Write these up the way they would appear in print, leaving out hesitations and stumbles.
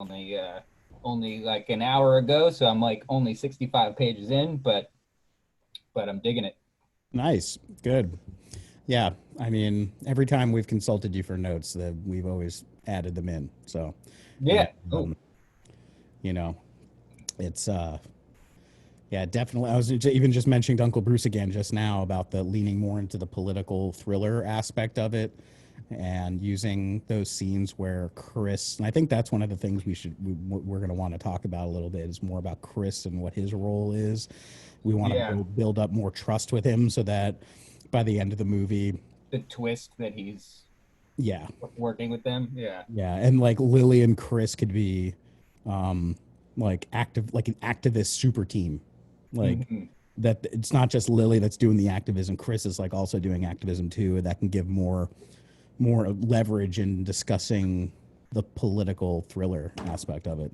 only like an hour ago, so I'm like only 65 pages in, but I'm digging it. Nice. Good. Yeah. I mean, every time we've consulted you for notes, that we've always added them in. So, and Yeah. Oh, you know, it's yeah, definitely. I was even just mentioning to Uncle Bruce again just now about the leaning more into the political thriller aspect of it and using those scenes where Chris, and I think that's one of the things we're going to want to talk about a little bit is more about Chris and what his role is. We want to yeah. build up more trust with him so that by the end of the movie, The twist that he's yeah, working with them. Yeah. yeah, and like Lily and Chris could be um like an activist super team, like Hmm. that it's not just Lily that's doing the activism. Chris is like also doing activism too, and that can give more leverage in discussing the political thriller aspect of it.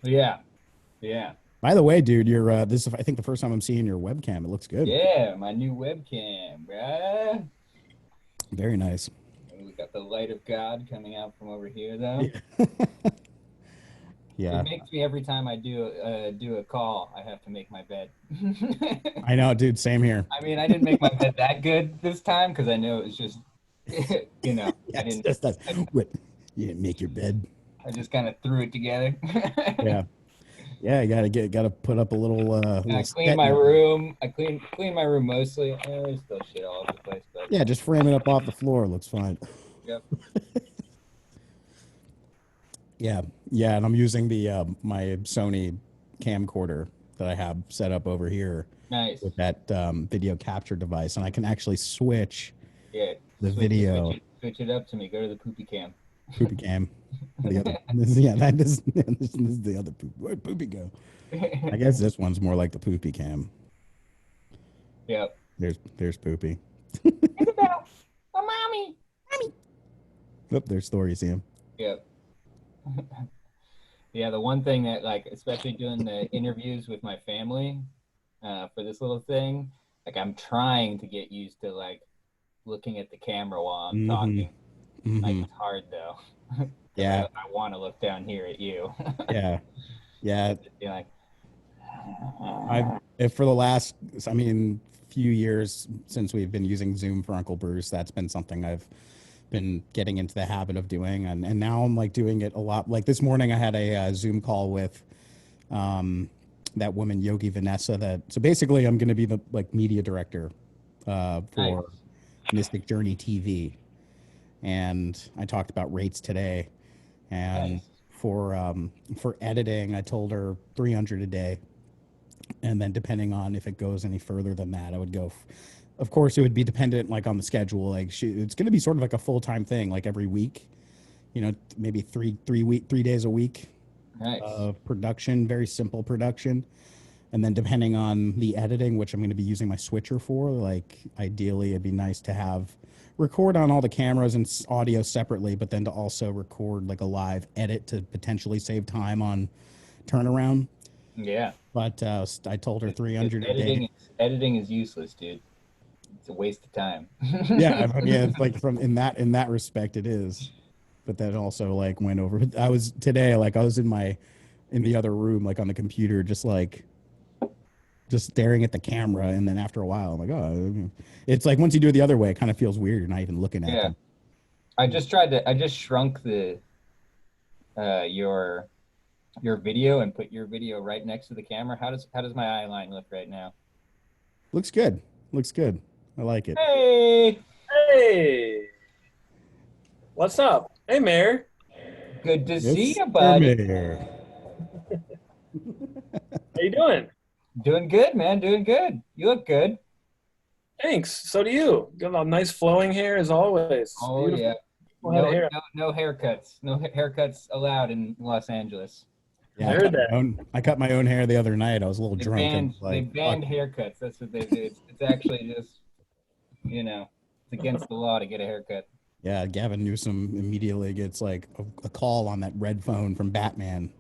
Yeah. Yeah. By the way, dude, you're this is I think the first time I'm seeing your webcam. It looks good. Yeah. My new webcam, bruh. Very nice. We got the light of God coming out from over here, though. Yeah. It Yeah. makes me every time I do a call, I have to make my bed. I know, dude, same here. I mean, I didn't make my bed that good this time because I know it was just, Yeah, it's just that. I, What? You didn't make your bed. I just kind of threw it together. Yeah. Yeah, you gotta put up a And I little cleaned set. my room. I cleaned my room mostly. There's still shit all over the place, but Yeah, just frame it up off the floor. Looks fine. yep. Yeah, yeah, and I'm using the my Sony camcorder that I have set up over here Nice. with that video capture device, and I can actually switch Yeah. the video Switch it up to me. Go to the poopy cam. poopy cam. The other, yeah, this is the other poop. Where'd poopy go? I guess this one's more like the poopy cam. Yep. There's poopy. Isabel, oh mommy. Oh, there's Thor. You see him? Yep. Yeah, the one thing that like, especially doing the interviews with my family, for this little thing, like I'm trying to get used to like looking at the camera while I'm Mm-hmm. talking. Like Mm-hmm. it's hard though, because Yeah. I want to look down here at you. Yeah. Yeah. Be like, I've if for the last, I mean, few years since we've been using Zoom for Uncle Bruce, that's been something I've been getting into the habit of doing, and now I'm like doing it a lot. Like this morning, I had a Zoom call with um, that woman Yogi Vanessa. That so basically, I'm going to be the like media director nice, for Mystic Journey TV, and I talked about rates today, and nice. for editing, I told her 300 a day, and then depending on if it goes any further than that, I would go. Of course, it would be dependent like on the schedule. Like it's going to be sort of like a full time thing, like every week. You know, maybe 3 days a week Nice. of production, very simple production, and then depending on the editing, which I'm going to be using my switcher for, like ideally, it'd be nice to have record on all the cameras and audio separately, but then to also record like a live edit to potentially save time on turnaround. Yeah. But I told her Because 300 a day. editing is useless, dude. It's a waste of time. Yeah, yeah, it's like from in that respect, it is. But that also like went over. I was today like I was in the other room like on the computer, just staring at the camera, and then after a while, I'm like, oh, it's like once you do it the other way, it kind of feels weird. You're not even looking at Yeah. them. I just shrunk the uh your your video and put your video right next to the camera. How does my eye line look right now? Looks good. Looks good. I like it. Hey, Hey, what's up? Hey, Mayor. good to see It's you, bud. Mayor. How you doing? Doing good, man. Doing good. You look good. Thanks. So do you. Got a nice flowing hair as always. Oh yeah. Beautiful head of hair. No haircuts. No haircuts allowed in Los Angeles. Yeah, I heard that. I cut my own hair the other night. I was a little They drunk and banned was they like, fuck. banned haircuts. That's what they do. It's actually just it's against the law to get a haircut. Yeah, Gavin Newsom immediately gets like a call on that red phone from Batman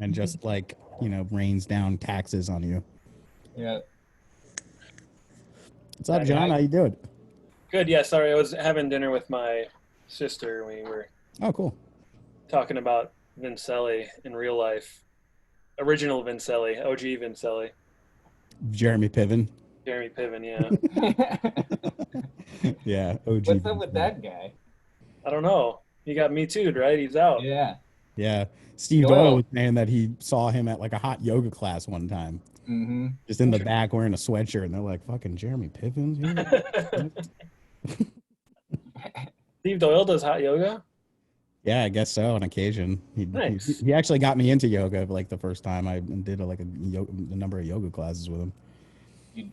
and just like, rains down taxes on you. Yeah. What's up, John? How you doing? Good. Yeah. Sorry, I was having dinner with my sister. We were Oh, cool. talking about Vincelli in real life. Original Vincelli, OG Vincelli. Jeremy Piven. Jeremy Piven, yeah. Yeah, OG. What's up with that guy? I don't know. He got me too, right? He's out. Yeah. Yeah, Steve Doyle Doyle. was saying that he saw him at like a hot yoga class one time, Mm-hmm. just in the back wearing a sweatshirt, and they're like, "Fucking Jeremy Piven's here." Steve Doyle does hot yoga. Yeah, I guess so. On occasion, Nice. he actually got me into yoga like the first time I did a number of yoga classes with him.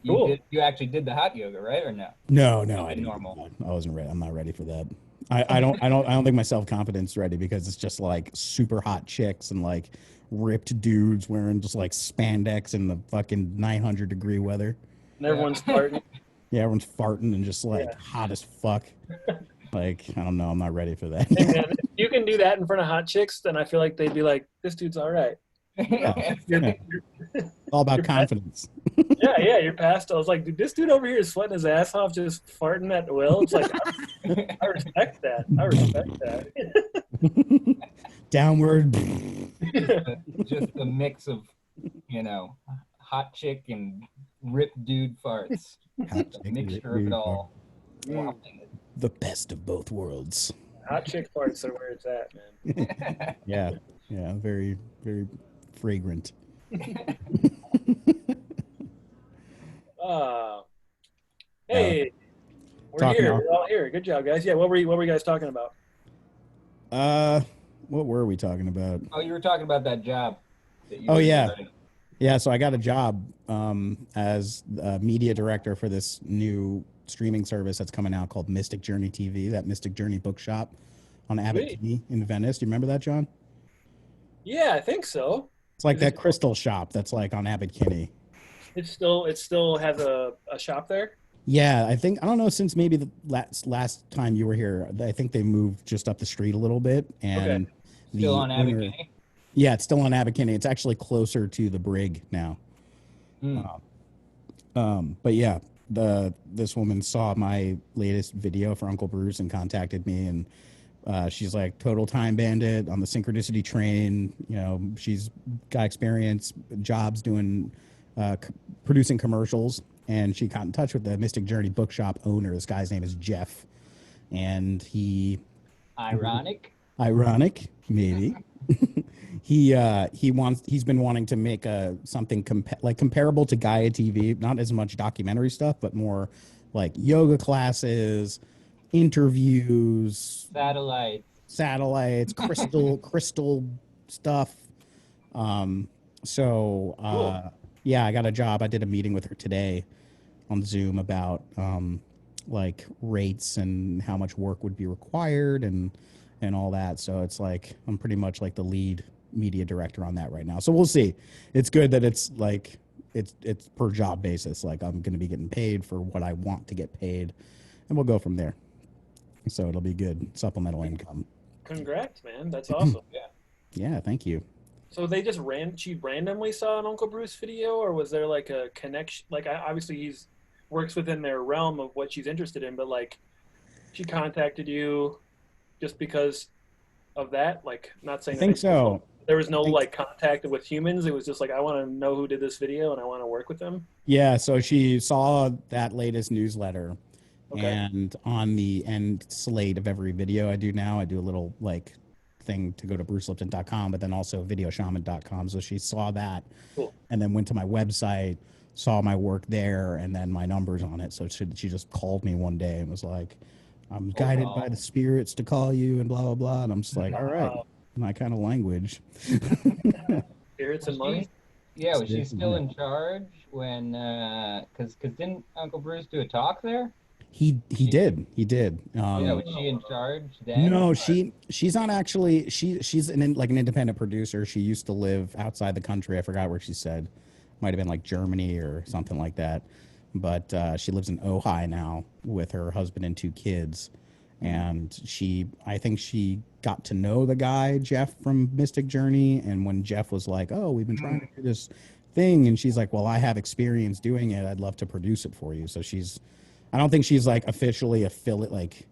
Cool. You actually did the hot yoga, right, or no? No, I didn't. Normal. I wasn't ready. I'm not ready for that. I don't think my self confidence is ready because it's just like super hot chicks and like ripped dudes wearing just like spandex in the fucking 900-degree weather. And everyone's farting. Yeah, everyone's farting and just like Yeah. hot as fuck. Like, I don't know. I'm not ready for that. Hey man, if you can do that in front of hot chicks, then I feel like they'd be like, "This dude's all right." Yeah. You're- All about You're confidence. yeah, you're past. I was like, dude, this dude over here is sweating his ass off, just farting at will. It's like, I respect that. I respect that. Downward. Just a mix of, hot chick and ripped dude farts. Hot A chick, mixture of it all. Mm. Wafting it. The best of both worlds. Hot chick farts are where it's at, man. Yeah. Yeah. Very, very fragrant. Hey, we're Talking here. about- We're all here. Good job, guys. Yeah, what were you guys talking about? What were we talking about? Oh, you were talking about that job. That you Oh, were yeah. starting. Yeah, so I got a job as a media director for this new streaming service that's coming out called Mystic Journey TV, that Mystic Journey bookshop on Abbot Sweet. Kinney in Venice. Do you remember that, John? Yeah, I think so. It's like Is that it- crystal shop that's like on Abbot Kinney. It still has a shop there. Yeah, I don't know, since maybe the last time you were here, I think they moved just up the street a little bit. And Still on Abbot owner- Kinney? Yeah, it's still on Abbot Kinney. It's actually closer to the Brig now. But yeah, this woman saw my latest video for Uncle Bruce and contacted me, and she's like, total time bandit on the synchronicity train. You know, she's got experience, jobs doing producing commercials, and she got in touch with the Mystic Journey bookshop owner. This guy's name is Jeff, and Ironic. ironic maybe. He's been wanting to make something comparable to Gaia TV, not as much documentary stuff, but more like yoga classes, interviews, Satellites. crystal stuff. Cool. Yeah, I got a job. I did a meeting with her today on Zoom about like rates and how much work would be required and all that. So it's like I'm pretty much like the lead media director on that right now. So we'll see. It's good that it's like it's per job basis. Like I'm going to be getting paid for what I want to get paid, and we'll go from there. So it'll be good supplemental income. Congrats, man. That's awesome. Yeah, thank you. So they just she randomly saw an Uncle Bruce video, or was there like a connection? Like, obviously he's works within their realm of what she's interested in, but like she contacted you just because of that? Like, not saying I think so. There was no like contact with humans. It was just like, I want to know who did this video and I want to work with them. Yeah, so she saw that latest newsletter. Okay. And on the end slate of every video I do now, I do a little like thing to go to brucelipton.com, but then also videoshaman.com. So she saw that. Cool. And then went to my website, saw my work there, and then my numbers on it. So she just called me one day and was like, I'm guided by the spirits to call you and blah, blah, blah. And I'm just like, all right, my kind of language. Spirits and money? Yeah, was she still in charge when, because didn't Uncle Bruce do a talk there? He did. Yeah, was she in charge then? No, she's not actually. She's an independent producer. She used to live outside the country. I forgot where she said. Might have been like Germany or something like that. But she lives in Ojai now with her husband and 2 kids. And I think she got to know the guy, Jeff from Mystic Journey. And when Jeff was like, oh, we've been trying to do this thing. And she's like, well, I have experience doing it. I'd love to produce it for you. So I don't think she's like officially affiliate, like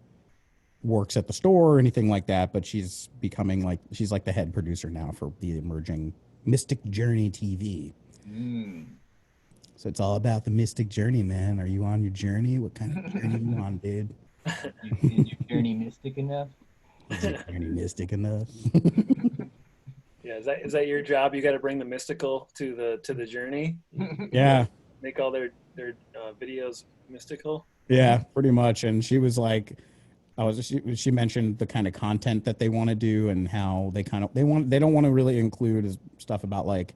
works at the store or anything like that, but she's becoming like she's like the head producer now for the emerging Mystic Journey TV. Mm. So it's all about the Mystic Journey, man. Are you on your journey? What kind of journey you on, dude? Is your journey mystic enough? Is your journey mystic enough? Yeah, is that your job? You got to bring the mystical to the journey. Yeah, Make all their videos mystical. yeah, pretty much. And she was like, she mentioned the kind of content that they want to do and how they don't want to really include stuff about like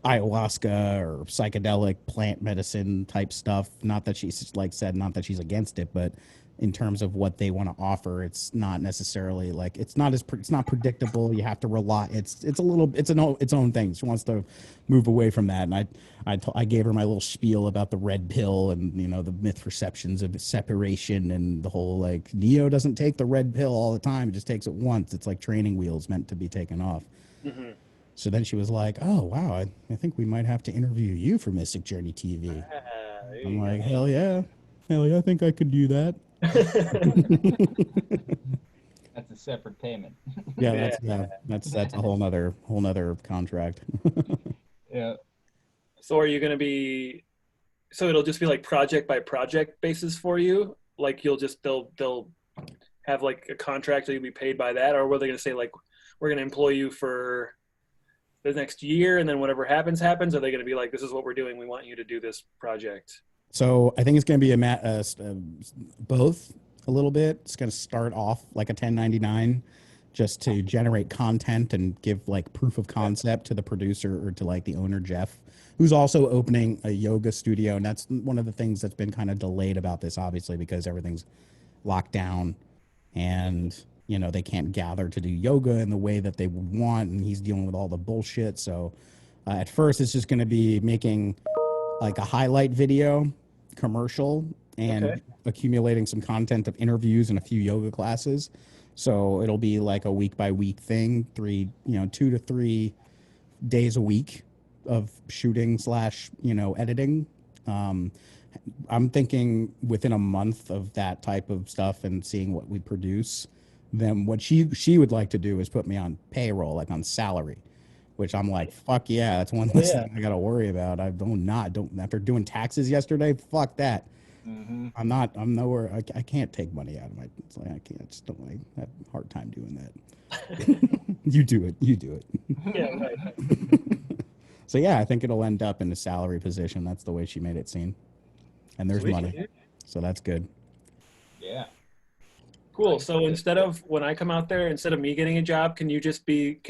ayahuasca or psychedelic plant medicine type stuff. Not that she's like said, not that she's against it, but in terms of what they want to offer, it's not necessarily like it's not predictable. You have to rely. It's its own thing. She wants to move away from that, and I gave her my little spiel about the red pill and the myth perceptions of separation and the whole like Neo doesn't take the red pill all the time. It just takes it once. It's like training wheels meant to be taken off. Mm-hmm. So then she was like, "Oh wow, I think we might have to interview you for Mystic Journey TV." I'm like, "Hell yeah, I think I could do that." That's a separate payment. That's a whole nother contract. Yeah. So are you going to be? So it'll just be like project by project basis for you. Like they'll have like a contract that you'll be paid by that, or were they going to say like we're going to employ you for the next year and then whatever happens? Are they going to be like, this is what we're doing, we want you to do this project? So I think it's going to be both a little bit. It's going to start off like a 1099 just to generate content and give like proof of concept to the producer or to like the owner, Jeff, who's also opening a yoga studio. And that's one of the things that's been kind of delayed about this, obviously, because everything's locked down and they can't gather to do yoga in the way that they would want. And he's dealing with all the bullshit. So at first it's just going to be making like a highlight video commercial and accumulating some content of interviews and a few yoga classes. So it'll be like a week by week thing, 2 to 3 days a week of shooting / editing. I'm thinking within a month of that type of stuff and seeing what we produce, then what she would like to do is put me on payroll, like on salary, which I'm like, fuck yeah, that's one less thing I got to worry about. I don't after doing taxes yesterday, fuck that. Mm-hmm. I'm nowhere. I can't take money out of my. It's like I can't. I just don't like. I have a hard time doing that. You do it. Yeah, right. So yeah, I think it'll end up in a salary position. That's the way she made it seem. And there's money, so that's good. Yeah. Cool. So instead of when I come out there, instead of me getting a job, can you just pay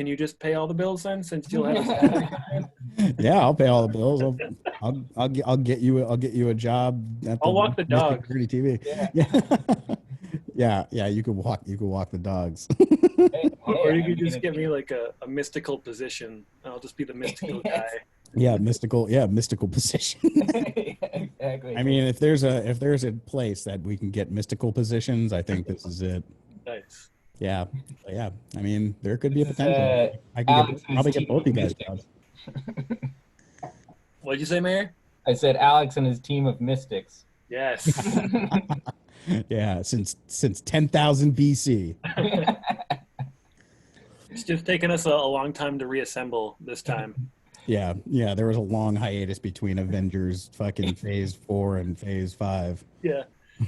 all the bills then, since you'll have a salary? Yeah, I'll pay all the bills. I'll get you a job at I'll walk the dog. TV. Yeah. You could walk the dogs. Or you could just get me like a mystical position. I'll just be the mystical guy. Yeah, mystical position. Exactly. I mean, if there's a place that we can get mystical positions, I think this is it. Nice. Yeah. I mean, there could be a potential. I can probably get both you guys jobs. What'd you say, Mayor? I said Alex and his team of mystics. Yes. Yeah, since 10,000 BC. It's just taken us a long time to reassemble this time. Yeah, there was a long hiatus between Avengers fucking Phase 4 and Phase 5. Yeah.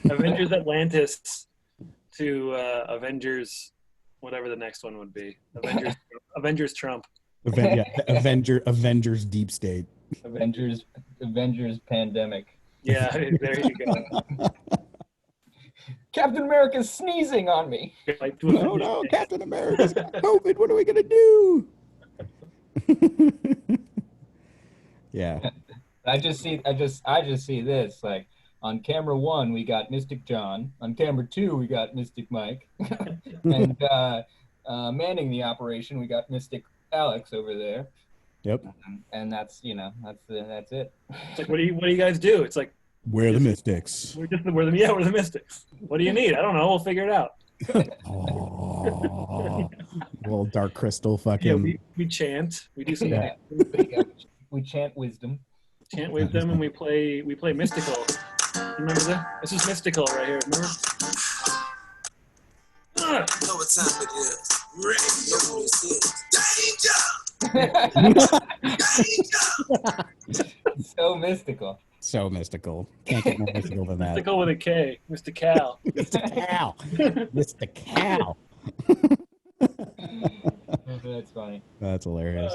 Avengers Atlantis to Avengers, whatever the next one would be. Avengers Trump. Avengers Deep State. Avengers Pandemic. Yeah, there you go. Captain America's sneezing on me. Oh no, Captain America's got COVID. What are we gonna do? Yeah. I just see this like on camera 1 we got Mystic John, on camera 2 we got Mystic Mike, and manning the operation we got Mystic Alex over there. Yep. And that's that's it. It's like, what do you guys do? It's like, we're the Mystics. We're the Mystics. What do you need? I don't know. We'll figure it out. Oh, little dark crystal fucking. Yeah, we chant. We do some. Yeah. We chant wisdom. Chant wisdom, and we play mystical. Remember that? This is mystical right here. Remember? know what time it is. Radio is danger. So mystical. So mystical. Can't get more mystical than that. Mystical with a K, Mr. Cal. Mr. Cal. Mr. Cal. That's funny. That's hilarious.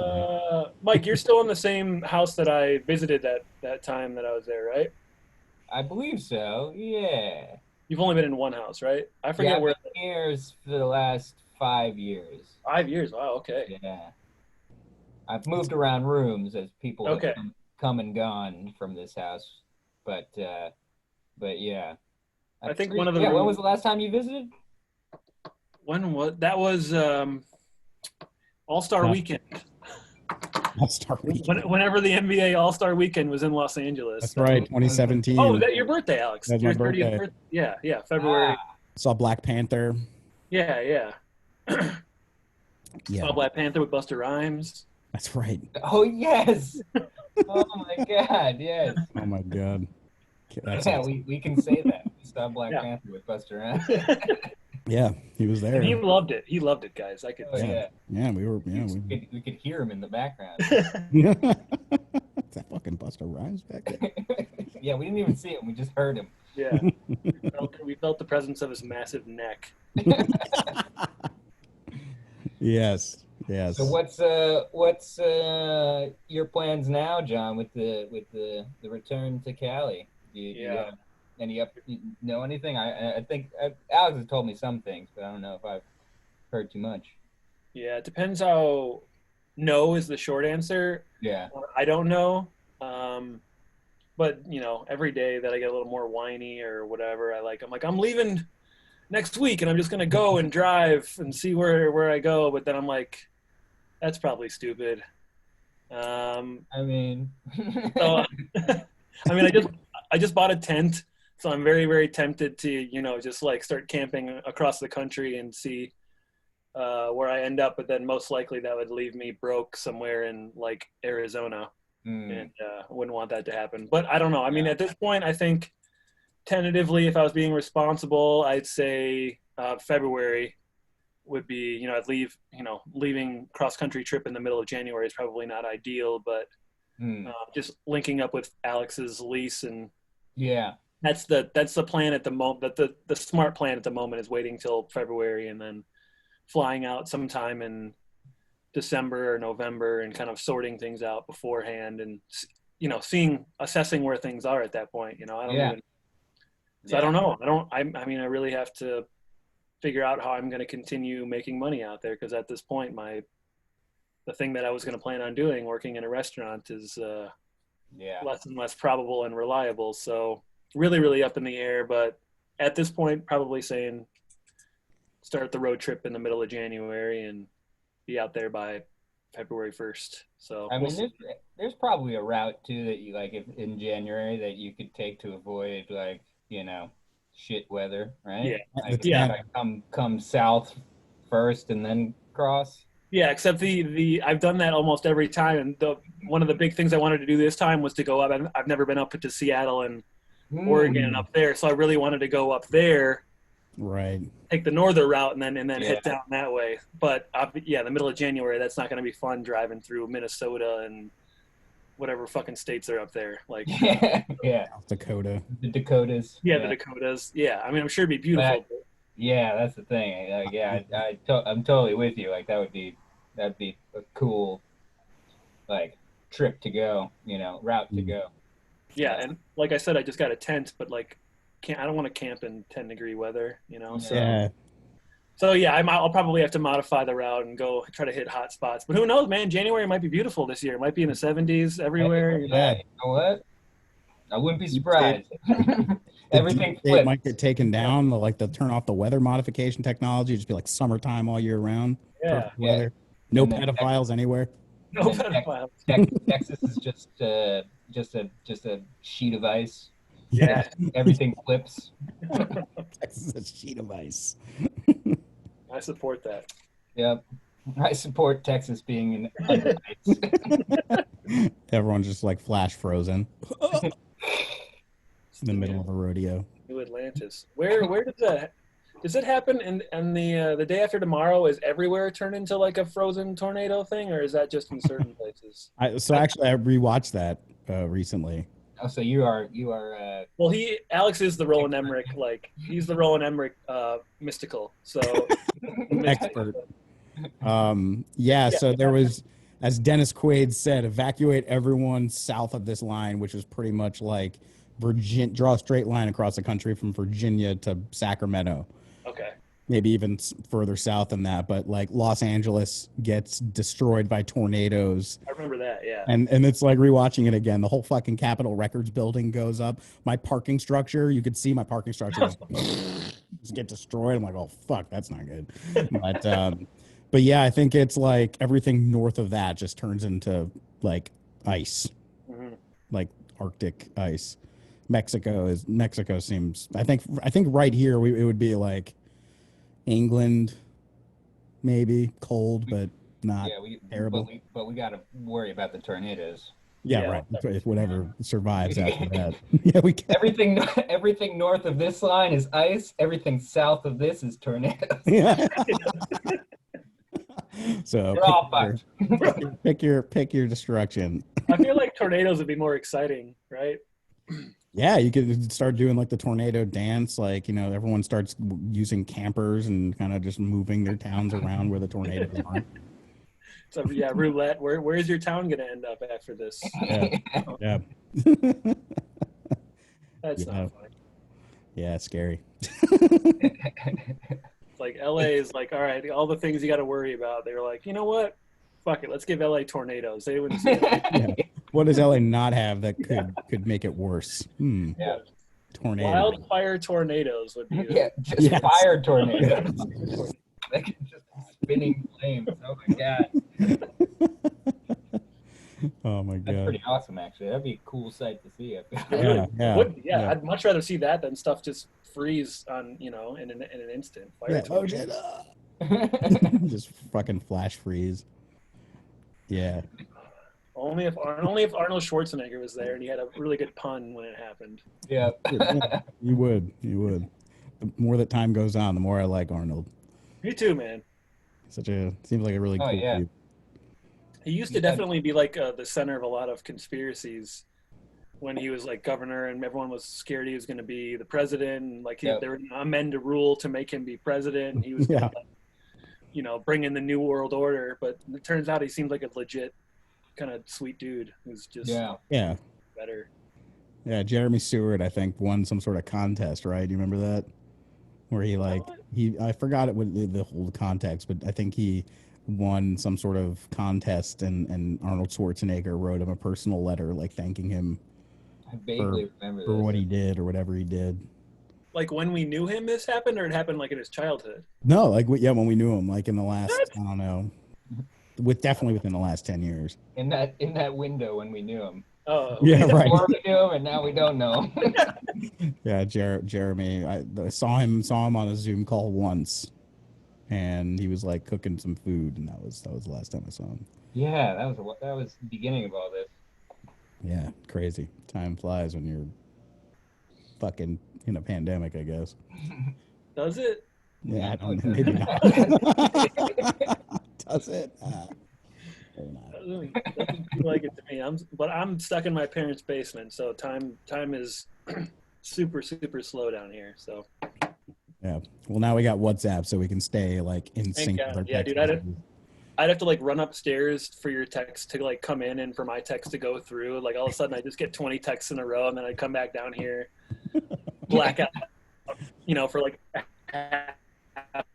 Mike, you're still in the same house that I visited that time that I was there, right? I believe so. Yeah. You've only been in one house, right? I forget where. I've been here for the last 5 years. 5 years. Wow. Okay. Yeah. I've moved around rooms as people have come and gone from this house, but yeah. I think one of the when was the last time you visited? When was that? Was All-Star Weekend. All-Star Weekend. Whenever the NBA All-Star Weekend was in Los Angeles. That's right, 2017. Oh, is that your birthday, Alex? That's your my birthday. Yeah, February. Saw Black Panther. Yeah. Yeah. Saw Black Panther with Busta Rhymes. That's right. Oh, yes. Oh, my God, yes. Oh, my God. That's awesome. we can say that. We saw Black Panther with Busta Rhymes. Yeah, he was there. And he loved it. He loved it, guys. I could. Oh, yeah. Yeah, we could hear him in the background. Yeah. Is that fucking Busta Rhymes back there? Yeah, we didn't even see him. We just heard him. Yeah. We felt the presence of his massive neck. Yes. So what's your plans now, John, with the return to Cali? You know anything? I think Alex has told me some things, but I don't know if I've heard too much. Yeah, it depends how. No is the short answer. Yeah. I don't know. But every day that I get a little more whiny or whatever, I'm like, I'm leaving next week and I'm just gonna go and drive and see where I go. But then I'm like, that's probably stupid. I mean, so, I just bought a tent, so I'm very, very tempted to just like start camping across the country and see where I end up. But then most likely that would leave me broke somewhere in like Arizona, and wouldn't want that to happen. But I don't know. I mean, at this point, I think tentatively, if I was being responsible, I'd say February would be, I'd leaving cross-country trip in the middle of January is probably not ideal, but just linking up with Alex's lease and that's the plan at the moment. The smart plan at the moment is waiting till February and then flying out sometime in December or November and kind of sorting things out beforehand and, assessing where things are at that point. I don't know. I mean, I really have to figure out how I'm going to continue making money out there. Cause at this point, the thing that I was going to plan on doing, working in a restaurant is less and less probable and reliable. So really, really up in the air, but at this point, probably saying start the road trip in the middle of January and be out there by February 1st. So I mean, there's probably a route too that you like if in January that you could take to avoid like, shit weather, right? Yeah. Like come south first and then cross. Yeah, except I've done that almost every time, and one of the big things I wanted to do this time was to go up. I've never been up to Seattle and Oregon and up there, so I really wanted to go up there, right? Take the northern route and then hit down that way. But the middle of January, that's not going to be fun driving through Minnesota and whatever fucking states are up there, like South Dakota, the Dakotas. The Dakotas. Yeah, I mean, I'm sure it'd be beautiful. Yeah, that's the thing. Like, I'm totally with you. Like that'd be a cool, like trip to go. Route to go. Yeah, and like I said, I just got a tent, but like, I don't want to camp in 10-degree weather. So yeah, I'll probably have to modify the route and go try to hit hot spots. But who knows, man? January might be beautiful this year. It might be in the 70s everywhere. Yeah, you know what? I wouldn't be surprised. Everything flips. Might get taken down. They'll turn off the weather modification technology. Just be like summertime all year round. Perfect weather. No pedophiles anywhere. No pedophiles. Texas is just a sheet of ice. Yeah. Everything flips. Texas is a sheet of ice. I support that. Yep. I support Texas being under ice. Everyone's just like flash frozen. In the middle of a rodeo. New Atlantis. Where does Does it happen and the day after tomorrow is everywhere turned into like a frozen tornado thing, or is that just in certain places? So actually, I rewatched that recently. Oh, so you are Well, Alex is the Roland Emmerich, like he's the Roland Emmerich mystical. So Expert. Yeah, so there was, as Dennis Quaid said, evacuate everyone south of this line, which is pretty much like draw a straight line across the country from Virginia to Sacramento. Okay. Maybe even further south than that, but like Los Angeles gets destroyed by tornadoes. I remember that, yeah. And it's like rewatching it again. The whole fucking Capitol Records building goes up. My parking structure, you could see my parking structure just get destroyed. I'm like, oh fuck, that's not good. But yeah, I think it's like everything north of that just turns into like ice, like Arctic ice. Mexico seems. I think right here it would be like England, maybe cold, but not terrible. But we got to worry about the tornadoes. Yeah, right. Whatever survives after that. Yeah, we can. Everything north of this line is ice. Everything south of this is tornadoes. Yeah. So we're all fucked. Pick your destruction. I feel like tornadoes would be more exciting, right? Yeah, you could start doing like the tornado dance, like, you know, everyone starts using campers and kind of just moving their towns around where the tornadoes are. So yeah, roulette. Where's your town gonna end up after this? Yeah. That's not funny. Yeah, it's scary. Like LA is like, all right, all the things you got to worry about. They're like, you know what? Fuck it, let's give LA tornadoes. They wouldn't see it. Yeah. What does LA not have that could make it worse? Yeah. Tornado. Wildfire tornadoes would be. Just fire tornadoes. Like just spinning flames. Oh my god. Oh my god. That's pretty awesome, actually. That'd be a cool sight to see. Yeah. I'd much rather see that than stuff just freeze on, in an instant. Oh shit. Just fucking flash freeze. Yeah. Only if Arnold Schwarzenegger was there and he had a really good pun when it happened. Yeah. You would. The more that time goes on, the more I like Arnold. Me too, man. Seems like a really cool dude. He used to definitely be like the center of a lot of conspiracies when he was like governor, and everyone was scared he was going to be the president. And like there were men to rule to make him be president. He was, bring in the new world order. But it turns out he seemed like a legit kind of sweet dude who's just better. Yeah, Jeremy Stewart, I think, won some sort of contest, right? Do you remember that? Where I forgot it with the whole context, but I think he won some sort of contest, and Arnold Schwarzenegger wrote him a personal letter, like thanking him for what he did or whatever he did. Like when we knew him, this happened, or it happened like in his childhood? No, when we knew him, like in the last, I don't know, definitely within the last 10 years. In that window when we knew him. Oh, yeah, right. Before we knew him, and now we don't know him. Yeah, Jeremy. I saw him on a Zoom call once, and he was like cooking some food, and that was the last time I saw him. Yeah, that was the beginning of all this. Yeah, crazy. Time flies when you're fucking in a pandemic, I guess. Does it? Yeah, I don't know. Maybe not. Does it? Doesn't feel like it to me. I'm stuck in my parents' basement, so time is super, super slow down here. So yeah. Well, now we got WhatsApp, so we can stay like in sync with our text. Yeah, dude. I'd have to like run upstairs for your text to like come in and for my text to go through. Like all of a sudden I just get 20 texts in a row, and then I come back down here, blackout, for like a half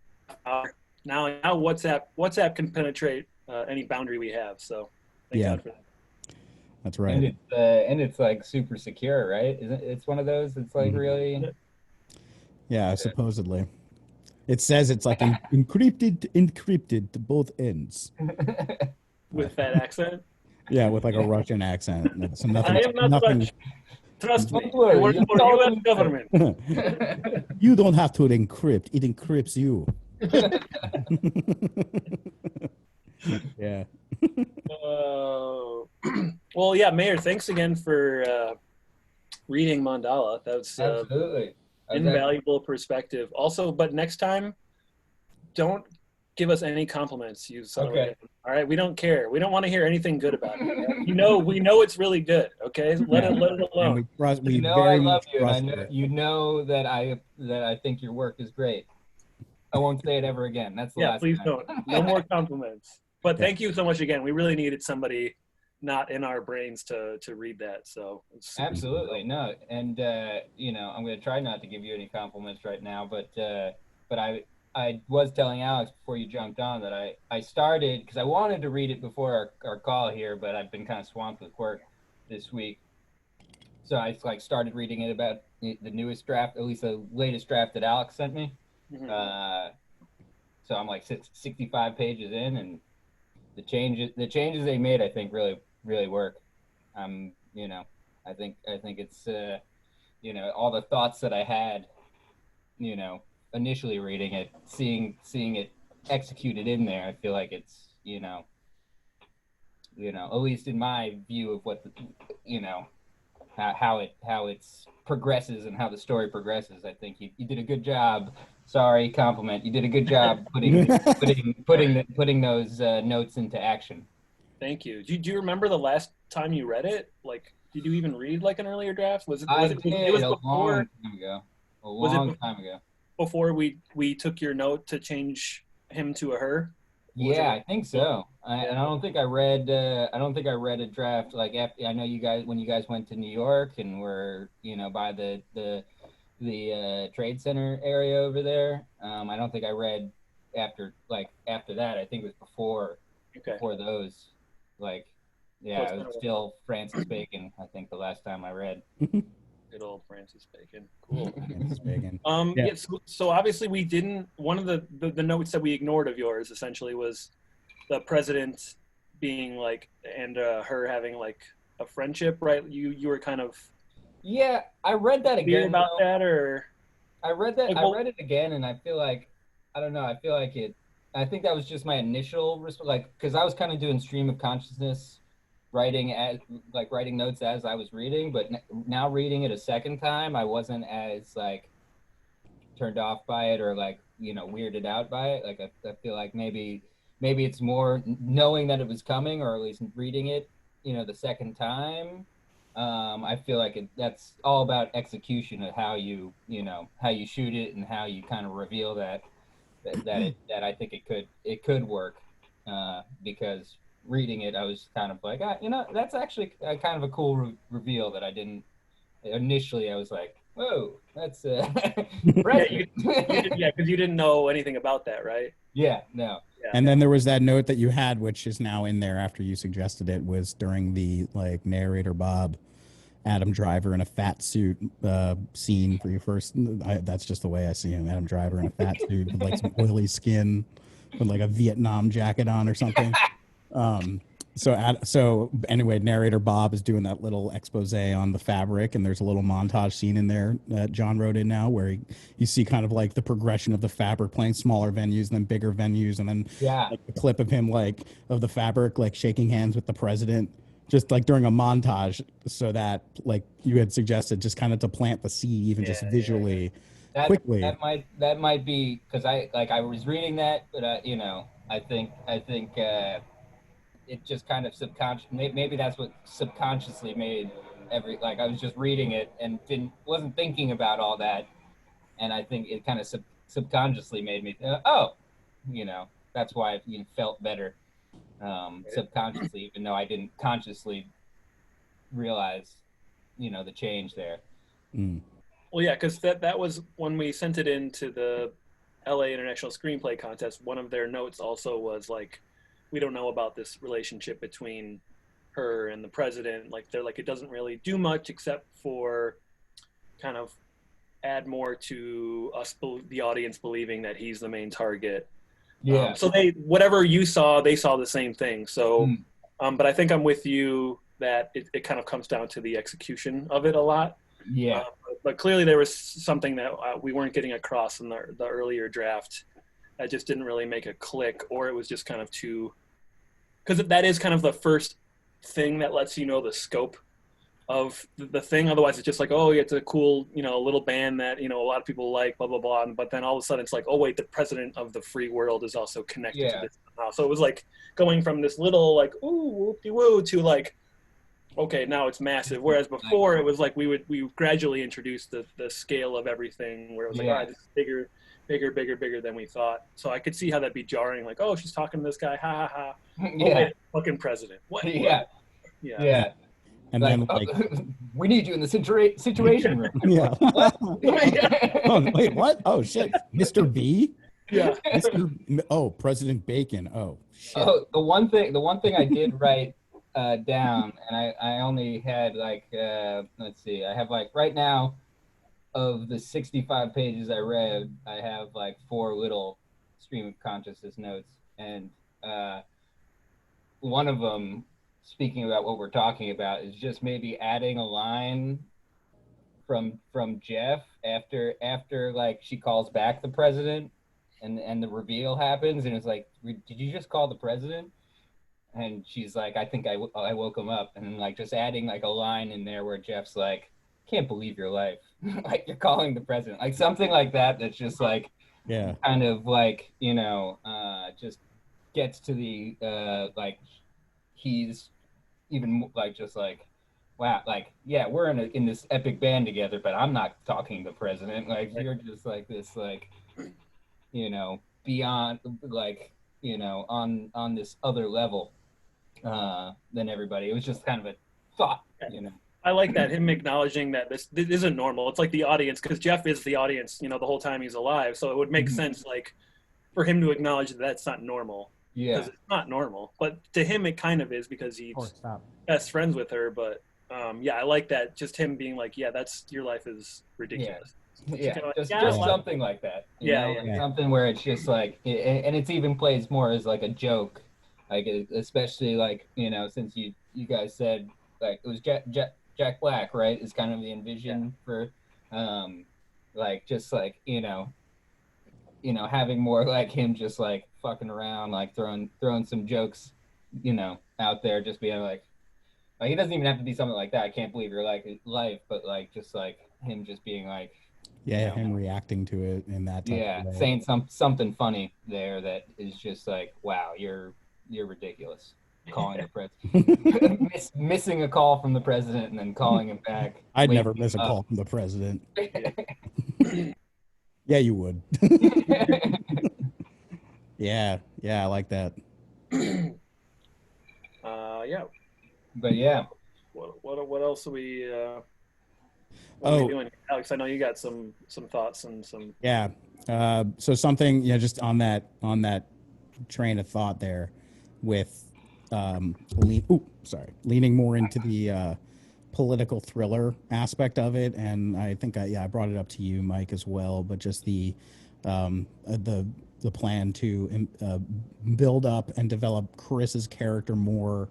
hour. Now WhatsApp can penetrate any boundary we have. So thank God for that. That's right. And it's like super secure, right? It's one of those. It's like really. Yeah, supposedly. It says it's like encrypted to both ends. With that accent? Yeah, with like a Russian accent. So nothing, I am not nothing... Russian. Trust me. I work for the U.S. government. You don't have to encrypt. It encrypts you. Yeah. Well, yeah, Mayor, thanks again for reading Mandala. That was absolutely. Invaluable perspective. Also, but next time, don't give us any compliments, you son of a Okay. gun. All right, we don't care. We don't want to hear anything good about it. We know it's really good. Okay, let it And alone. we trust, we You know I very love much you, and I trust know it. you know that I think your work is great. I won't say it ever again. That's the Yeah, last please time. don't. No more compliments. But Yeah. thank you so much again. We really needed somebody not in our brains to read that. So it's super, Absolutely no, and I'm going to try not to give you any compliments right now, but I was telling Alex before you jumped on that I started because I wanted to read it before our call here, but I've been kind of swamped with work this week, so I like started reading it about the newest draft, at least the latest draft that Alex sent me. Mhm. So I'm like 65 pages in, and the changes they made, I think really work. Um, you know, I think it's all the thoughts that I had, initially reading it, seeing it executed in there. I feel like it's at least in my view of what you know how it's progresses and how the story progresses. I think you did a good job. Sorry, compliment. You did a good job putting those notes into action. Thank you. Do you remember the last time you read it? Like, did you even read like an earlier draft? I It did was a before long time ago. A was it long time ago. before we took your note to change him to a her? Or was it Yeah, I think so. Yeah. And I don't think I read. I don't think I read a draft like after. I know you guys when you guys went to New York and were by the trade center area over there. I don't think I read after that. I think it was Okay. before those. Like, So yeah, it's it been was a while. still Francis Bacon. I think the last time I read. Good old Francis Bacon. Cool. Francis Bacon. Yeah. Yeah. So obviously we didn't. One of the notes that we ignored of yours essentially was the president being like and her having like a friendship, right? You were kind of Yeah, I read that clear again about though. that, or I read that. like, I well, read it again, and I feel like I don't know. I feel like it. I think that was just my initial like because I was kind of doing stream of consciousness, writing notes as I was reading. But now reading it a second time, I wasn't as like turned off by it or like weirded out by it. Like I feel like maybe it's more knowing that it was coming, or at least reading it the second time. I feel like that's all about execution of how you shoot it and how you kind of reveal that I think it could work, because reading it I was kind of like that's actually kind of a cool reveal that I didn't initially. I was like, whoa, that's yeah, president. yeah, because you didn't know anything about that, right? Yeah, no. Yeah. And then there was that note that you had, which is now in there after you suggested it, was during the like narrator Bob, Adam Driver in a fat suit scene for your first. That's just the way I see him, Adam Driver in a fat suit with like some oily skin, with like a Vietnam jacket on or something. So anyway, narrator Bob is doing that little expose on the fabric, and there's a little montage scene in there that John wrote in now, where you see kind of like the progression of the fabric, playing smaller venues and then bigger venues, and then Yeah. like the clip of him of the fabric like shaking hands with the president, just like during a montage, so that like you had suggested, just kind of to plant the seed, even just visually, quickly. That might be because I was reading that, but I think it just kind of subconscious. Maybe that's what subconsciously made I was just reading it and wasn't thinking about all that, and I think it kind of subconsciously made me that's why it felt better, subconsciously, even though I didn't consciously realize the change there. Well, yeah, because that was when we sent it into the LA International Screenplay Contest. One of their notes also was like, we don't know about this relationship between her and the president. Like, they're like, it doesn't really do much except for kind of add more to us, the audience, believing that he's the main target. Yeah. So whatever you saw, they saw the same thing. So, Mm. But I think I'm with you that it kind of comes down to the execution of it a lot. Yeah. But clearly there was something that we weren't getting across in the earlier draft that just didn't really make a click, or it was just kind of too, because that is kind of the first thing that lets you know the scope of the thing. Otherwise, it's just like, oh, it's a cool, little band that a lot of people like, blah blah blah. But then all of a sudden, it's like, oh wait, the president of the free world is also connected to Yeah. this somehow. So it was like going from this little like ooh whoop de woo to like, okay, now it's massive. Whereas before it was like we gradually introduce the scale of everything, where it was like, Yeah. all right, this is bigger than we thought. So I could see how that'd be jarring. Like, oh, she's talking to this guy, ha ha ha. Oh, Yeah. wait, fucking president. What? Yeah. Yeah. Yeah. And Like, then like, we need you in the situation room. yeah. Yeah. Oh, wait, what? Oh shit, Mr. B. Yeah. Oh, President Bacon. Oh shit. Oh, the one thing I did write down, and I only had like let's see, I have like right now of the 65 pages I read, I have like 4 little stream of consciousness notes, and one of them, speaking about what we're talking about, is just maybe adding a line from Jeff after like she calls back the president, and the reveal happens, and it's like, did you just call the president? And she's like, I think I woke him up, and then like just adding like a line in there where Jeff's like, can't believe your life, like you're calling the president, like something like that. That's just like, Yeah. kind of like, just gets to the like he's even like just like, wow, like, yeah, we're in this epic band together, but I'm not talking to the president. Like, you're just like this, like, beyond, like, on this other level than everybody. It was just kind of a thought, I like that, him acknowledging that this isn't normal. It's like the audience, because Jeff is the audience, the whole time he's alive. So it would make sense, like, for him to acknowledge that that's not normal. Yeah. Because it's not normal. But to him, it kind of is, because he's best friends with her. But yeah, I like that. Just him being like, yeah, your life is ridiculous. Yeah, just yeah, something like that. Yeah. Something where it's just like, and it's even plays more as like a joke, like especially like since you guys said like it was Jack Black, right? Is kind of the envision for, like just like having more like him just like fucking around, like throwing some jokes, out there, just being like he doesn't even have to be something like that. I can't believe your life, but like just like him just being like. Yeah, him reacting to it in that type of way. Saying something funny there that is just like, wow, you're ridiculous. Calling the president, missing a call from the president, and then calling him back. I'd never miss a call from the president. Yeah, you would. Yeah, I like that. Yeah. But yeah. What else are we? What are we doing, Alex? I know you got some thoughts and some. Yeah. So something, just on that train of thought there, with leaning more into the political thriller aspect of it, and I think I brought it up to you, Mike, as well. But just the plan to build up and develop Chris's character more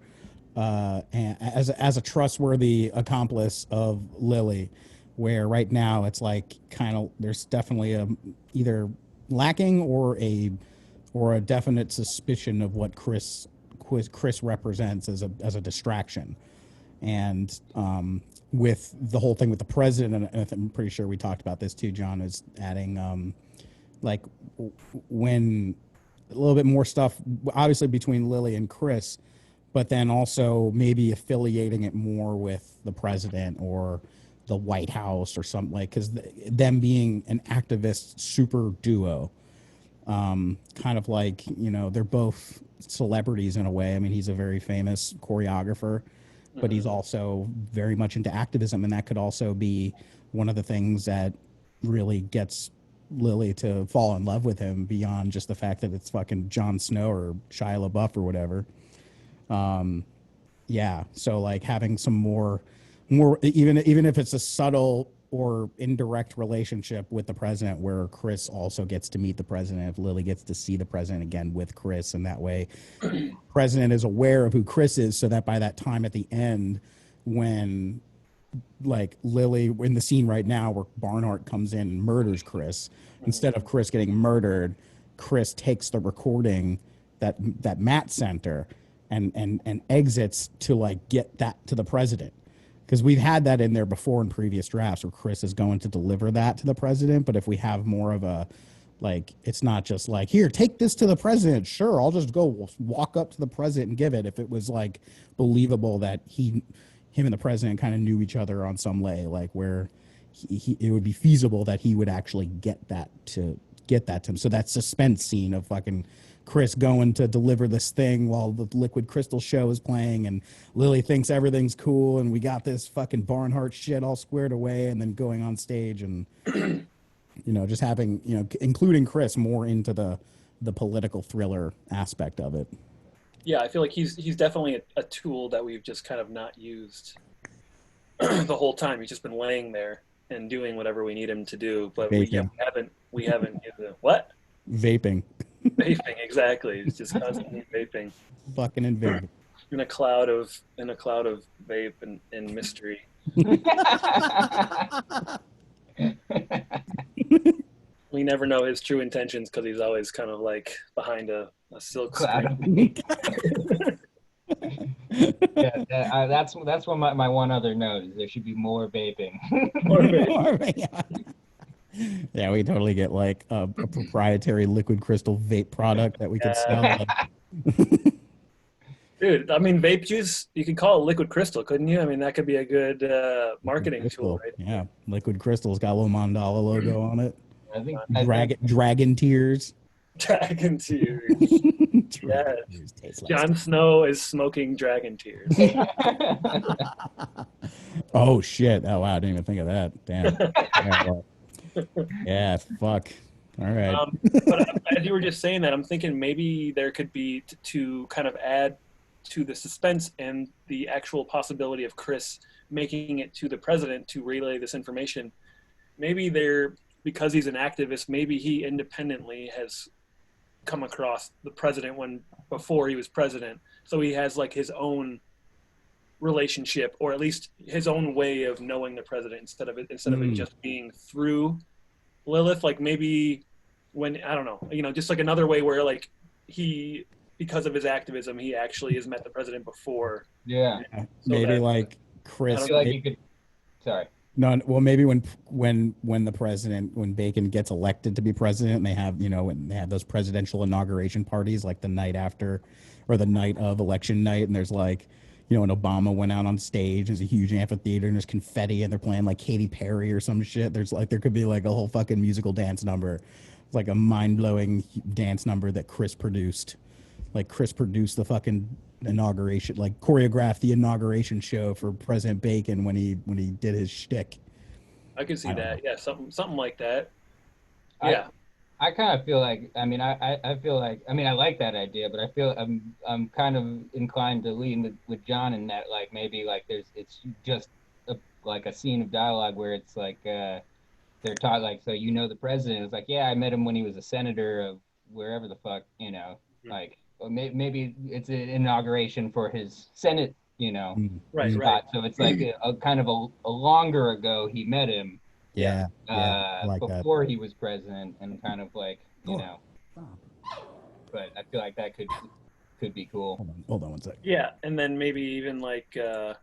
as a trustworthy accomplice of Lily. Where right now it's like kind of there's definitely a either lacking or a definite suspicion of what Chris represents as a distraction, and with the whole thing with the president, and I'm pretty sure we talked about this too, John, is adding like when a little bit more stuff obviously between Lily and Chris, but then also maybe affiliating it more with the president or the White House or something, like, because them being an activist super duo, kind of like, they're both celebrities in a way. I mean, he's a very famous choreographer, but he's also very much into activism, and that could also be one of the things that really gets Lily to fall in love with him beyond just the fact that it's fucking Jon Snow or Shia LaBeouf or whatever. Yeah, so like having some more even if it's a subtle or indirect relationship with the president, where Chris also gets to meet the president, if Lily gets to see the president again with Chris, and that way president is aware of who Chris is, so that by that time at the end, when like Lily in the scene right now where Barnhart comes in and murders Chris, instead of Chris getting murdered, Chris takes the recording that Matt sent her and exits to like get that to the president. because we've had that in there before in previous drafts where Chris is going to deliver that to the president. But if we have more of a, like, it's not just like, here, take this to the president. Sure, I'll just go walk up to the president and give it. If it was like believable that him and the president kind of knew each other on some lay, like where it would be feasible that he would actually get that to him. So that suspense scene of fucking Chris going to deliver this thing while the Liquid Crystal show is playing, and Lily thinks everything's cool, and we got this fucking Barnhart shit all squared away, and then going on stage and just having including Chris more into the political thriller aspect of it. Yeah, I feel like he's definitely a tool that we've just kind of not used the whole time. He's just been laying there and doing whatever we need him to do, but we haven't used it. What? Vaping. Vaping, exactly. It's just constantly vaping. Fucking and vaping. In a cloud of vape and mystery. We never know his true intentions because he's always kind of like behind a silk screen. Yeah, that's one my one other note is there should be more vaping. More vaping. Yeah, we totally get like a proprietary Liquid Crystal vape product that we could sell. Dude, I mean, vape juice, you could call it Liquid Crystal, couldn't you? I mean, that could be a good marketing tool, right? Yeah, Liquid Crystal's got a little Mandala logo on it. I think Dragon Tears. Dragon Tears. Yeah. Tears Jon Snow is smoking Dragon Tears. Oh, shit. Oh, wow. I didn't even think of that. Damn. Yeah, fuck. All right. But as you were just saying that, I'm thinking maybe there could be to kind of add to the suspense and the actual possibility of Chris making it to the president to relay this information. Maybe because he's an activist, maybe he independently has come across the president before he was president. So he has like his own relationship, or at least his own way of knowing the president instead of it just being through Lilith. Like maybe when, I don't know, just like another way where like he, because of his activism, he actually has met the president before. Yeah. So maybe like Chris. I feel like you could. Sorry. No, well, maybe when the president, when Bacon gets elected to be president, and they have, when they have those presidential inauguration parties, like the night after or the night of election night, and there's like, when Obama went out on stage, there's a huge amphitheater and there's confetti and they're playing like Katy Perry or some shit. There could be like a whole fucking musical dance number, like a mind-blowing dance number that Chris produced. Like Chris produced the fucking inauguration, like choreographed the inauguration show for President Bacon when he did his shtick. I could see that. Yeah, something like that. Yeah. I kind of feel like, I like that idea, but I feel I'm kind of inclined to lean with John in that, like, maybe like it's just like a scene of dialogue where it's like they're taught, like, so the president is like, yeah, I met him when he was a senator of wherever the fuck, like, or maybe it's an inauguration for his Senate, right. So it's like a kind of a longer ago he met him. Yeah, like before he was president, and kind of like, but I feel like that could be cool. Hold on one second. Yeah, and then maybe even like, yeah,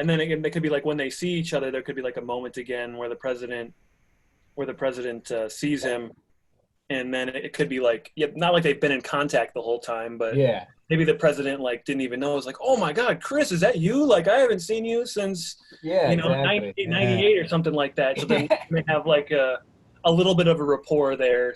and then again, they could be like when they see each other, there could be like a moment again where the president sees him, and then it could be like, not like they've been in contact the whole time, but yeah. Maybe the president like didn't even know. It was like, oh my God, Chris, is that you? Like, I haven't seen you since, exactly. 98 or something like that. So then they have like a little bit of a rapport there.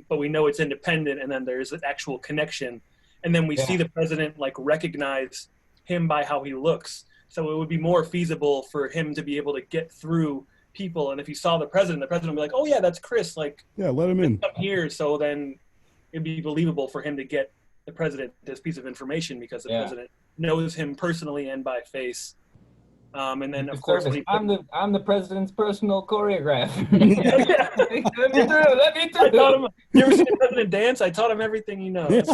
But we know it's independent, and then there's an actual connection. And then we see the president like recognize him by how he looks. So it would be more feasible for him to be able to get through people. And if he saw the president would be like, oh yeah, that's Chris. Like, yeah, let him in. Come here. So then it'd be believable for him to get the president this piece of information because the president knows him personally and by face. And then of course I'm the president's personal choreographer. Let me through. You ever seen the president dance? I taught him everything he knows.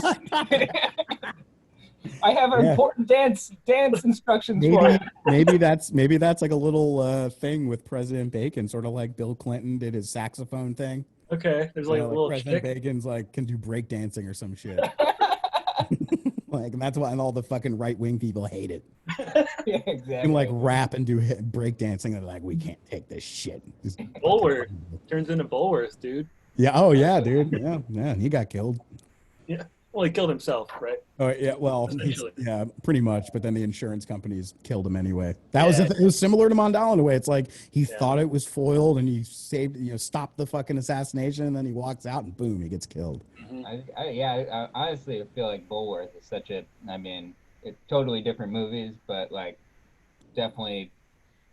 I have important dance instructions for him. Maybe that's like a little thing with President Bacon, sort of like Bill Clinton did his saxophone thing. Okay, there's like a little President Bacon's like can do break dancing or some shit. Like, and that's why all the fucking right-wing people hate it. Yeah, You exactly. can like rap and do break dancing. They're like, we can't take this shit. Just Bulworth turns into Bulworth, dude. yeah. Oh yeah, dude. Yeah, yeah. He got killed. Yeah. Well, he killed himself, right? Oh yeah. Well, he's Essentially. yeah, pretty much. But then the insurance companies killed him anyway. That was Yeah. it was similar to Mandala in a way. It's like he Yeah. thought it was foiled and he saved, stopped the fucking assassination, and then he walks out and boom, he gets killed. I honestly feel like Bulworth is such a. I mean, it's totally different movies, but like definitely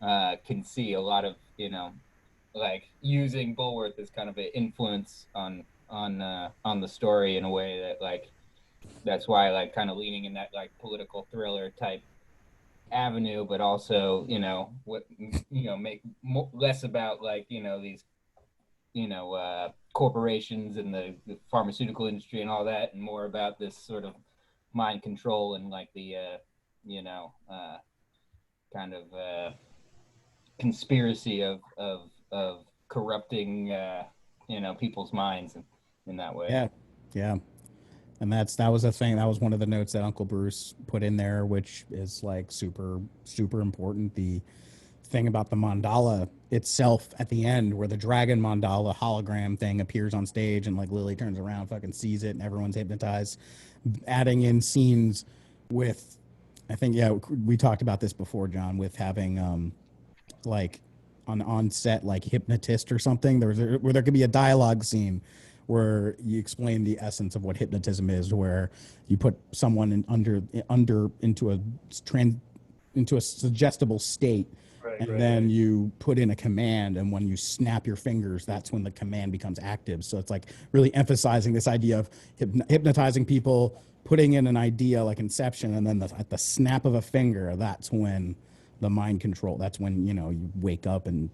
can see a lot of like using Bulworth as kind of an influence on the story in a way that like that's why like kind of leaning in that like political thriller type avenue, but also what make less about like these corporations and the pharmaceutical industry and all that, and more about this sort of mind control and like the you know kind of conspiracy of corrupting people's minds in that way. Yeah, yeah. And that was a thing. That was one of the notes that Uncle Bruce put in there, which is like super super important. The thing about the mandala itself at the end, where the dragon mandala hologram thing appears on stage, and like Lily turns around, fucking sees it, and everyone's hypnotized. Adding in scenes with, I think, yeah, we talked about this before, John, with having like on set like hypnotist or something. Where there could be a dialogue scene where you explain the essence of what hypnotism is, where you put someone under into a suggestible state, and then you put in a command, and when you snap your fingers, that's when the command becomes active. So it's like really emphasizing this idea of hypnotizing people, putting in an idea like Inception, and then at the snap of a finger, that's when the mind control, that's when you wake up and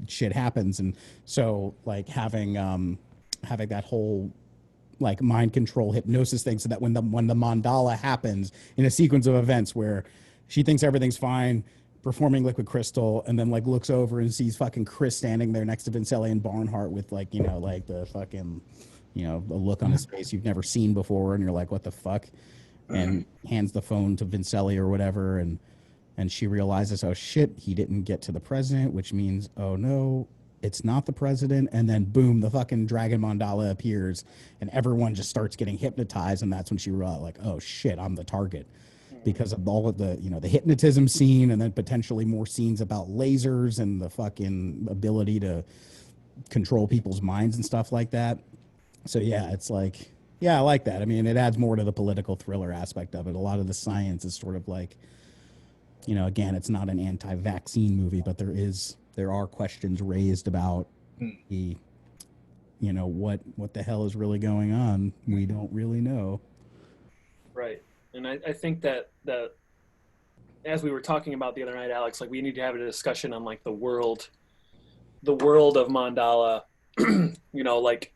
shit happens. And so like having that whole like mind control hypnosis thing, so that when the mandala happens in a sequence of events where she thinks everything's fine performing liquid crystal, and then like looks over and sees fucking Chris standing there next to Vincelli and Barnhart with like like the fucking a look on his face you've never seen before, and you're like, what the fuck, and hands the phone to Vincelli or whatever, and she realizes, oh shit, he didn't get to the president, which means, oh no, it's not the president. And then boom, the fucking dragon mandala appears, and everyone just starts getting hypnotized, and that's when she realized, like, oh shit, I'm the target, because of all of the the hypnotism scene, and then potentially more scenes about lasers and the fucking ability to control people's minds and stuff like that. So yeah, it's like, yeah, I like that. I mean, it adds more to the political thriller aspect of it. A lot of the science is sort of like, again, it's not an anti-vaccine movie, but there are questions raised about the what the hell is really going on. We don't really know. Right. And I think that as we were talking about the other night, Alex, like we need to have a discussion on like the world of Mandala, like,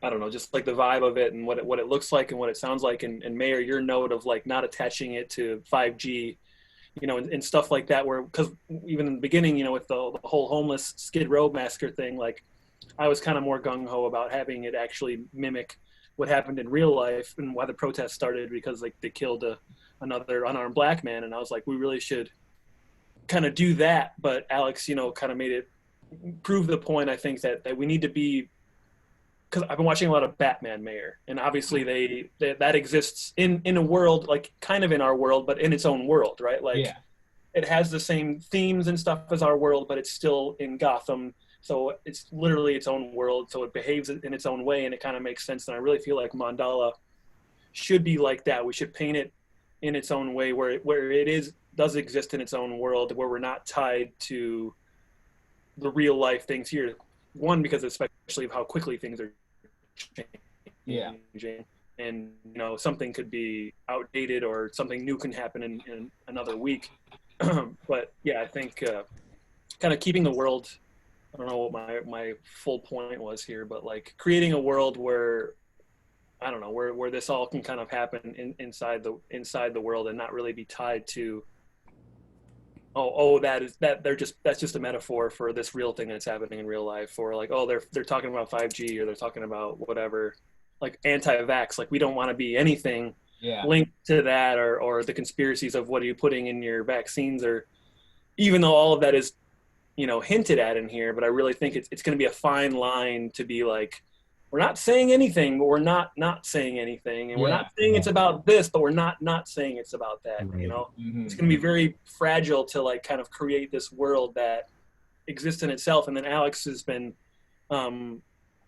I don't know, just like the vibe of it and what it looks like and what it sounds like. And Mayor, your note of like not attaching it to 5G, and stuff like that, where, because even in the beginning, with the whole homeless Skid Row massacre thing, like I was kind of more gung-ho about having it actually mimic what happened in real life and why the protests started, because like they killed another unarmed black man. And I was like, we really should kind of do that. But Alex, kind of made it prove the point. I think that we need to be, because I've been watching a lot of Batman, Mayor, and obviously that exists in a world, like kind of in our world, but in its own world, right? Like it has the same themes and stuff as our world, but it's still in Gotham. So it's literally its own world. So it behaves in its own way, and it kind of makes sense. And I really feel like Mandala should be like that. We should paint it in its own way, where it does exist in its own world, where we're not tied to the real life things here. One, because especially of how quickly things are changing, and something could be outdated or something new can happen in another week. But yeah, I think kind of keeping the world, I don't know what my full point was here, but like creating a world where, I don't know, where this all can kind of happen inside the world, and not really be tied to that's just a metaphor for this real thing that's happening in real life, or like, oh, they're talking about 5G, or they're talking about whatever, like anti-vax. Like we don't want to be anything Yeah. linked to that, or the conspiracies of what are you putting in your vaccines, or even though all of that is, hinted at in here, but I really think it's going to be a fine line to be like, we're not saying anything, but we're not saying anything, and we're not saying it's about this, but we're not saying it's about that. Right. It's going to be very fragile to like kind of create this world that exists in itself. And then Alex has been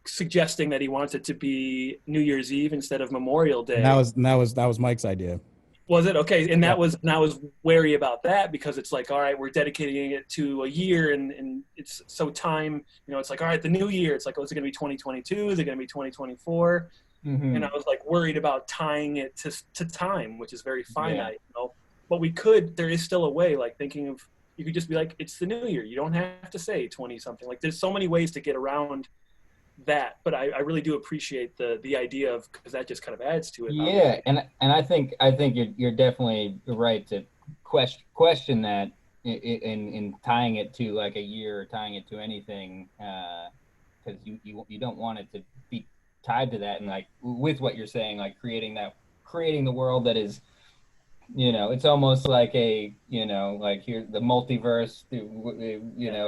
suggesting that he wants it to be New Year's Eve instead of Memorial Day. And that was Mike's idea. Was it? Okay. And I was wary about that, because it's like, all right, we're dedicating it to a year, and it's so time, it's like, all right, the new year, it's like, oh, is it going to be 2022? Is it going to be 2024? Mm-hmm. And I was like worried about tying it to time, which is very finite, but there is still a way, like thinking of, you could just be like, it's the new year. You don't have to say 20 something. Like there's so many ways to get around that, but I really do appreciate the idea of, because that just kind of adds to it. Yeah, and I think you're definitely right to question that in tying it to like a year, or tying it to anything, because you don't want it to be tied to that, and like with what you're saying, like creating the world that is, it's almost like like here, the multiverse,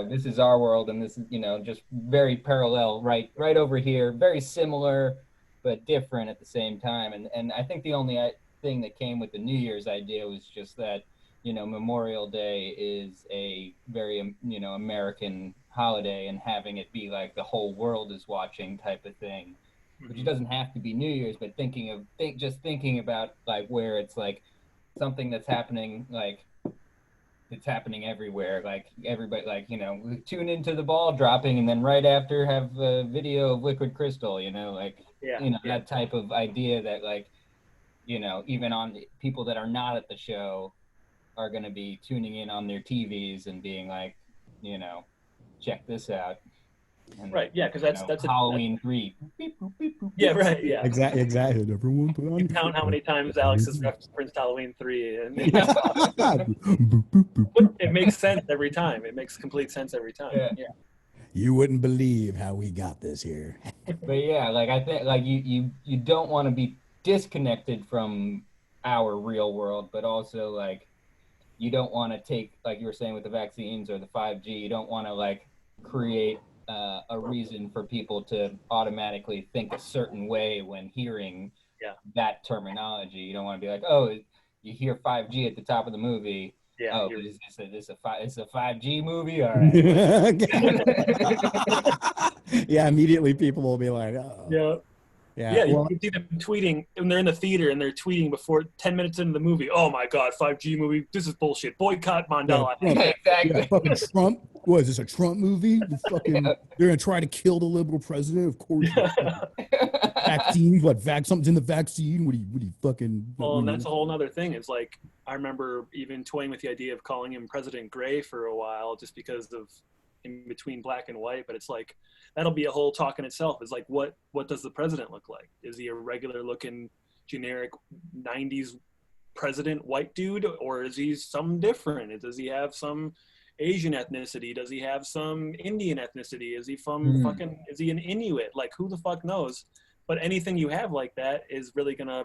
this is our world, and this is, just very parallel, right over here, very similar, but different at the same time. And I think the only thing that came with the New Year's idea was just that, Memorial Day is a very, American holiday, and having it be like the whole world is watching type of thing, which it doesn't have to be New Year's, but thinking about like where it's like, something that's happening, like it's happening everywhere, like everybody, like, tune into the ball dropping, and then right after have a video of liquid crystal, that type of idea, that like, even on people that are not at the show are going to be tuning in on their TVs and being like, check this out. And, right. Yeah. Because that's Halloween 3. Yeah. Right. Yeah. Exactly. Everyone put on. You count how many times Alex has referenced Halloween 3, and it makes sense every time. It makes complete sense every time. Yeah. You wouldn't believe how we got this here. But yeah, like I think, like you don't want to be disconnected from our real world, but also like you don't want to take, like you were saying with the vaccines or the 5G, you don't want to like create a reason for people to automatically think a certain way when hearing that terminology. You don't want to be like, oh, you hear 5G at the top of the movie. Yeah. Oh, it's a 5G movie? All right. Yeah, immediately people will be like, oh. Yeah. Yeah, you can see them tweeting when they're in the theater, and they're tweeting before 10 minutes into the movie. Oh my God, 5G movie! This is bullshit. Boycott Mandala. Exactly. Yeah, fucking Trump. What is this, a Trump movie? They're gonna try to kill the liberal president, of course. Vaccines? What? Something's in the vaccine? What do you fucking? Well, and that's a whole other thing. It's like, I remember even toying with the idea of calling him President Gray for a while, just because of in between black and white. But it's like, that'll be a whole talk in itself. Is like, what does the president look like? Is he a regular looking generic 90s president white dude, or is he some different? Does he have some Asian ethnicity? Does he have some Indian ethnicity? Is he from is he an Inuit? Like, who the fuck knows? But anything you have like that is really gonna,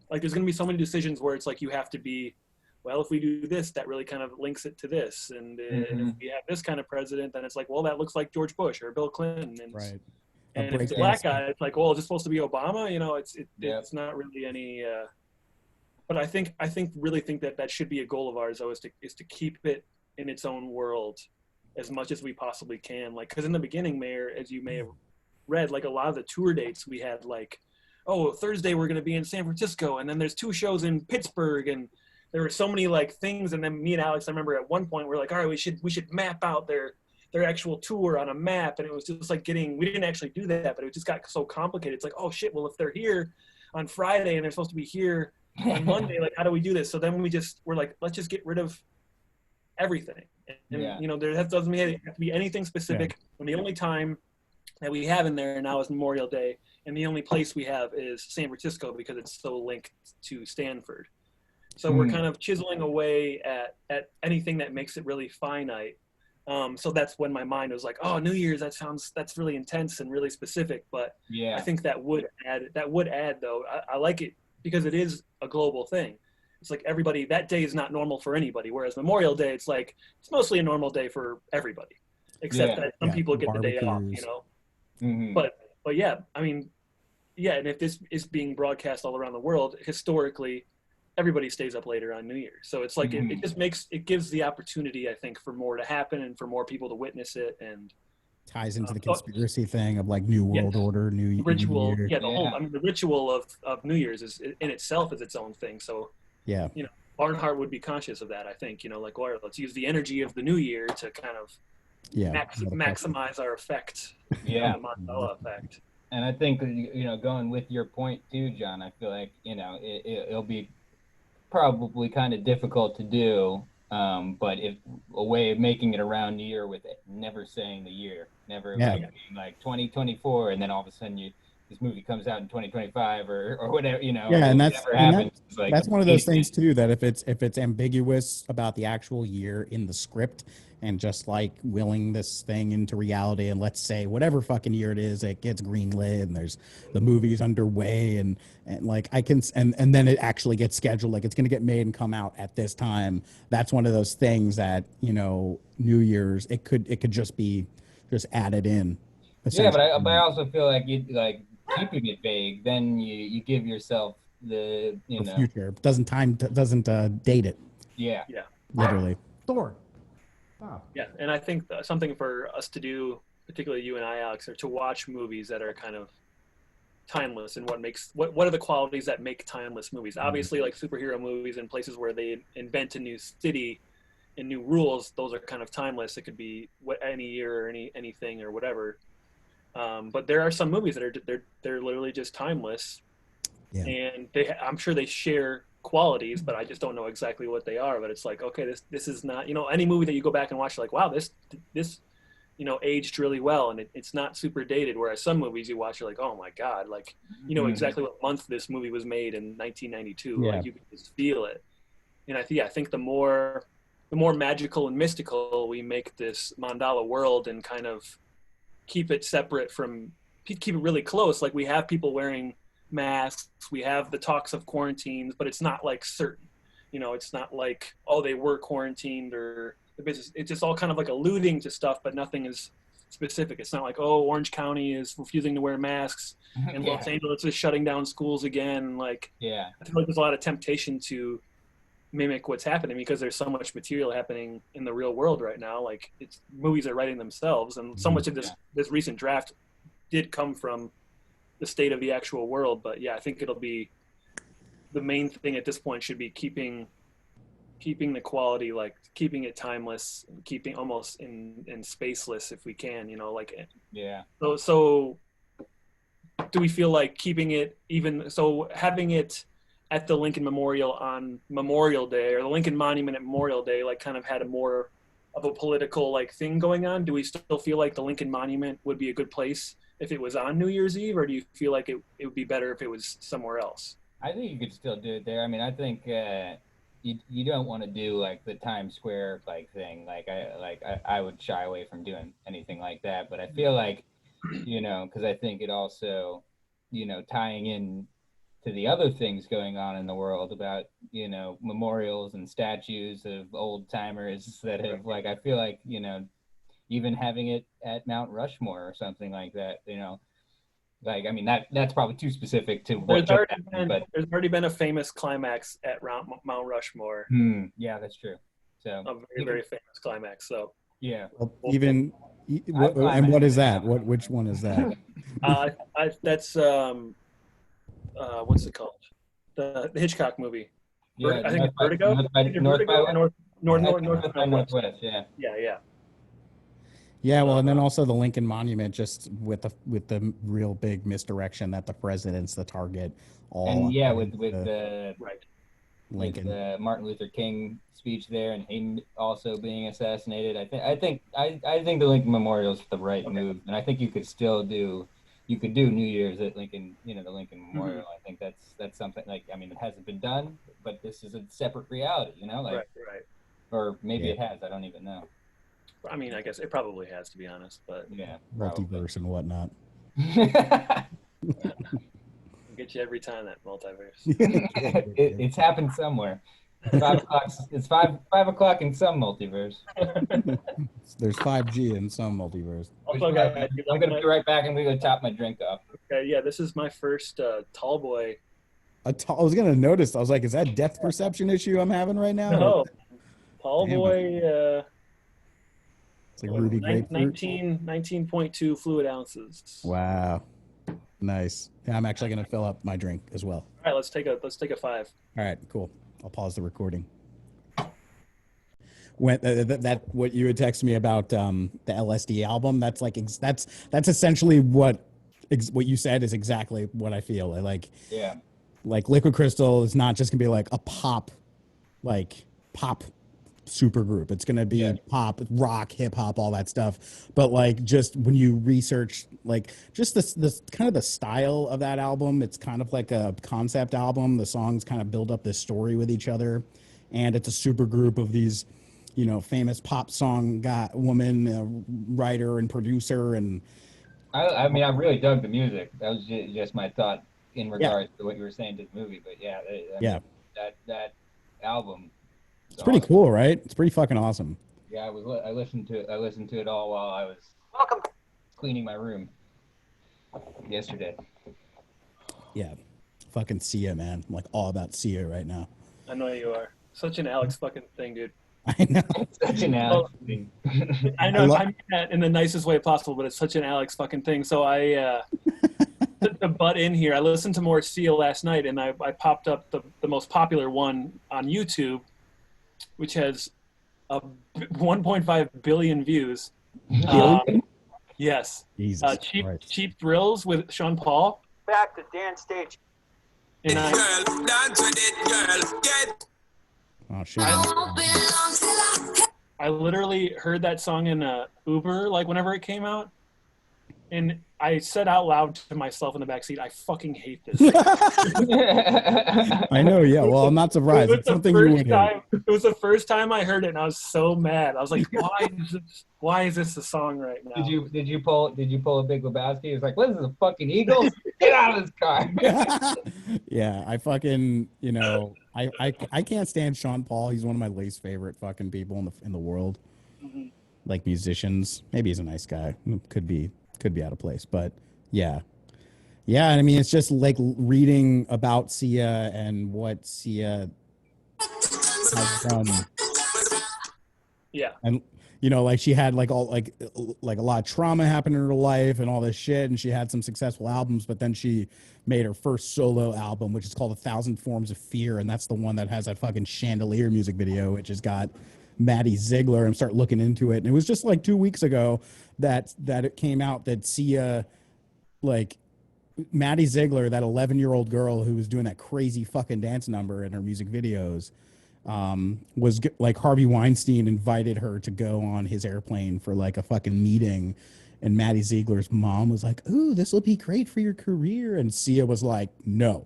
like, there's gonna be so many decisions where it's like, you have to be, well, if we do this, that really kind of links it to this. And if we have this kind of president, then it's like, well, that looks like George Bush or Bill Clinton. And, right. And if it's a black guy, it's like, well, is it supposed to be Obama? It's not really any, but I think that should be a goal of ours, though, is to keep it in its own world as much as we possibly can. Like, because in the beginning, Mayor, as you may have read, like a lot of the tour dates we had, like, oh, Thursday we're going to be in San Francisco, and then there's 2 shows in Pittsburgh, and there were so many like things. And then me and Alex, I remember at one point we're like, all right, we should map out their actual tour on a map. And it was just like we didn't actually do that, but it just got so complicated. It's like, oh shit, well, if they're here on Friday and they're supposed to be here on Monday, like, how do we do this? So then we're like, let's just get rid of everything. And there doesn't have to be anything specific. And the only time that we have in there now is Memorial Day. And the only place we have is San Francisco, because it's so linked to Stanford. So we're kind of chiseling away at anything that makes it really finite. So that's when my mind was like, oh, New Year's, that's really intense and really specific. But I think that would add though. I like it because it is a global thing. It's like everybody, that day is not normal for anybody. Whereas Memorial Day, it's like, it's mostly a normal day for everybody, except that some people get the day off, you know? Mm-hmm. But yeah, I mean, yeah. And if this is being broadcast all around the world, historically, everybody stays up later on New Year's. So it's like, it just makes, it gives the opportunity, I think, for more to happen and for more people to witness it. And ties into the conspiracy thing of like New World Order, New ritual. Year. Yeah, the whole, I mean, the ritual of New Year's is in itself is its own thing. So, yeah, you know, Barnhart would be conscious of that, I think, you know, like, well, let's use the energy of the new year to kind of maximize our effect. Yeah. The Mandela effect. And I think, you know, going with your point too, John, I feel like, you know, it'll be probably kind of difficult to do. But if a way of making it around New Year with it, never saying the year, never like being like 2024, and then all of a sudden this movie comes out in 2025 or whatever, you know. Yeah, and like, that's one of those things too, that if it's ambiguous about the actual year in the script and just like willing this thing into reality, and let's say whatever fucking year it is, it gets greenlit and there's the movie's underway and like I can and then it actually gets scheduled, like it's going to get made and come out at this time. That's one of those things that, you know, New Year's, it could just be just added in. Yeah, but I also feel like keeping it vague, then you give yourself the future doesn't date it. Yeah, literally. Thor. Wow. Yeah, and I think something for us to do, particularly you and I, Alex, are to watch movies that are kind of timeless and what are the qualities that make timeless movies. Obviously, like superhero movies and places where they invent a new city and new rules, those are kind of timeless. It could be any year or anything or whatever. But there are some movies that they're literally just timeless, and I'm sure they share qualities, but I just don't know exactly what they are. But it's like, okay, this is not, you know, any movie that you go back and watch, like, wow, this you know, aged really well, and it's not super dated. Whereas some movies you watch, you're like, oh my god, like, you know exactly what month this movie was made in 1992. Like, you can just feel it. And I think the more magical and mystical we make this Mandala world and kind of keep it separate from, keep it really close. Like, we have people wearing masks, we have the talks of quarantines, but it's not like certain, you know, it's not like, oh, they were quarantined or the business. It's just all kind of like alluding to stuff, but nothing is specific. It's not like, oh, Orange County is refusing to wear masks and Los Angeles is shutting down schools again. Like, I feel like there's a lot of temptation to mimic what's happening because there's so much material happening in the real world right now. Like, it's movies are writing themselves, and so much of this recent draft did come from the state of the actual world. But yeah, I think it'll be the main thing at this point should be keeping the quality, like keeping it timeless, keeping almost in spaceless if we can, you know, like so do we feel like keeping it, even so having it at the Lincoln Memorial on Memorial Day, or the Lincoln Monument at Memorial Day, like kind of had a more of a political like thing going on? Do we still feel like the Lincoln Monument would be a good place if it was on New Year's Eve, or do you feel like it would be better if it was somewhere else? I think you could still do it there. I mean, I think you don't want to do like the Times Square like thing. I would shy away from doing anything like that. But I feel like, you know, because I think it also, you know, tying in to the other things going on in the world about, you know, memorials and statues of old timers that have, like, I feel like, you know, even having it at Mount Rushmore or something like that, you know, like, I mean, that's probably too specific to what there's already been a famous climax at Mount Rushmore. Yeah, that's true. So a very, very famous climax. So yeah. Well, and what is that? Which one is that? That's what's it called? The Hitchcock movie. Yeah, I think it's Vertigo. Northwest. Yeah. Yeah. Yeah, well, and then also the Lincoln Monument, just with the real big misdirection that the president's the target. With the Lincoln, with the Martin Luther King speech there, and him also being assassinated. I think the Lincoln Memorial is the right move, and I think you could do New Year's at Lincoln, you know, the Lincoln Memorial. I think that's something, like, I mean, it hasn't been done, but this is a separate reality, you know, like right. Or maybe it has. I don't even know. I mean, I guess it probably has, to be honest, but multiverse and whatnot. Get you every time, that multiverse. It's happened somewhere. 5 o'clock. It's 5 o'clock in some multiverse. There's 5G in some multiverse. Also, guys, I'm gonna be right back and we're gonna top my drink off. okay, yeah, this is my first tall boy. I was gonna notice. I was like, is that depth perception issue I'm having right now? No, tall Damn. boy. It's like ruby grapefruit. 19.2 fluid ounces. Wow, nice. Yeah, I'm actually gonna fill up my drink as well. All right, let's take a 5. All right, cool. I'll pause the recording. When that what you had texted me about the LSD album, that's like that's essentially what you said is exactly what I feel like. Yeah. Like Liquid Crystal is not just gonna be like a pop super group. It's gonna be pop, rock, hip hop, all that stuff. But like just when you research like just this kind of the style of that album, it's kind of like a concept album. The songs kind of build up this story with each other, and it's a super group of these, you know, famous pop song woman, writer and producer. And I mean, I really dug the music. That was just my thought in regards to what you were saying to the movie. But that album. It's pretty cool, right? It's pretty fucking awesome. Yeah, I listened to it all while I was cleaning my room yesterday. Yeah, fucking Sia, man. I'm like all about Sia right now. I know you are. Such an Alex fucking thing, dude. I know. Such an Alex thing. I know. I mean that in the nicest way possible, but it's such an Alex fucking thing. So I to butt in here. I listened to more Sia last night, and I popped up the most popular one on YouTube, which has 1.5 billion views. Yes. Jesus cheap Thrills with Sean Paul. Back to Dan Stage. And Girl, dance with it, girl. Get. Oh shit. I literally heard that song in Uber, like whenever it came out, and I said out loud to myself in the backseat, "I fucking hate this." I know, yeah. Well, I'm not surprised. It's something you would hate. It was the first time I heard it, and I was so mad. I was like, "Why is this a song right now?" Did you pull a Big Lebowski? It's like, what is this, a fucking Eagles? Get out of this car. Yeah, I fucking, you know, I can't stand Sean Paul. He's one of my least favorite fucking people in the world. Mm-hmm. Like musicians. Maybe he's a nice guy. Could be out of place, but yeah. Yeah, I mean, it's just like reading about Sia and what Sia has done. Yeah. And you know, like she had like a lot of trauma happen in her life and all this shit, and she had some successful albums, but then she made her first solo album, which is called 1,000 Forms of Fear, and that's the one that has that fucking Chandelier music video, which has got Maddie Ziegler, and start looking into it. And it was just like 2 weeks ago that it came out that Sia, like Maddie Ziegler, that 11-year-old girl who was doing that crazy fucking dance number in her music videos, was like Harvey Weinstein invited her to go on his airplane for like a fucking meeting. And Maddie Ziegler's mom was like, "Ooh, this will be great for your career." And Sia was like, "No."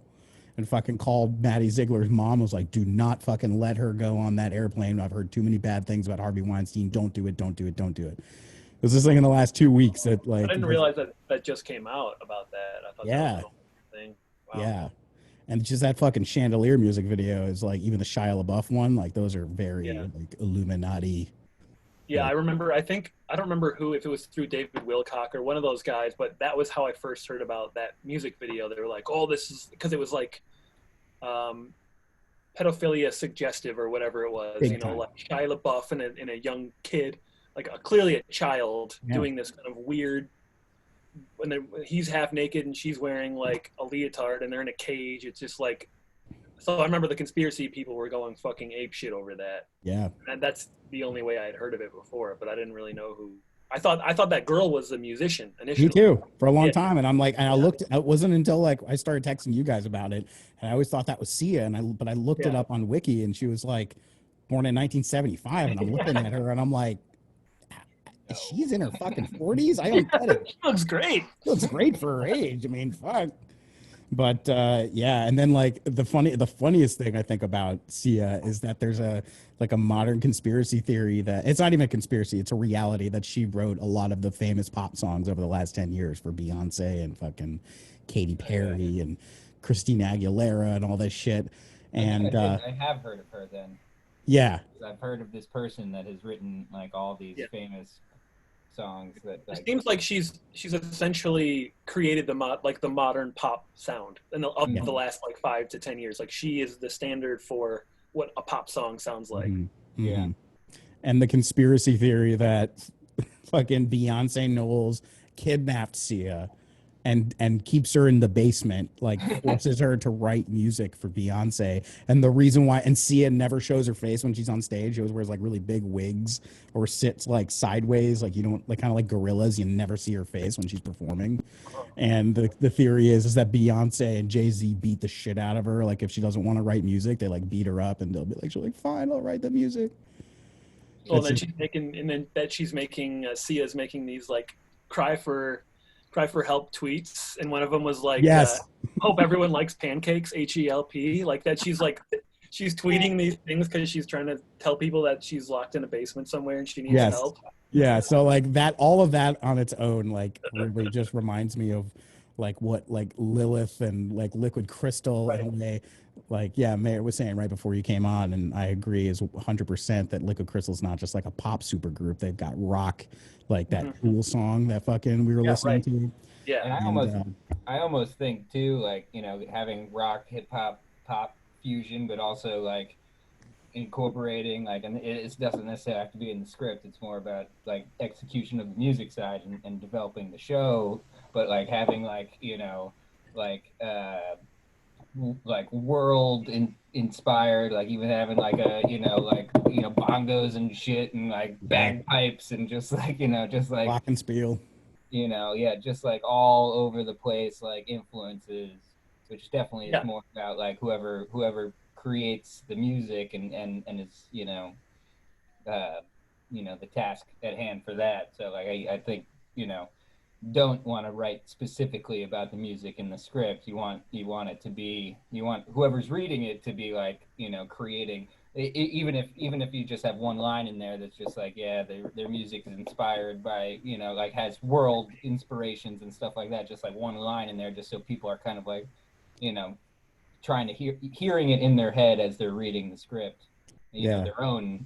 And fucking called Maddie Ziegler's mom, was like, "Do not fucking let her go on that airplane. I've heard too many bad things about Harvey Weinstein. Don't do it. Don't do it. Don't do it." It was just like in the last 2 weeks that like. I didn't realize that just came out about that. I thought that was a whole thing. Wow. Yeah. And just that fucking Chandelier music video is like, even the Shia LaBeouf one, like those are very like Illuminati. Yeah, I remember. I don't remember if it was through David Wilcock or one of those guys, but that was how I first heard about that music video. They were like, "Oh, this is," because it was like pedophilia suggestive or whatever it was. Big you know, time. like Shia LaBeouf and a young kid, like clearly a child, doing this kind of weird. When he's half naked and she's wearing like a leotard and they're in a cage. It's just like. So I remember the conspiracy people were going fucking ape shit over that. Yeah. And that's the only way I had heard of it before, but I didn't really know who. I thought that girl was a musician initially. Me too, for a long time. And I'm like, and I looked. It wasn't until like I started texting you guys about it, and I always thought that was Sia. But I looked it up on Wiki, and she was like born in 1975, and I'm looking at her, and I'm like, she's in her fucking 40s. I don't get it. She looks great. She looks great for her age. I mean, fuck. But yeah, and then like the funniest thing I think about Sia is that there's a modern conspiracy theory that it's not even a conspiracy, it's a reality that she wrote a lot of the famous pop songs over the last 10 years for Beyonce and fucking Katy Perry and Christina Aguilera and all this shit. And I have heard of her then. Yeah, I've heard of this person that has written like all these famous songs that it seems like she's essentially created the modern pop sound of the last like 5 to 10 years. Like she is the standard for what a pop song sounds like. Yeah. And the conspiracy theory that fucking Beyonce Knowles kidnapped Sia and keeps her in the basement, like forces her to write music for Beyonce. And the reason why, and Sia never shows her face when she's on stage. She always wears like really big wigs or sits like sideways, like you don't, like kind of like gorillas. You never see her face when she's performing. And the theory is that Beyonce and Jay-Z beat the shit out of her. Like if she doesn't want to write music, they like beat her up and they'll be like, she'll like, fine, I'll write the music. Well, then she's making Sia's making these like cry for help tweets, and one of them was like, hope everyone likes pancakes, HELP, like that. She's tweeting these things because she's trying to tell people that she's locked in a basement somewhere and she needs help. Yeah, so like that, all of that on its own, like really just reminds me of like what like Lilith and like Liquid Crystal in a way. Like, yeah, Mayor was saying right before you came on, and I agree, is 100% that Liquid Crystal is not just like a pop super group. They've got rock, like that cool song that fucking we were listening to. Yeah, and I almost think too, like, you know, having rock, hip hop, pop fusion, but also like incorporating like, and it doesn't necessarily have to be in the script. It's more about like execution of the music side and developing the show, but like having like, you know, like world inspired, like even having like a, you know, bongos and shit and like bagpipes and just like, you know, just like glockenspiel, you know, just like all over the place, like influences, which definitely is more about like whoever creates the music and is, you know, the task at hand for that. So like I think, you know, don't want to write specifically about the music in the script. You want it to be, you want whoever's reading it to be like, you know, creating, even if you just have one line in there that's just like, yeah, their music is inspired by, you know, like has world inspirations and stuff like that, just like one line in there, just so people are kind of like, you know, trying to hearing it in their head as they're reading the script, you know, their own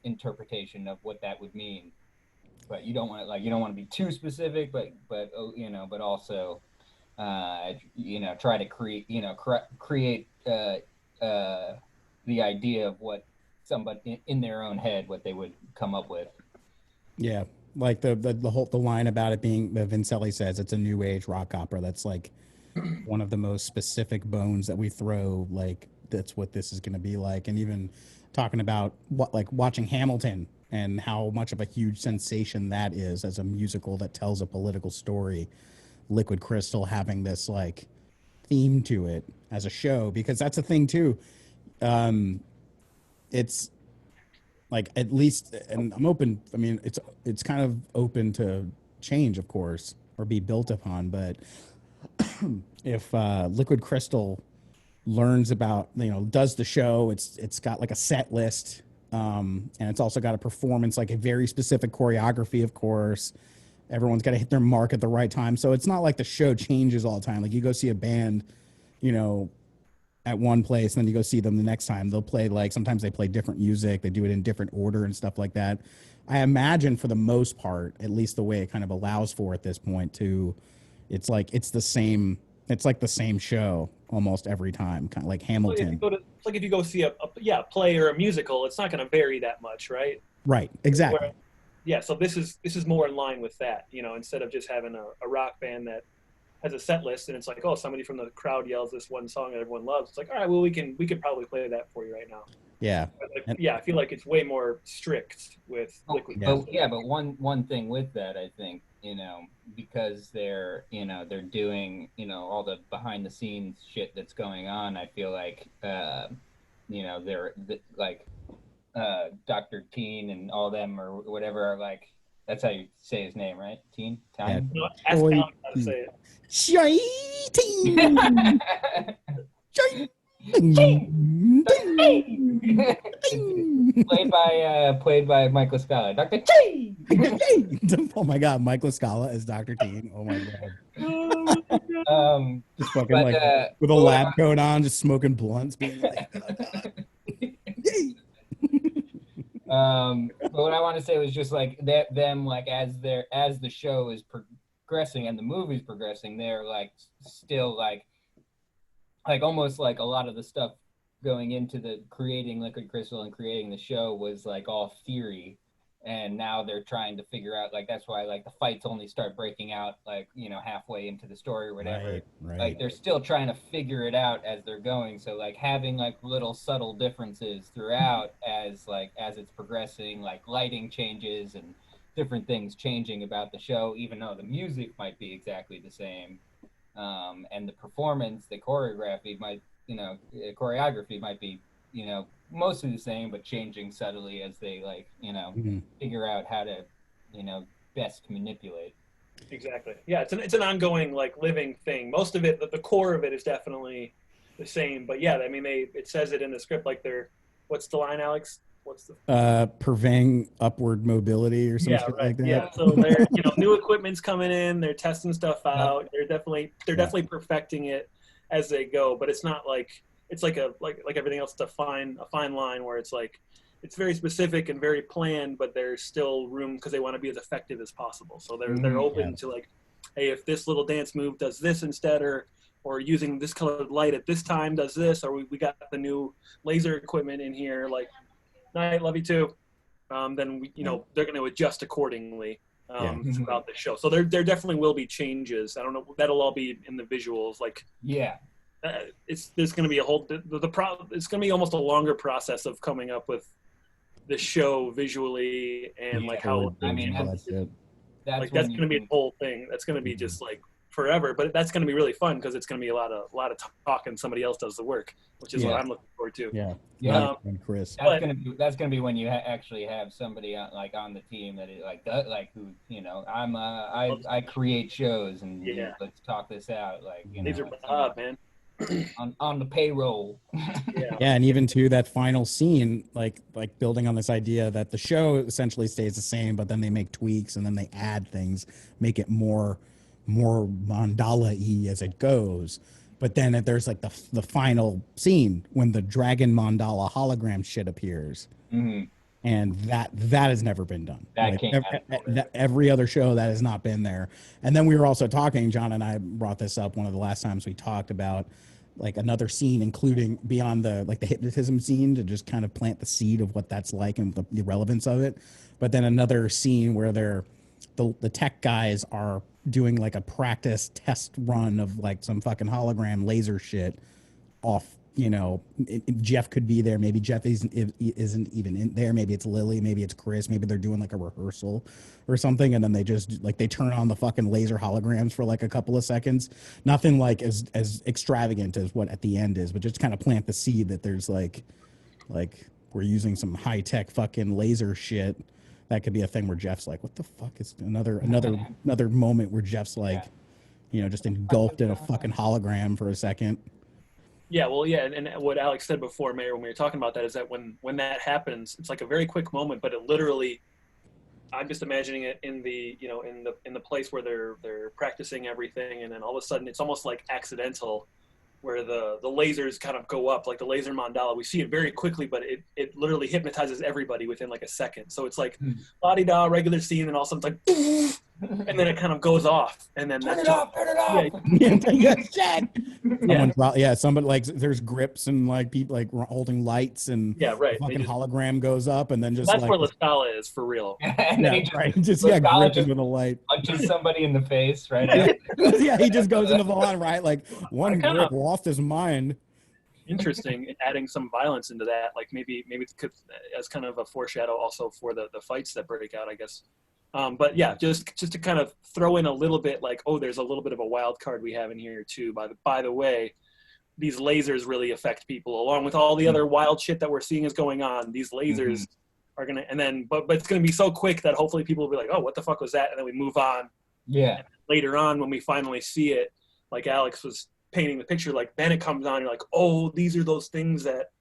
interpretation of what that would mean. But you don't want to be too specific, but you know, but also, you know, try to create the idea of what somebody in their own head, what they would come up with. Yeah, like the line about it being, Vincelli says it's a new age rock opera. That's like one of the most specific bones that we throw. Like that's what this is going to be like, and even talking about watching Hamilton and how much of a huge sensation that is as a musical that tells a political story. Liquid Crystal having this like theme to it as a show, because that's a thing too. It's like, at least, and I'm open. I mean, it's kind of open to change, of course, or be built upon. But if Liquid Crystal learns about, you know, does the show, it's got like a set list. And it's also got a performance, like a very specific choreography, of course. Everyone's got to hit their mark at the right time. So it's not like the show changes all the time. Like you go see a band, you know, at one place, and then you go see them the next time. They'll play, like, sometimes they play different music. They do it in different order and stuff like that. I imagine for the most part, at least the way it kind of allows for at this point too, it's like it's like the same show almost every time, kind of like Hamilton. It's like if you go see a play or a musical, it's not going to vary that much, right? Right, exactly. So this is more in line with that, you know, instead of just having a rock band that has a set list and it's like, oh, somebody from the crowd yells this one song that everyone loves. It's like, all right, well, we can probably play that for you right now. Yeah. I feel like it's way more strict with Liquid. But one thing with that, I think, you know, because they're doing, you know, all the behind the scenes shit that's going on. I feel like, you know, they're like Dr. Teen and all them or whatever are like, that's how you say his name, right? Teen? Time? No, ask Alan how to say it. played by Michael Scala, Dr. T. Oh my God, Michael Scala as Dr. T. Oh my God. Just fucking But like with a but what lab coat on, just smoking blunts, being like, but what I want to say was just like that them like as the show is progressing and the movie's progressing, they're like still like almost like a lot of the stuff going into the creating Liquid Crystal and creating the show was like all theory, and now they're trying to figure out like that's why like the fights only start breaking out like halfway into the story or whatever. right. Like they're still trying to figure it out as they're going, so like having like little subtle differences throughout as it's progressing, like lighting changes and different things changing about the show, even though the music might be exactly the same, and the performance, the choreography might be, mostly the same, but changing subtly as they figure out how to, best manipulate. Exactly. Yeah, it's an ongoing like living thing. Most of it, the core of it is definitely the same. But yeah, I mean, it says it in the script like they're. What's the line, Alex? What's the purveying upward mobility or some shit like that. Yeah, so they're new equippment's coming in, they're testing stuff out. They're definitely perfecting it as they go, but it's not like it's like everything else, it's a fine line where it's like it's very specific and very planned, but there's still room because they want to be as effective as possible. So they're open to like, hey, if this little dance move does this instead, or using this colored light at this time does this, or we got the new laser equipment in here, like night, love you too. Then they're going to adjust accordingly throughout the show. So there definitely will be changes. I don't know, that'll all be in the visuals. Like there's going to be a whole it's going to be almost a longer process of coming up with the show visually and like how that's going to be a whole thing. That's going to be just like forever, but that's going to be really fun because it's going to be a lot of talk and somebody else does the work, which is what I'm looking forward to. And Chris, that's gonna be when you actually have somebody on the team that is who I create shows and let's talk this out, these are Bob, man. on the payroll. And even to that final scene, like building on this idea that the show essentially stays the same, but then they make tweaks and then they add things, make it more mandala-y as it goes. But then there's like the final scene when the dragon mandala hologram shit appears, and that has never been done. Every other show that has not been there. And then we were also talking, John and I brought this up one of the last times we talked about like another scene, including beyond the hypnotism scene, to just kind of plant the seed of what that's like and the relevance of it. But then another scene where the tech guys are doing like a practice test run of like some fucking hologram laser shit off. Jeff could be there. Maybe Jeff isn't even in there. Maybe it's Lily. Maybe it's Chris. Maybe they're doing like a rehearsal or something. And then they just like, they turn on the fucking laser holograms for like a couple of seconds. Nothing like as extravagant as what at the end is, but just kind of plant the seed that there's like we're using some high tech fucking laser shit. That could be a thing where Jeff's like, what the fuck is another moment where Jeff's like, just engulfed in a fucking hologram for a second. Yeah, well, yeah, and what Alex said before, Mayor, when we were talking about that, is that when that happens, it's like a very quick moment, but it literally, I'm just imagining it in the in the place where they're practicing everything, and then all of a sudden it's almost like accidental, where the lasers kind of go up, like the laser mandala. We see it very quickly, but it literally hypnotizes everybody within like a second. So it's like la-di-da, regular scene, and all of a sudden it's like, and then it kind of goes off, and then turn it off. Somebody like there's grips and like people like holding lights and fucking hologram goes up, and then just that's like where LaScala is for real. Gripping with a light, punches somebody in the face, right? He just goes into the line, right? Like one grip lost his mind. Interesting, adding some violence into that, like maybe it could as kind of a foreshadow also for the fights that break out, I guess. But yeah, just to kind of throw in a little bit, like, oh, there's a little bit of a wild card we have in here too. By the way, these lasers really affect people, along with all the other wild shit that we're seeing is going on. These lasers are gonna, and then but it's gonna be so quick that hopefully people will be like, oh, what the fuck was that? And then we move on. Yeah. And later on, when we finally see it, like Alex was painting the picture, like then it comes on, you're like, oh, these are those things that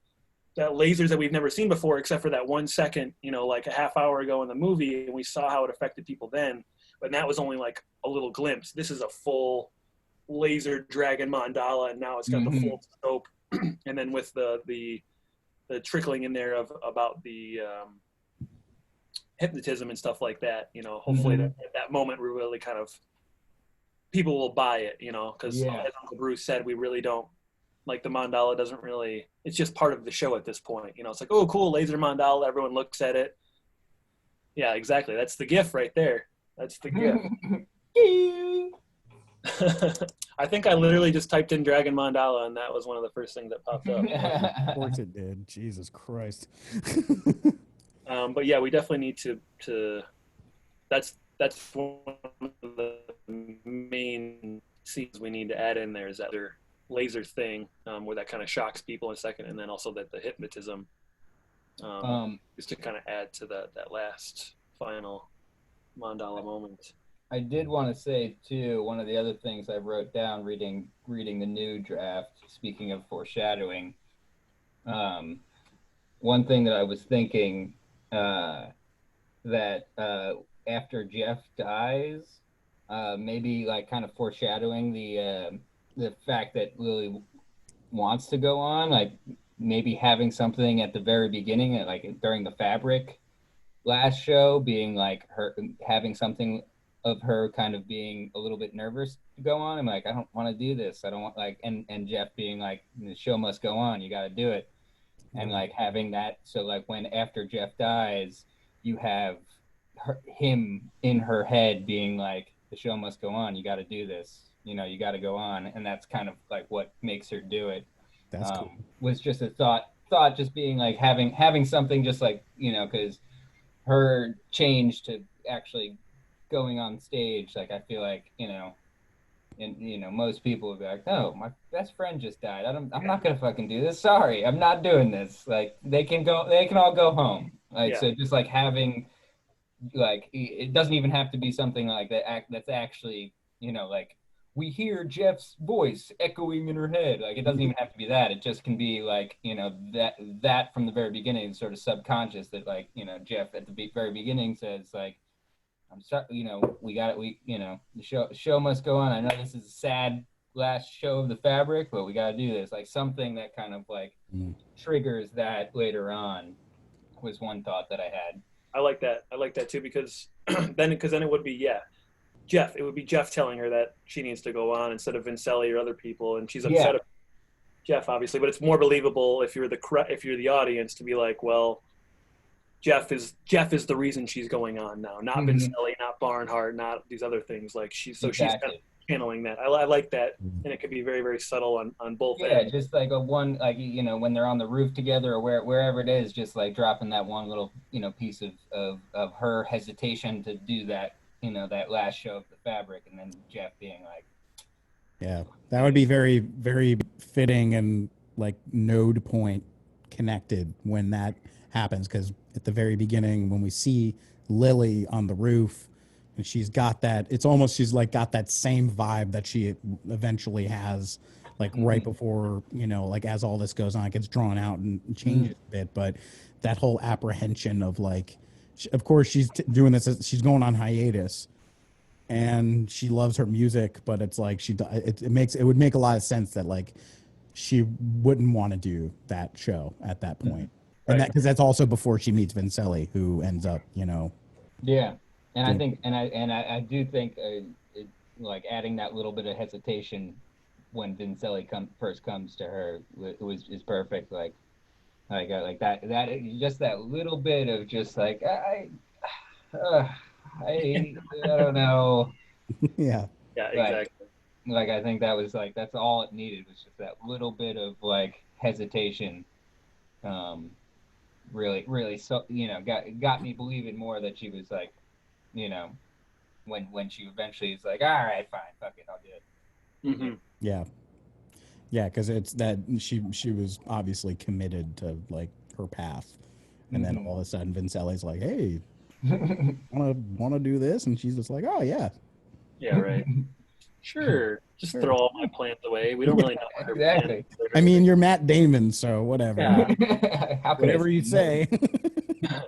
lasers that we've never seen before, except for that 1 second, like a half hour ago in the movie, and we saw how it affected people then. But that was only like a little glimpse. This is a full laser dragon mandala, and now it's got the full scope. And then with the trickling in there about the hypnotism and stuff like that, hopefully at that moment we really kind of, people will buy it, because as Uncle Bruce said, we really don't, like, the mandala doesn't really, it's just part of the show at this point. It's like, oh, cool, laser mandala, everyone looks at it. Yeah, exactly. That's the GIF right there. That's the GIF. I think I literally just typed in Dragon Mandala, and that was one of the first things that popped up. Of course it did. Jesus Christ. But yeah, we definitely need to that's one of the main scenes we need to add in there, is that laser thing, where that kind of shocks people in a second, and then also that the hypnotism is to kind of add to that last final mandala moment. I did want to say too, one of the other things I wrote down reading the new draft, speaking of foreshadowing, one thing that I was thinking, that after Jeff dies, maybe like kind of foreshadowing the fact that Lily wants to go on, like maybe having something at the very beginning, like during the Fabric last show, being like her having something of her kind of being a little bit nervous to go on. I'm like, I don't want to do this. I don't want, like, and Jeff being like, the show must go on. You got to do it. And like having that. So like when after Jeff dies, you have him in her head being like, the show must go on. You got to do this. You got to go on. And that's kind of like what makes her do it. That's cool. Was just a thought just being like having something just like, because her change to actually going on stage, like I feel like, most people would be like, no, my best friend just died. I'm not gonna fucking do this. Sorry, I'm not doing this. Like they can all go home. Like, so just like having, like, it doesn't even have to be something like that that's actually, like we hear Jeff's voice echoing in her head. Like it doesn't even have to be that. It just can be like, that from the very beginning, sort of subconscious, that like, Jeff at the very beginning says like, I'm sorry, the show must go on. I know this is a sad last show of the Fabric, but we got to do this. Like something that kind of like triggers that later on was one thought that I had. I like that too, because then it would be, Jeff. It would be Jeff telling her that she needs to go on instead of Vincelli or other people, and she's upset about Jeff, obviously. But it's more believable if you're the audience to be like, well, Jeff is the reason she's going on now, not Vincelli, not Barnhart, not these other things. Like she's kind of channeling that. I like that, and it could be very, very subtle on both ends. Just like when they're on the roof together or wherever it is, just like dropping that one little piece of her hesitation to do that, that last show of the Fabric, and then Jeff being like, that would be very, very fitting and like node point connected when that happens, because at the very beginning when we see Lily on the roof and she's got that, it's almost, she's like got that same vibe that she eventually has like right before, like as all this goes on, it gets drawn out and changes a bit, but that whole apprehension of like, of course she's doing this, she's going on hiatus and she loves her music, but it's like it would make a lot of sense that like she wouldn't want to do that show at that point. And that, because that's also before she meets Vincelli, who ends up, And I think, and I do think, like adding that little bit of hesitation when Vincelli first comes to her is perfect. Like that just that little bit of just like I don't know. Yeah, exactly. Like I think that was like, that's all it needed, was just that little bit of like hesitation. Really, so got me believing more that she was like, when she eventually is like, all right, fine, fuck it, I'll do it. Yeah, because it's that she was obviously committed to like her path, and then all of a sudden Vincelli's like, hey, wanna do this, and she's just like, oh yeah, right. Sure. Just Sure. throw all my plans away. We don't really know what her Exactly. plans I mean, you're Matt Damon, so whatever. Yeah. How could I Whatever you say no? say.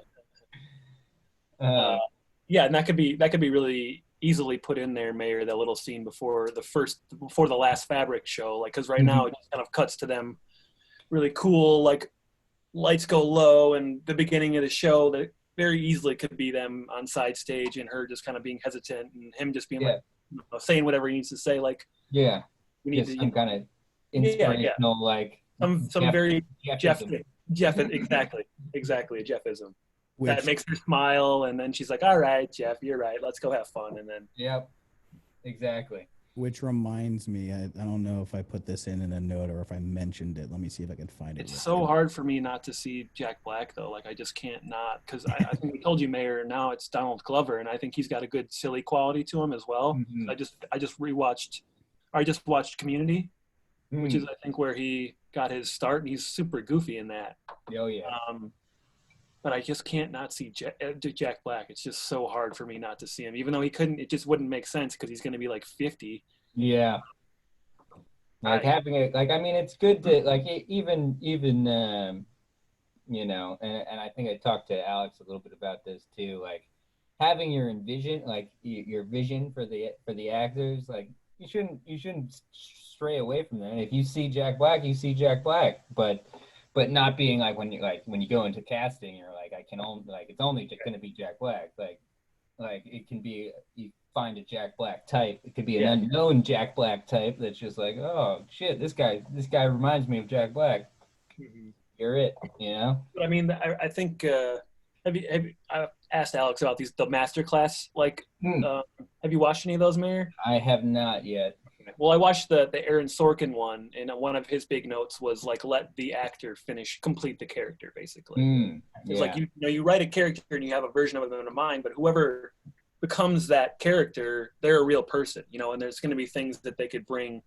Uh, yeah, and that could be really easily put in there, Mayor, that little scene before the last Fabric show, like because right now it just kind of cuts to them really cool, like lights go low, and the beginning of the show that very easily could be them on side stage and her just kind of being hesitant and him just being like saying whatever he needs to say, like Yeah, we need just to some kind of yeah inspirational, like some very Jeffism. Jeff exactly a Jeffism. That Which makes her smile, and then she's like, all right, Jeff, you're right, let's go have fun. And then Yep, exactly. which reminds me, I don't know if I put this in a note or if I mentioned it. Let me see if I can find it. it's so hard for me not to see Jack Black, though. Like, I just can't not, because I think we told you, Mayor, now it's Donald Glover, and I think he's got a good silly quality to him as well. Mhm. I just watched Community, which is I think where he got his start, and he's super goofy in that. Oh yeah. But I just can't not see Jack Black. It's just so hard for me not to see him, even though he couldn't. It just wouldn't make sense because he's going to be like 50. Yeah. Like having it, like, I mean, it's good to like even you know, and I think I talked to Alex a little bit about this too, like having your vision for the actors, like you shouldn't stray away from that. If you see Jack Black, you see Jack Black, but not being like when you go into casting, you're like, I can only, like, it's only going to be Jack Black, like it can be, you find a Jack Black type, it could be an unknown Jack Black type that's just like, oh shit, this guy reminds me of Jack Black. You're it, you know. But I mean, I think I've asked Alex about the masterclass. Like, have you watched any of those, Mayor? I have not yet. Well, I watched the Aaron Sorkin one, and one of his big notes was like, let the actor complete the character, basically. It's like you write a character and you have a version of them in mind, but whoever becomes that character, they're a real person, you know, and there's going to be things that they could bring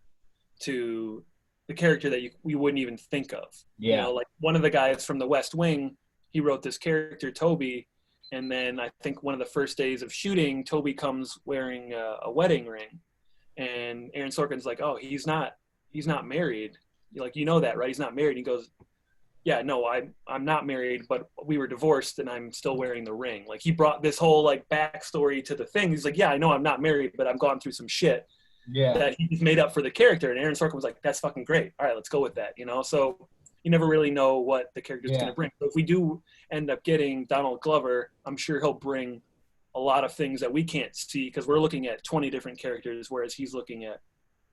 to the character that we wouldn't even think of. Yeah. You know, like one of the guys from The West Wing, he wrote this character, Toby, and then I think one of the first days of shooting, Toby comes wearing a wedding ring. And Aaron Sorkin's like, oh, he's not married. You're like, you know that, right? He's not married. He goes, yeah, no, I'm not married, but we were divorced and I'm still wearing the ring. Like, he brought this whole like backstory to the thing. He's like, yeah, I know I'm not married, but I've gone through some shit that he's made up for the character. And Aaron Sorkin was like, that's fucking great. All right, let's go with that, you know? So you never really know what the character's going to bring. So if we do end up getting Donald Glover, I'm sure he'll bring a lot of things that we can't see because we're looking at 20 different characters, whereas he's looking at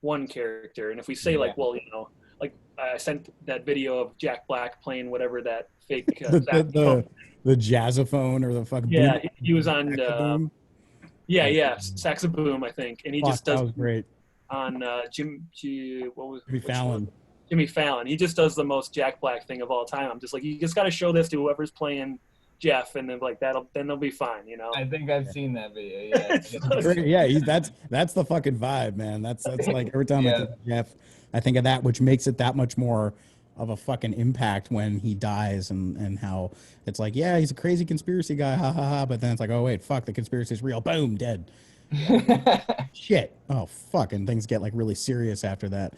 one character. And if we say like, well, you know, like I sent that video of Jack Black playing whatever that fake the jazzophone or the fucking boom. He was on Saxaboom, I think, and he just does that was great on Jimmy Fallon. He just does the most Jack Black thing of all time. I'm just like, you just got to show this to whoever's playing Jeff, and then like they'll be fine, you know. I think I've seen that video. That's the fucking vibe, man. That's like every time I think of Jeff, I think of that, which makes it that much more of a fucking impact when he dies, and how it's like, yeah, he's a crazy conspiracy guy, ha ha ha, but then it's like, oh wait, fuck, the conspiracy's real, boom, dead. Shit. Oh fuck, and things get like really serious after that.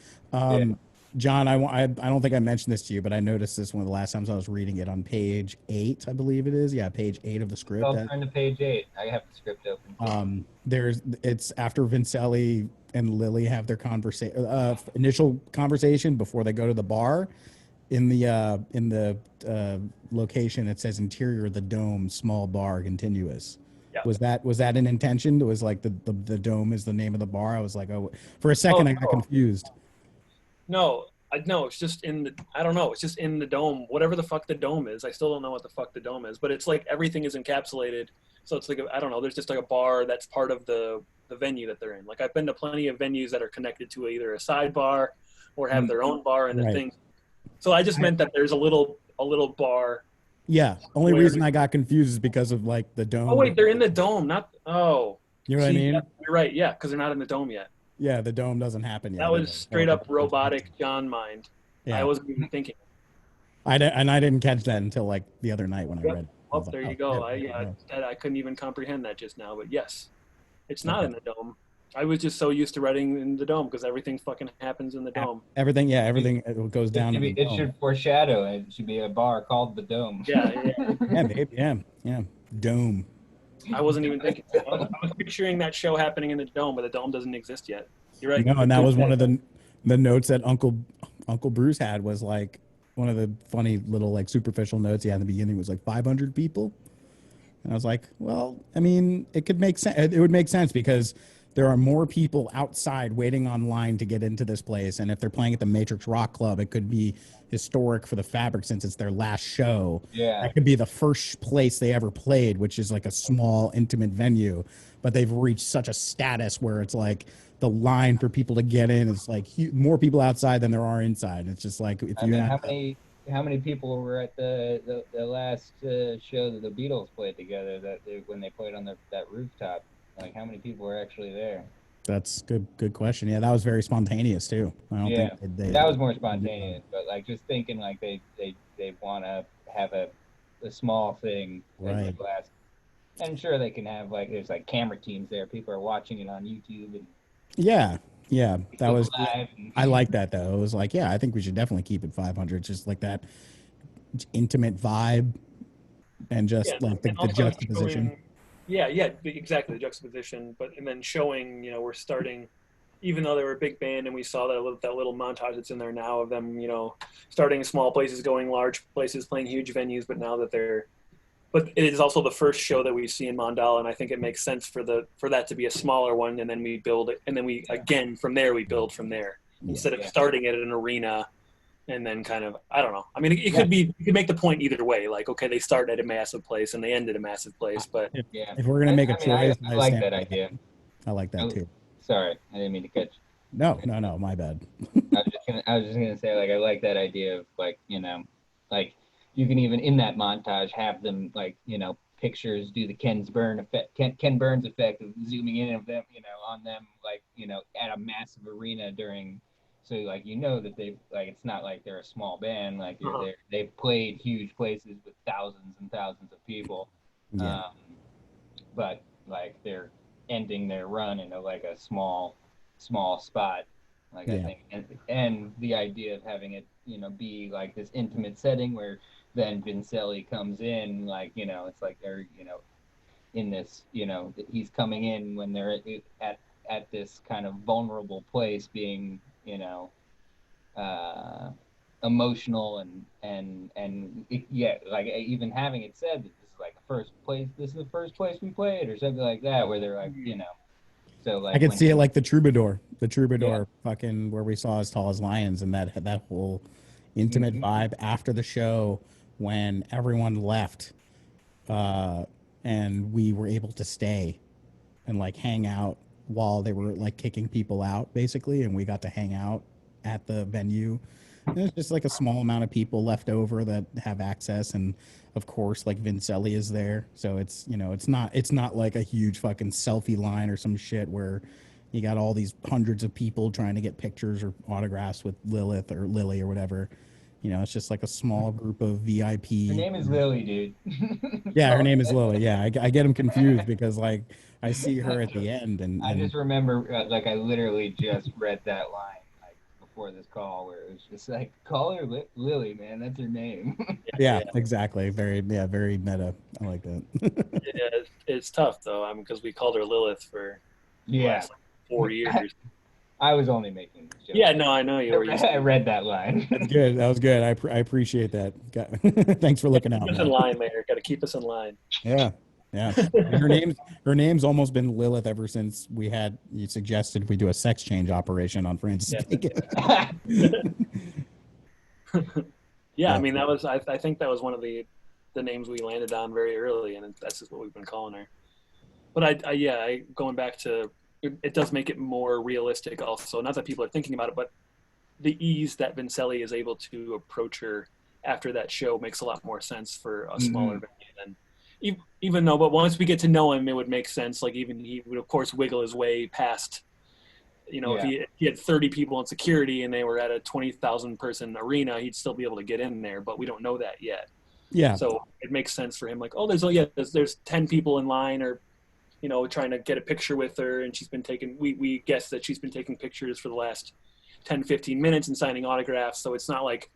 John, I don't think I mentioned this to you, but I noticed this one of the last times I was reading it on page 8, I believe it is. Yeah, page 8 of the script. I'll turn to page 8. I have the script open. It's after Vincelli and Lily have their initial conversation before they go to the bar. In the location, it says interior of the dome, small bar, continuous. Yeah. Was that an intention? It was like the dome is the name of the bar. I was like, oh, for a second I got confused. No, it's just I don't know. It's just in the dome, whatever the fuck the dome is. I still don't know what the fuck the dome is, but it's like everything is encapsulated. So it's like, I don't know. There's just like a bar that's part of the venue that they're in. Like I've been to plenty of venues that are connected to either a sidebar or have their own bar and the thing. So I just meant that there's a little bar. Yeah. Only reason I got confused is because of like the dome. Oh wait, they're in the dome, not. Oh. You know what I mean? Yeah, you're right. Yeah, because they're not in the dome yet. Yeah, the dome doesn't happen yet. That was straight up robotic John mind. Yeah. I wasn't even thinking. I didn't catch that until like the other night when I read. Oh, there you go. I couldn't even comprehend that just now, but yes, it's not in the dome. I was just so used to writing in the dome because everything fucking happens in the dome. Everything goes down in the It dome. should foreshadow. It should be a bar called the Dome. Yeah. Yeah, maybe, yeah. Dome. I wasn't even thinking. I was picturing that show happening in the dome, but the dome doesn't exist yet. You're right. No, and that was one of the notes that Uncle Bruce had, was like one of the funny little like superficial notes he had in the beginning was like 500 people. And I was like, well, I mean, it could make sense. It would make sense because there are more people outside waiting online to get into this place. And if they're playing at the Matrix Rock Club, it could be historic for the Fabric since it's their last show. Yeah. That could be the first place they ever played, which is like a small, intimate venue. But they've reached such a status where it's like the line for people to get in is like more people outside than there are inside. It's just like, if you have how many people were at the last show that the Beatles played together when they played on that rooftop? Like, how many people were actually there? That's good question. Yeah, that was very spontaneous too. I don't think that was more spontaneous, but like just thinking like they want to have a small thing right. Last. And sure they can have like there's like camera teams there. People are watching it on YouTube and yeah, that was. I like that though. It was like, yeah, I think we should definitely keep it 500, just like that intimate vibe, and just like the juxtaposition. Yeah, exactly, the juxtaposition. But and then showing, we're starting, even though they were a big band, and we saw that little montage that's in there now of them, starting small places, going large places, playing huge venues. But now that but it is also the first show that we see in Mandala, and I think it makes sense for that to be a smaller one, and then we build it, and then we again from there we build from there instead of starting it at an arena. And then kind of, I don't know. I mean, it could be, you could make the point either way. Like, okay, they start at a massive place and they end at a massive place. But if we're going to make a choice, I like that idea. I like that too. Sorry, I didn't mean to catch. No, my bad. I was just gonna say, like, I like that idea of like, like you can even in that montage have them like, pictures, do the Ken Burns effect of zooming in of them, on them, like, at a massive arena during. So like that they like it's not like they're a small band, like they've played huge places with thousands and thousands of people, but like they're ending their run in a small spot, like I think, and the idea of having it be like this intimate setting where then Vincelli comes in, like it's like they're in this he's coming in when they're at this kind of vulnerable place, being emotional and like even having it said that this is the first place we played or something like that, where they're like so like I could see it like the Troubadour fucking where we saw As Tall as Lions, and that whole intimate vibe after the show when everyone left and we were able to stay and like hang out while they were like kicking people out basically, and we got to hang out at the venue. And there's just like a small amount of people left over that have access, and of course like Vincelli is there, so it's it's not like a huge fucking selfie line or some shit where you got all these hundreds of people trying to get pictures or autographs with Lilith or Lily or whatever. It's just like a small group of VIP. Her name is Lily, dude. Yeah, her name is Lily. Yeah, I get them confused because like I see her at the end, and I just remember like I literally just read that line like before this call, where it was just like, call her Lily, man, that's her name. yeah, exactly. Very meta. I like that. Yeah, it's tough though, because we called her Lilith for the last 4 years. I was only making jokes. Yeah, no, I know you were. I read that line. That's good. That was good. I appreciate that. Thanks for looking out. Keep us in line, Mayor. Got to keep us in line. Yeah. And her name's almost been Lilith ever since you suggested we do a sex change operation on Francis Bacon. Yeah, I mean that was. I think that was one of the names we landed on very early, and that's just what we've been calling her. But I going back to. It does make it more realistic also. Not that people are thinking about it, but the ease that Vincelli is able to approach her after that show makes a lot more sense for a smaller venue than even though, but once we get to know him, it would make sense. Like even he would of course wiggle his way past, if he had 30 people in security and they were at a 20,000 person arena, he'd still be able to get in there, but we don't know that yet. Yeah. So it makes sense for him. Like, oh, there's 10 people in line or you know, trying to get a picture with her, and she's been taking. We guess that she's been taking pictures for the last 10, 15 minutes and signing autographs. So it's not like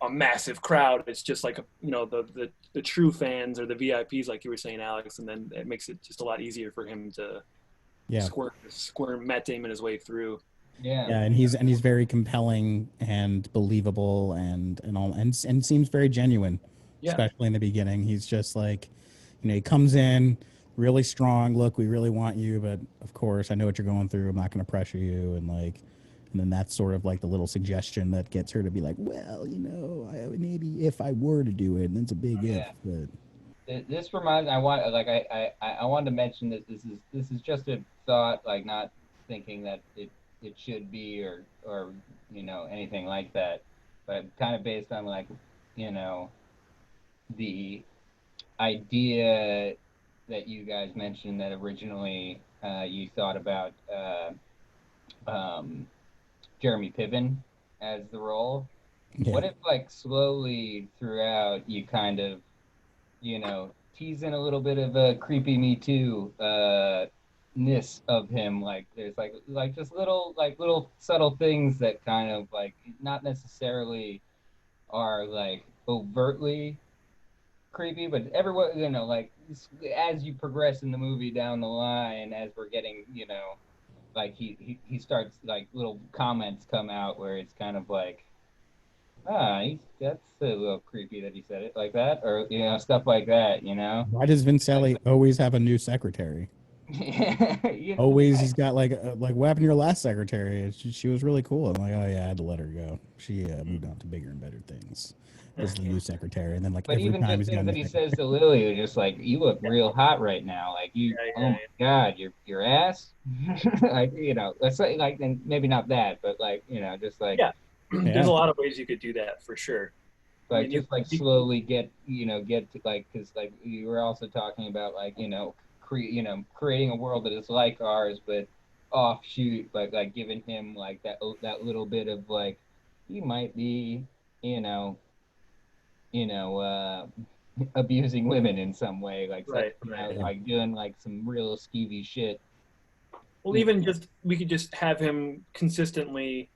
a massive crowd. It's just like the true fans or the VIPs, like you were saying, Alex, and then it makes it just a lot easier for him to squirm Matt Damon his way through. Yeah, and he's very compelling and believable and all and seems very genuine, especially in the beginning. He's just like, he comes in really strong. Look, we really want you, but of course, I know what you're going through. I'm not going to pressure you, and then that's sort of like the little suggestion that gets her to be like, well, maybe if I were to do it, and it's a big if. But this reminds. I wanted to mention that this is just a thought, like not thinking that it should be or anything like that, but kind of based on the idea that you guys mentioned that originally you thought about Jeremy Piven as the role. What if slowly throughout you kind of tease in a little bit of a creepy Me Too ness of him, there's just little subtle things that kind of not necessarily are overtly creepy, but everyone as you progress in the movie down the line, as we're getting he starts little comments come out where it's kind of that's a little creepy that he said it like that, or stuff like that. Why does Vincelli always have a new secretary? Always, he's got what happened to your last secretary? She was really cool. I'm like, oh yeah, I had to let her go. She moved on to bigger and better things as the new secretary. And then but every even time just things that he says to Lily are just you look real hot right now. Oh my god, your ass. Let's say and maybe not that, but just there's a lot of ways you could do that for sure. Slowly get to because you were also talking about creating a world that is like ours, but offshoot, giving him that little bit of he might be, abusing women in some way, doing some real skeevy shit. Well, even just we could just have him consistently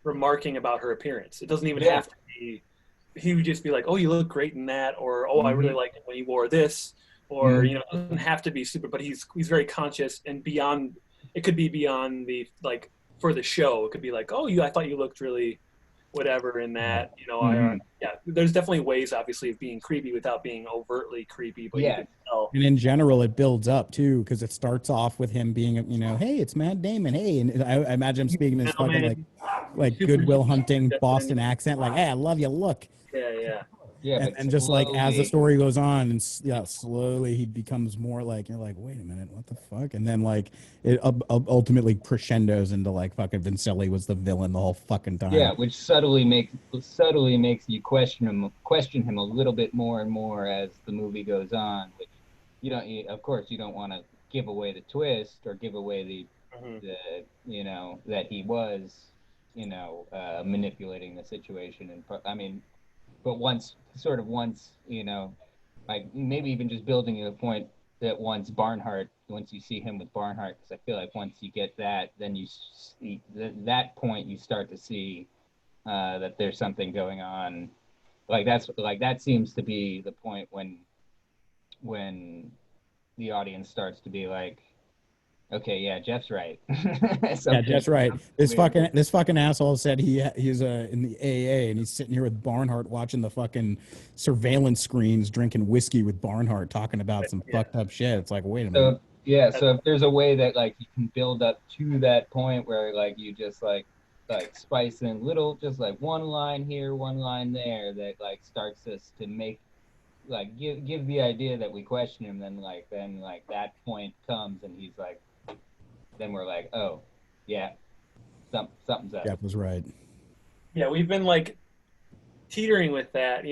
remarking about her appearance. It doesn't even have to be. He would just be like, "Oh, you look great in that," or "Oh, I really liked it when you wore this." Or it doesn't have to be super, but he's very conscious and beyond. It could be beyond the for the show. It could be oh, I thought you looked really whatever in that. There's definitely ways, obviously, of being creepy without being overtly creepy. But you can tell. And in general, it builds up too because it starts off with him being hey, it's Matt Damon, hey, and I imagine him speaking this fucking Goodwill Hunting Boston accent, hey, I love you, look. Yeah, and just slowly, as the story goes on, and slowly he becomes more you're wait a minute, what the fuck? And then it ultimately crescendos into fucking Vincelli was the villain the whole fucking time. Yeah, which subtly makes you question him a little bit more and more as the movie goes on. Which of course, you don't want to give away the twist or give away the that he was manipulating the situation. And but once maybe even just building to the point that once you see him with Barnhart, because I feel once you get that, then you see that point you start to see that there's something going on. That seems to be the point when the audience starts to be okay, yeah, Jeff's right. Yeah, Jeff's right. This fucking asshole said he's in the AA and he's sitting here with Barnhart watching the fucking surveillance screens, drinking whiskey with Barnhart, talking about some fucked up shit. It's wait a minute. So if there's a way that you can build up to that point where you just spice in little, just one line here, one line there, that starts us to make give the idea that we question him, then that point comes and he's then we're oh, yeah, something's up. Jeff was right. Yeah, we've been teetering with that,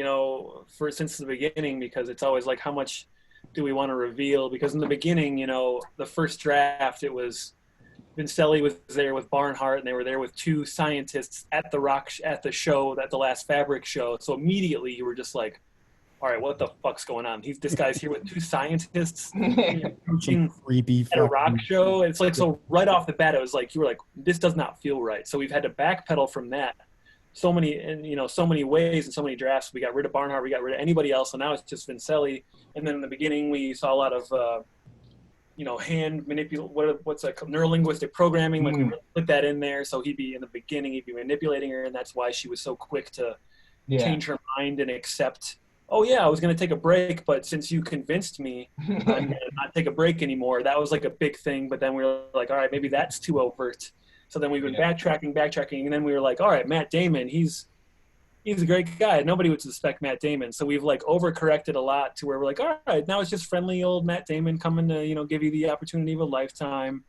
since the beginning, because it's always how much do we want to reveal? Because in the beginning, the first draft, it was Vincelli was there with Barnhart, and they were there with two scientists at the show, at the last Fabric show. So immediately you were just all right, what the fuck's going on? This guy's here with two scientists Some coaching creepy at a fucking rock show. It's like, so right off the bat, it was like, you were like, this does not feel right. So we've had to backpedal from that so many ways and so many drafts. We got rid of Barnhart, we got rid of anybody else, so now it's just Vincelli. And then in the beginning, we saw a lot of hand what's like neurolinguistic programming. Like we really put that in there, so he'd be manipulating her, and that's why she was so quick to change her mind and accept. Oh yeah, I was going to take a break, but since you convinced me, I'm going to not take a break anymore. That was like a big thing. But then we were like, all right, maybe that's too overt. So then we've been backtracking, and then we were like, all right, Matt Damon, he's a great guy. Nobody would suspect Matt Damon. So we've like overcorrected a lot to where we're like, all right, now it's just friendly old Matt Damon coming to, give you the opportunity of a lifetime.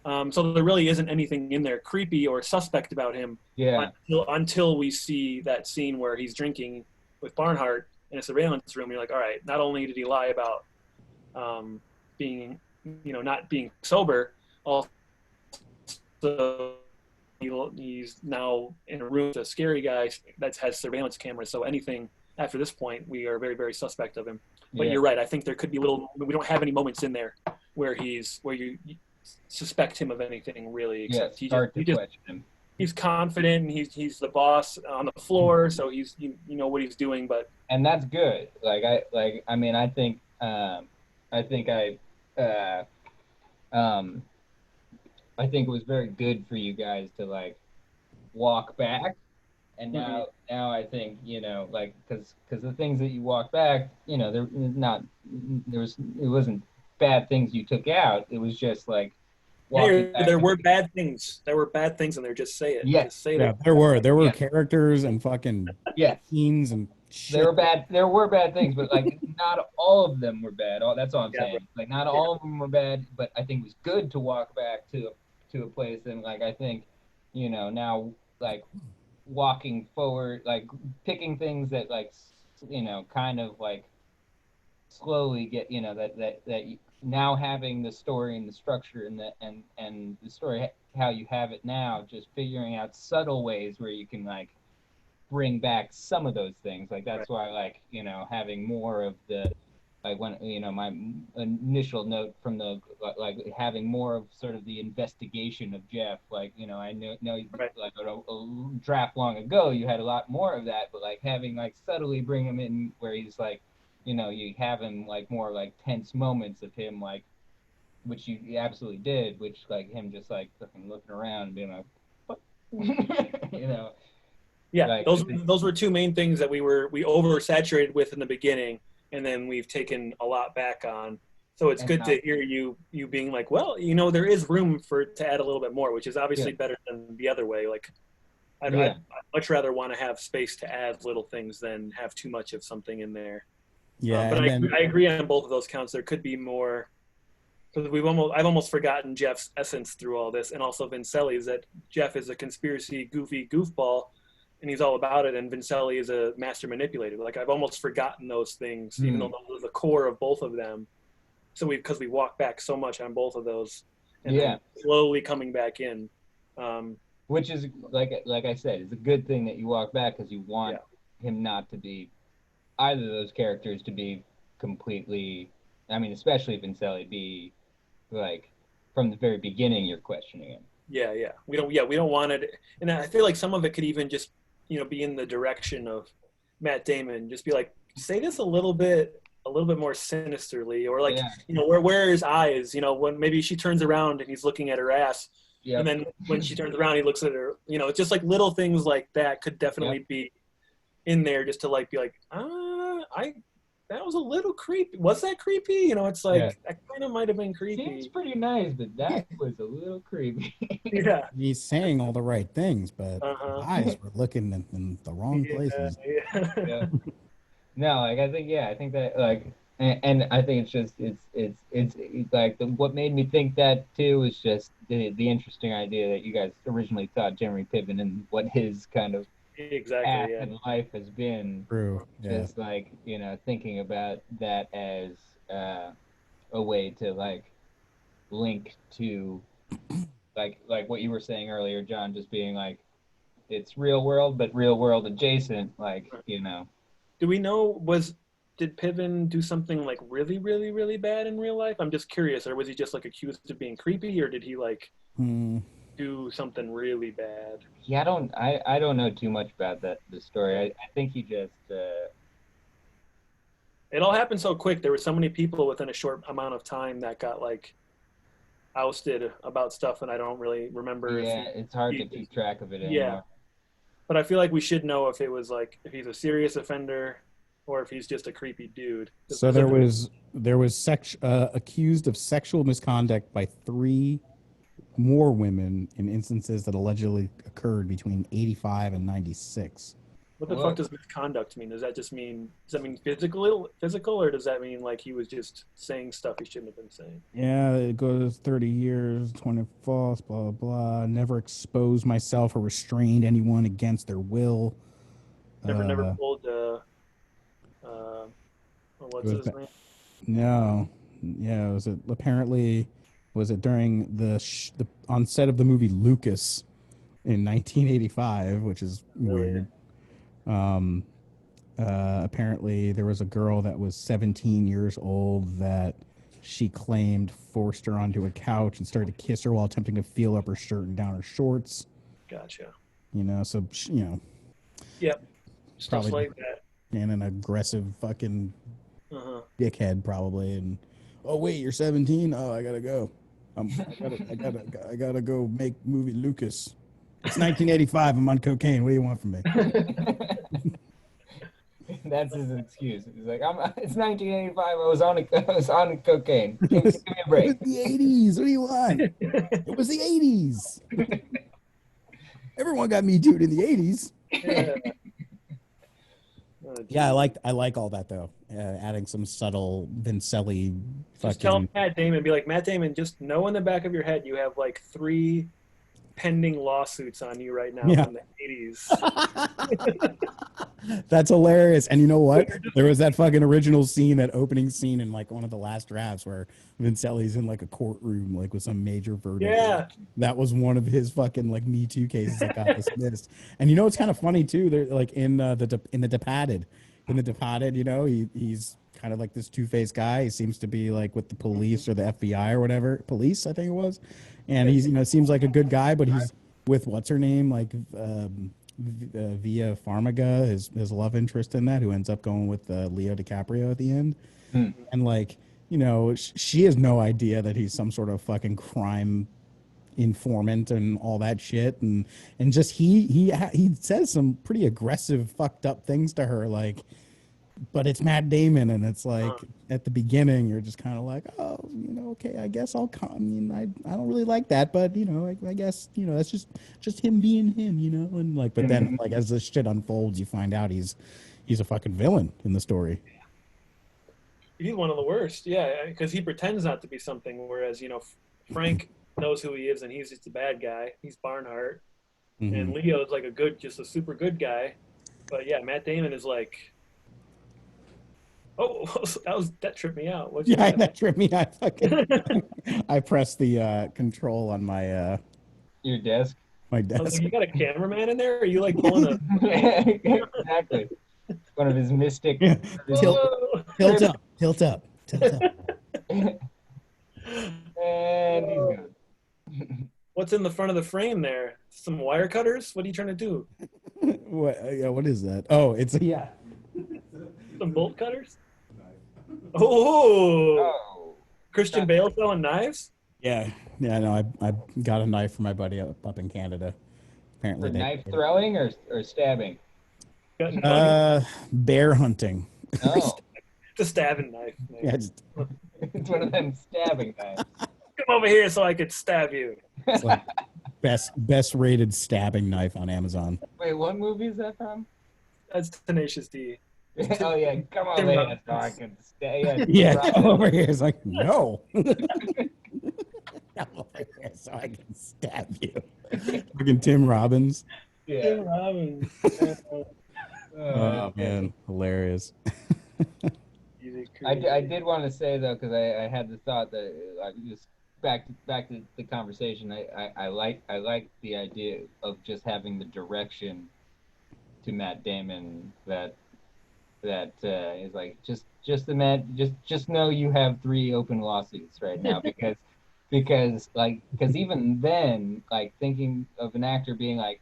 So there really isn't anything in there creepy or suspect about him until we see that scene where he's drinking with Barnhart in a surveillance room. You're like, all right, not only did he lie about being, not being sober, also he's now in a room with a scary guy that has surveillance cameras. So anything after this point, we are very, very suspect of him. But you're right. I think there could be we don't have any moments in there where you suspect him of anything really. Except he's confident and he's the boss on the floor. So he's, what he's doing, and that's good. I think it was very good for you guys to like walk back, and now I think because the things that you walked back, it wasn't bad things you took out. It was just like there were bad things. There were bad things, and just say it. Yeah, just say there were characters and fucking scenes and shit. There were bad things, but like not all of them were bad. That's all I'm saying. Like not all of them were bad, but I think it was good to walk back to a place, and like I think now like walking forward, like picking things that like kind of like slowly get that now having the story and the structure and the story how you have it now, just figuring out subtle ways where you can like bring back some of those things. Like that's why like having more of the like when my initial note from the like having more of sort of the investigation of Jeff, like I know like a draft long ago you had a lot more of that, but like having like subtly bring him in where he's like you have him like more like tense moments of him like, which you absolutely did, which like him just like fucking looking around and being like what? Yeah, like, those were two main things that we oversaturated with in the beginning, and then we've taken a lot back on. So it's good to hear you being like, well, there is room to add a little bit more, which is obviously better than the other way. Like, I'd much rather want to have space to add little things than have too much of something in there. Yeah, but I agree on both of those counts. There could be more, because I've almost forgotten Jeff's essence through all this, and also Vincelli's, that Jeff is a conspiracy goofy goofball, and he's all about it, and Vincelli is a master manipulator. Like I've almost forgotten those things, even though those are the core of both of them. So because we walk back so much on both of those, and then slowly coming back in. Which is like I said, it's a good thing that you walk back, because you want him not to be either of those characters to be completely. I mean, especially Vincelli, be like from the very beginning you're questioning him. Yeah. We don't want it, and I feel like some of it could even just be in the direction of Matt Damon. Just be like, say this a little bit more sinisterly, or like where his eyes, when maybe she turns around and he's looking at her ass, and then when she turns around he looks at her. It's just like little things like that could definitely be in there, just to like be like, that was a little creepy. Was that creepy? It's like that kind of might have been creepy. Seems pretty nice, but that was a little creepy. Yeah, he's saying all the right things, but his eyes were looking in the wrong places. Yeah. No, like I think that like, and I think it's like what made me think that too is just the interesting idea that you guys originally thought Jeremy Piven and what his kind of path in life has been. True. Just like thinking about that as a way to like link to like what you were saying earlier, John, just being like it's real world but real world adjacent, like Do we know, was did Piven do something like really, really, really bad in real life? I'm just curious, or was he just like accused of being creepy, or did he like Hmm. do something really bad? Yeah, I don't know too much about the story. I think he just It all happened so quick. There were so many people within a short amount of time that got like ousted about stuff, and I don't really remember if yeah, it's hard to keep track of it yeah. anymore. But I feel like we should know if it was like if he's a serious offender or if he's just a creepy dude. So there was accused of sexual misconduct by 3 more women in instances that allegedly occurred between 85 and 96. What the fuck Whoa. does misconduct mean? Does that mean physical, or does that mean like he was just saying stuff he shouldn't have been saying? Yeah, it goes 30 years, 20 false, blah, blah, blah. Never exposed myself or restrained anyone against their will. Never Uh, pulled uh it what's was his name? no, yeah, was it during the on set of the movie Lucas in 1985, which is Really? weird. Um, apparently, there was a girl that was 17 years old that she claimed forced her onto a couch and started to kiss her while attempting to feel up her shirt and down her shorts. Gotcha. So Yep. Stuff probably like that. and an aggressive fucking Uh-huh. dickhead probably. And oh wait, you're 17. Oh, I gotta go. I gotta go make movie Lucas. It's 1985. I'm on cocaine. What do you want from me? That's his excuse. He's like, it's 1985. I was on cocaine. Give me a break. It was the 80s. What do you want? It was the 80s. Everyone got me too in the 80s. Yeah. Yeah, I like all that though. Adding some subtle Vincelli Just tell fucking. Matt Damon, be like, Matt Damon, just know in the back of your head you have like 3 pending lawsuits on you right now Yeah. from the 80s. That's hilarious. And you know what? There was that fucking original scene, that opening scene in like one of the last drafts where Vincelli's in like a courtroom, like with some major verdict. Yeah. That was one of his fucking like Me Too cases that got dismissed. And you know it's kind of funny too. They're like in the Departed, he's kind of like this two-faced guy. He seems to be like with the police or the FBI or whatever. Police, I think it was. And he's seems like a good guy, but he's with what's her name, like Via Farmiga, his love interest in that, who ends up going with Leo DiCaprio at the end. And like, she has no idea that he's some sort of fucking crime informant and all that shit. And just he says some pretty aggressive, fucked up things to her, like, but it's Matt Damon, and it's like at the beginning you're just kind of like, oh, okay, I guess I'll come. I mean, I don't really like that, but I guess that's just him being him, and like, but then like as this shit unfolds, you find out he's a fucking villain in the story. He's one of the worst, yeah, because he pretends not to be something, whereas Frank knows who he is and he's just a bad guy. He's Barnhart, and Leo is like just a super good guy. But yeah, Matt Damon is like, oh, that tripped me out. That tripped me out. I pressed the control on my Your desk. my I was desk. like, you got a cameraman in there? Or are you like pulling a? Exactly. One of his mystic. Tilt up. And he's gone. What's in the front of the frame there? Some wire cutters? What are you trying to do? What is that? Oh, it's Some bolt cutters? Oh, Oh. Christian Bale throwing knives? Yeah. No, I got a knife for my buddy up in Canada. Apparently, For knife throwing or stabbing? bear hunting. Oh. It's a stabbing knife. Man. Yeah, It's one of them stabbing knives. Come over here so I could stab you. it's like best rated stabbing knife on Amazon. Wait, what movie is that from? That's Tenacious D. Oh yeah, come over here so I can stay. Yeah, come over here. It's like, no. Come over here so I can stab you. Fucking Tim Robbins. Yeah. Tim Robbins. Oh man, hilarious. I did want to say though, because I had the thought that just back to the conversation. I like the idea of just having the direction to Matt Damon that that is like just know you have 3 open lawsuits right now because even then, like, thinking of an actor being like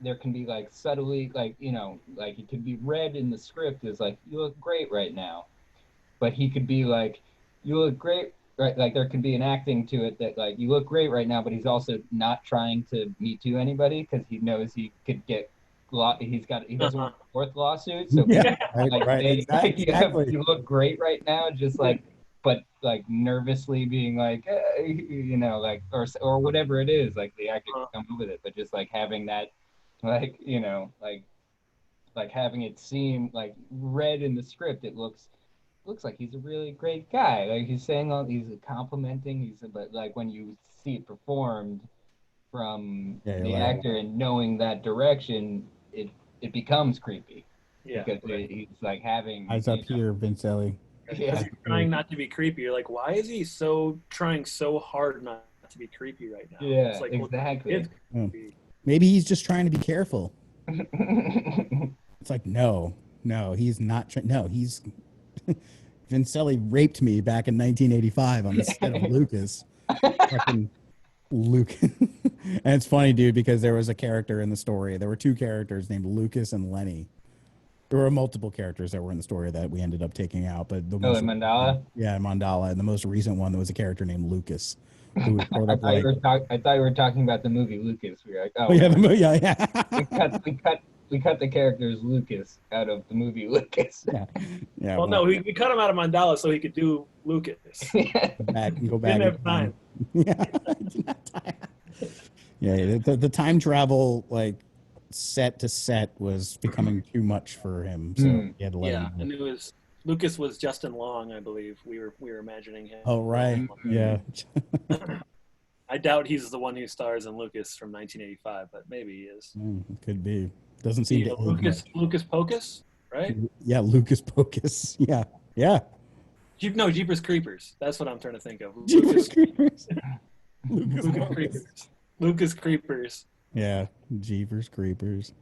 there can be like subtly, like, like it could be read in the script as like, you look great right now, but he could be like, you look great, right? Like there could be an acting to it that like, you look great right now, but he's also not trying to me too anybody because he knows he could get he doesn't want a 4th lawsuit. So Yeah, right, like right, exactly. you look great right now, just like, but like nervously being like, like, or whatever it is, like the actor can come up with it, but just like having that, like, like having it seem like read in the script, it looks like he's a really great guy. Like he's saying he's complimenting. But like when you see it performed from Yeah, you're the like, actor and knowing that direction, it becomes creepy because right. he's like having eyes up here, Vincelli. Yeah. You're trying not to be creepy. You're like, why is he trying so hard not to be creepy right now? Yeah, it's like, exactly. Well, Maybe he's just trying to be careful. It's like, no, he's not. No, he's Vincelli raped me back in 1985 on the set of Lucas. Fucking Luke. And it's funny, dude, because there was a character in the story. There were 2 characters named Lucas and Lenny. There were multiple characters that were in the story that we ended up taking out, but the most Mandala. Yeah, Mandala, and the most recent one, there was a character named Lucas. Who was sort I of thought like, I thought you were talking about the movie Lucas. We were like, oh yeah, yeah. yeah. We cut the characters Lucas out of the movie Lucas. Yeah. Well, no, we cut him out of Mandala so he could do Lucas. Go back. Didn't have time. Yeah. Yeah, the time travel, like, set to set was becoming too much for him, so he had to let him go. And Lucas was Justin Long, I believe. We were imagining him. Oh, right. Yeah. I doubt he's the one who stars in Lucas from 1985, but maybe he is. Could be. Doesn't seem to Lucas Pocus, right? Yeah, Lucas Pocus. Yeah. Jeepers Creepers. That's what I'm trying to think of. Jeepers Creepers. Lucas Creepers. Yeah, Jeepers Creepers.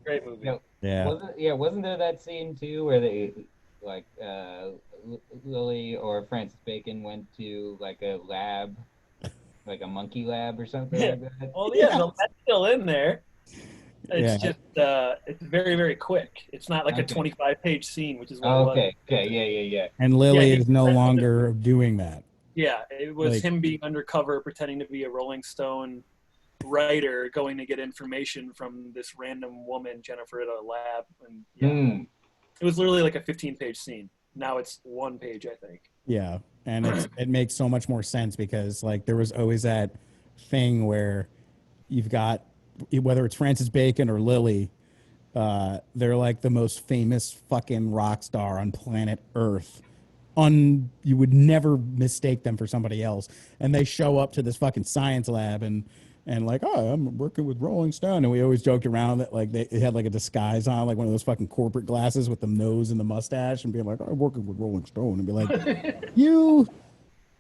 Great movie. Wasn't there that scene too where they like Lily or Francis Bacon went to like a lab, like a monkey lab or something like that? Well, that's still in there. It's just it's very, very quick. It's not like a 25-page scene, which is what it was. Okay, yeah. And Lily is no longer doing that. Yeah, it was him being undercover, pretending to be a Rolling Stone writer, going to get information from this random woman, Jennifer, at a lab. And it was literally like a 15-page scene. Now it's 1 page, I think. Yeah, and it makes so much more sense because like there was always that thing where you've got, whether it's Francis Bacon or Lily, they're like the most famous fucking rock star on planet Earth. You would never mistake them for somebody else, and they show up to this fucking science lab and like, oh, I'm working with Rolling Stone, and we always joked around that like they had like a disguise on, like one of those fucking corporate glasses with the nose and the mustache, and being like, oh, I'm working with Rolling Stone, and be like, you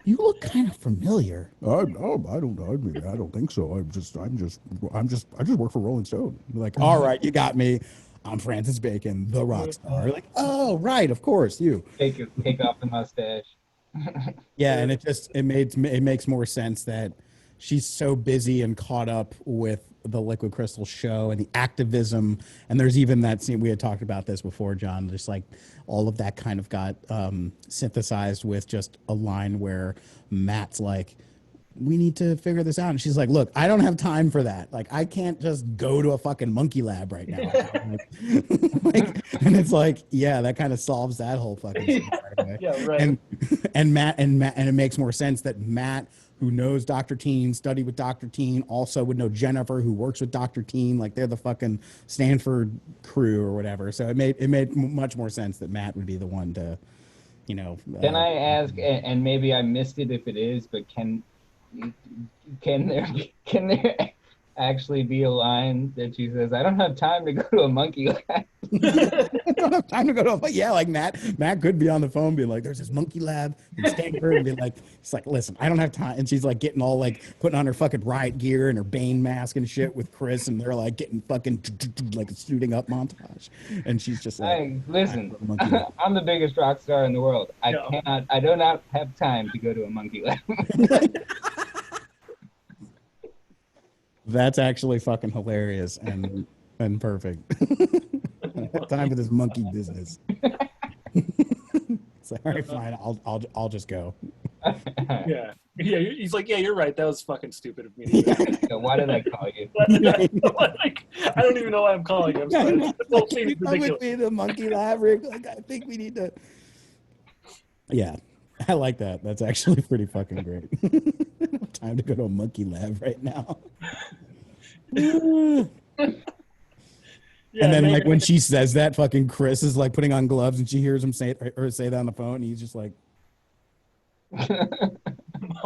look kind of familiar. I don't think so. I just work for Rolling Stone. Like, all right, you got me. I'm Francis Bacon, the rock star. Like, oh, right, of course, you. Take off the mustache. Yeah, and it makes more sense that she's so busy and caught up with the Liquid Crystal show and the activism. And there's even that scene, we had talked about this before, John, just like all of that kind of got synthesized with just a line where Matt's like, we need to figure this out. And she's like, look, I don't have time for that. Like, I can't just go to a fucking monkey lab right now. And it's like, yeah, that kind of solves that whole fucking thing right away. Yeah, right. And it makes more sense that Matt, who knows Dr. Teen, studied with Dr. Teen, also would know Jennifer, who works with Dr. Teen. Like, they're the fucking Stanford crew or whatever. So it made much more sense that Matt would be the one to, Can I ask, and maybe I missed it if it is, but can there actually be a line that she says, "I don't have time to go to a monkey lab." I don't have time to go to yeah, like Matt could be on the phone being like, there's this monkey lab in Stanford, and be like, it's like, listen, I don't have time. And she's like getting all like putting on her fucking riot gear and her Bane mask and shit with Chris, and they're like getting fucking like a shooting up montage, and she's just like, Hey, listen, monkey lab. I'm the biggest rock star in the world. I do not have time to go to a monkey lab. That's actually fucking hilarious and perfect. I have time for this monkey business. It's like, all right, fine, I'll just go. Yeah. Yeah, he's like, yeah, you're right. That was fucking stupid of me. To do. So why did I call you? Like, I don't even know why I'm calling you. I'm sorry. This whole Can thing's you come with ridiculous. me to the monkey lab? Rick? Like, I think we need to. Yeah, I like that. That's actually pretty fucking great. Time to go to a monkey lab right now. Yeah, and then, maybe. like, when she says that, fucking Chris is like putting on gloves, and she hears him say that on the phone, and he's just like,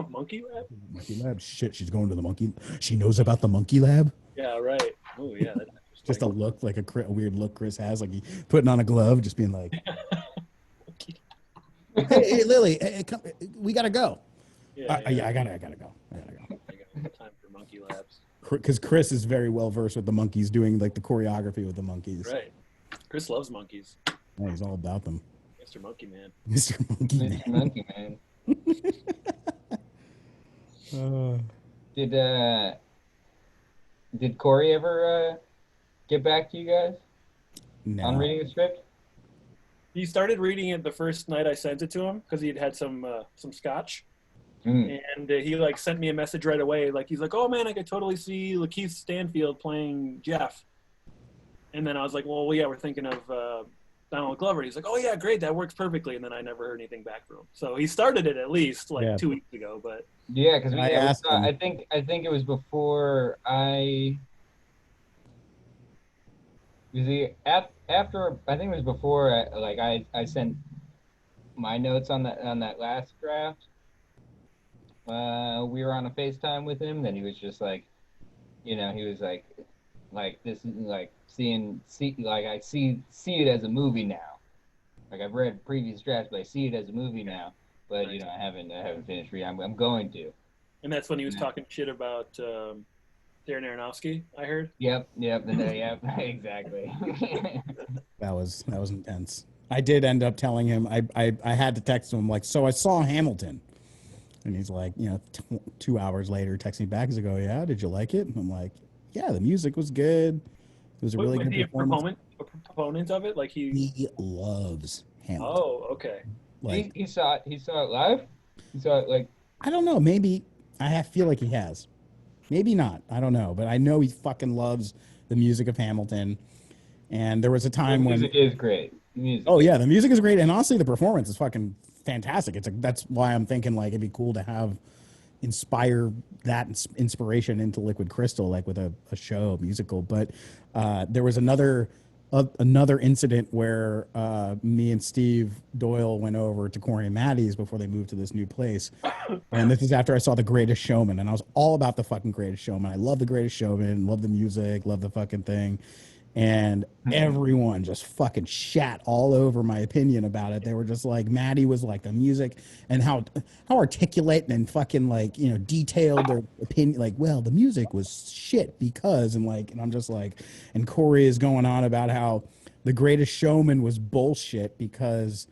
Monkey lab? monkey lab? Shit, she's going to the monkey. She knows about the monkey lab. Yeah, right. Oh, yeah. That's Just a look, like a weird look Chris has, like he putting on a glove, just being like, hey, Lily, hey, come, we gotta go. Yeah, Yeah, I gotta go. I got time for monkey labs. Because Chris is very well versed with the monkeys, doing like the choreography with the monkeys. Right. Chris loves monkeys. Yeah, he's all about them. Mr. Monkey Man. Mr. Monkey Man. Mr. Monkey Man. Did Corey ever get back to you guys on reading the script? He started reading it the first night I sent it to him because he'd had some scotch. And he like sent me a message right away. Like, he's like, oh man, I could totally see Lakeith Stanfield playing Jeff. And then I was like, well, yeah, we're thinking of Donald Glover. He's like, oh yeah, great, that works perfectly. And then I never heard anything back from him. So he started it at least like 2 weeks ago. But yeah, because I asked him. I think it was before after I think it was before I sent my notes on that last draft. We were on a FaceTime with him. Then he was just like, he was like this is like I see it as a movie now. Like, I've read previous drafts, but I see it as a movie now. But I haven't finished reading. I'm going to. And that's when he was talking shit about Darren Aronofsky, I heard. Yep, exactly. That was intense. I did end up telling him. I had to text him like, so I saw Hamilton. And he's like, 2 hours later, texting me back. He's like, oh, yeah, did you like it? And I'm like, yeah, the music was good. It was a really good performance. A proponent of it? Like he loves Hamilton. Oh, okay. Like, he saw it live? He saw it like... I don't know. Maybe. I feel like he has. Maybe not. I don't know. But I know he fucking loves the music of Hamilton. And there was a time when... The music is great. Yeah, the music is great. And honestly, the performance is fucking fantastic. That's why I'm thinking like it'd be cool to inspire that inspiration into Liquid Crystal, like with a show, musical. But there was another incident where me and Steve Doyle went over to Corey and Maddie's before they moved to this new place. And this is after I saw The Greatest Showman, and I was all about the fucking Greatest Showman. I love The Greatest Showman, love the music, love the fucking thing. And everyone just fucking shat all over my opinion about it. They were just like, Maddie was like, the music and how articulate and fucking like, detailed their opinion. Like, well, the music was shit because, and I'm just like, and Corey is going on about how The Greatest Showman was bullshit because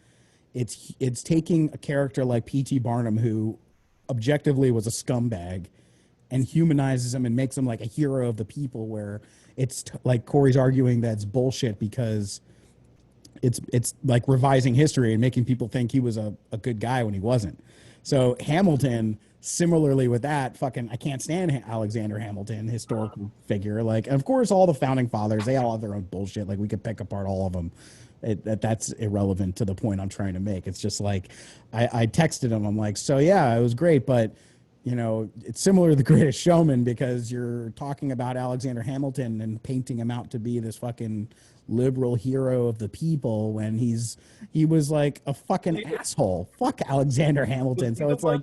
it's taking a character like P.T. Barnum, who objectively was a scumbag, and humanizes him and makes him like a hero of the people, where it's like Corey's arguing that it's bullshit because it's like revising history and making people think he was a good guy when he wasn't. So Hamilton, similarly with that, fucking, I can't stand Alexander Hamilton, historical figure. Like, of course, all the founding fathers, they all have their own bullshit. Like, we could pick apart all of them. That's irrelevant to the point I'm trying to make. It's just like, I texted him. I'm like, so yeah, it was great, but it's similar to The Greatest Showman because you're talking about Alexander Hamilton and painting him out to be this fucking liberal hero of the people when he was like a fucking asshole. Fuck Alexander Hamilton. So it's like,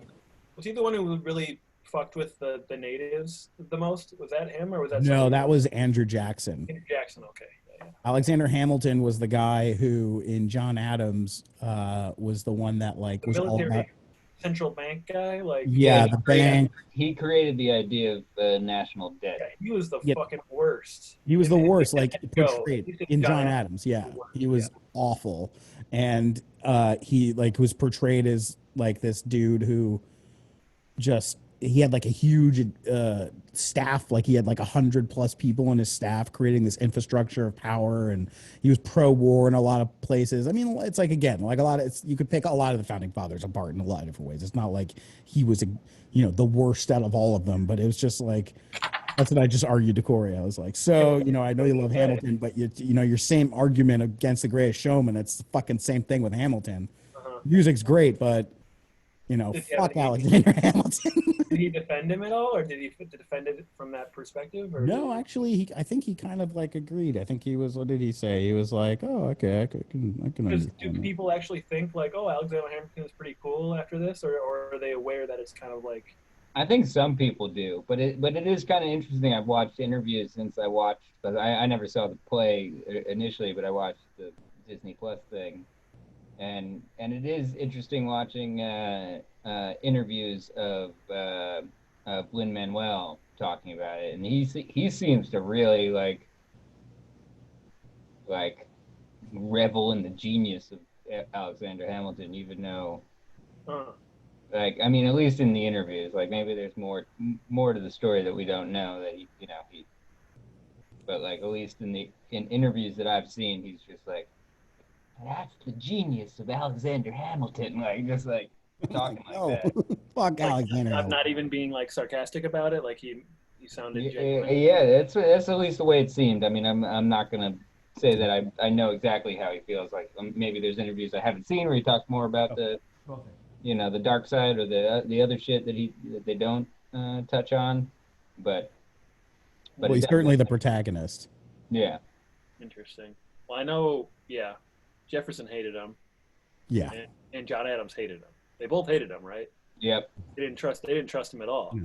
was he the one who really fucked with the natives the most? Was that him or was that No, somebody that else? was Andrew Jackson. Andrew Jackson. Okay. Yeah, Alexander Hamilton was the guy who in John Adams was the one that like the was all about military central bank guy. Like, Yeah, the bank. he created the idea of national debt. yeah, he was the Yeah. fucking worst. He was the worst, like Joe, portrayed you think in John John Adams. Yeah, the worst, he was awful, and he like was portrayed as like this dude who just he had like a huge staff, like he had like 100+ people in his staff creating this infrastructure of power, and he was pro-war in a lot of places. I mean, it's like again, like a lot of you could pick a lot of the founding fathers apart in a lot of different ways. It's not like he was the worst out of all of them, but it was just like. That's what I just argued to Corey. I was like, so, I know you love Hamilton, but your same argument against The Greatest Showman, it's the fucking same thing with Hamilton. Music's great, but, fuck Alexander Hamilton. Did he defend him at all, or did he defend it from that perspective? Or No, actually, I think he kind of like agreed. I think he was, what did he say? He was like, oh, okay, I can do understand. people actually think like, oh, Alexander Hamilton is pretty cool after this, or are they aware that it's kind of like? I think some people do, but it is kind of interesting. I've watched interviews since I watched, but I never saw the play initially, but I watched the Disney Plus thing, and it is interesting watching interviews of Lin-Manuel talking about it, and he seems to really like revel in the genius of Alexander Hamilton, even though. Like, I mean, at least in the interviews, like maybe there's more to the story that we don't know that he, but like at least in interviews that I've seen, he's just like, that's the genius of Alexander Hamilton, like just like talking like that. Fuck Alexander. I'm not even being like sarcastic about it. Like he sounded genuine. Yeah, that's at least the way it seemed. I mean, I'm not gonna say that I know exactly how he feels. Like maybe there's interviews I haven't seen where he talks more about the dark side or the other shit that they don't touch on, but he's certainly the protagonist. Yeah. Interesting. Well, I know. Yeah, Jefferson hated him. Yeah. And John Adams hated him. They both hated him, right? Yep. They didn't trust him at all.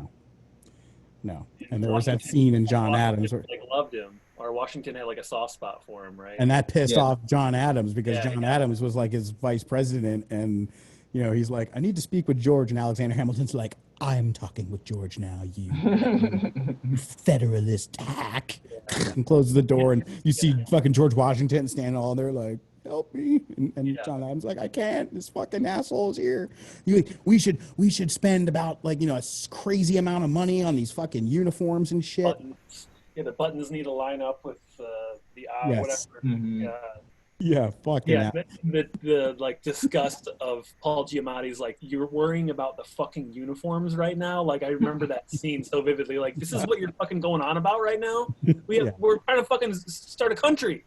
No. And there was that scene in John Adams where loved him, or Washington had like a soft spot for him, right? And that pissed off John Adams because John Adams was like his vice president, and he's like, I need to speak with George, and Alexander Hamilton's like, I'm talking with George now, you Federalist hack, and closes the door, and you see fucking George Washington standing all there like, help me, and John Adams like, I can't, this fucking asshole's here. We should spend about like a crazy amount of money on these fucking uniforms and shit. Buttons. Yeah, the buttons need to line up with the whatever. Mm-hmm. Yeah, fucking the like disgust of Paul Giamatti's like, you're worrying about the fucking uniforms right now. Like I remember that scene so vividly. Like, this is what you're fucking going on about right now. We're trying to fucking start a country,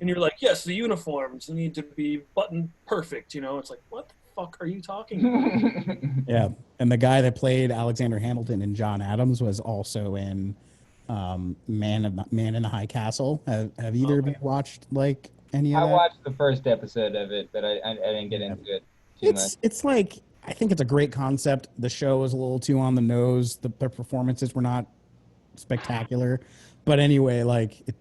and you're like, yes, the uniforms need to be button perfect. It's like, what the fuck are you talking about? Yeah, and the guy that played Alexander Hamilton in John Adams was also in Man in the High Castle. Have either of you watched like any of that? I watched the first episode of it, but I didn't get into it too much. It's like, I think it's a great concept. The show is a little too on the nose. The performances were not spectacular. But anyway, like it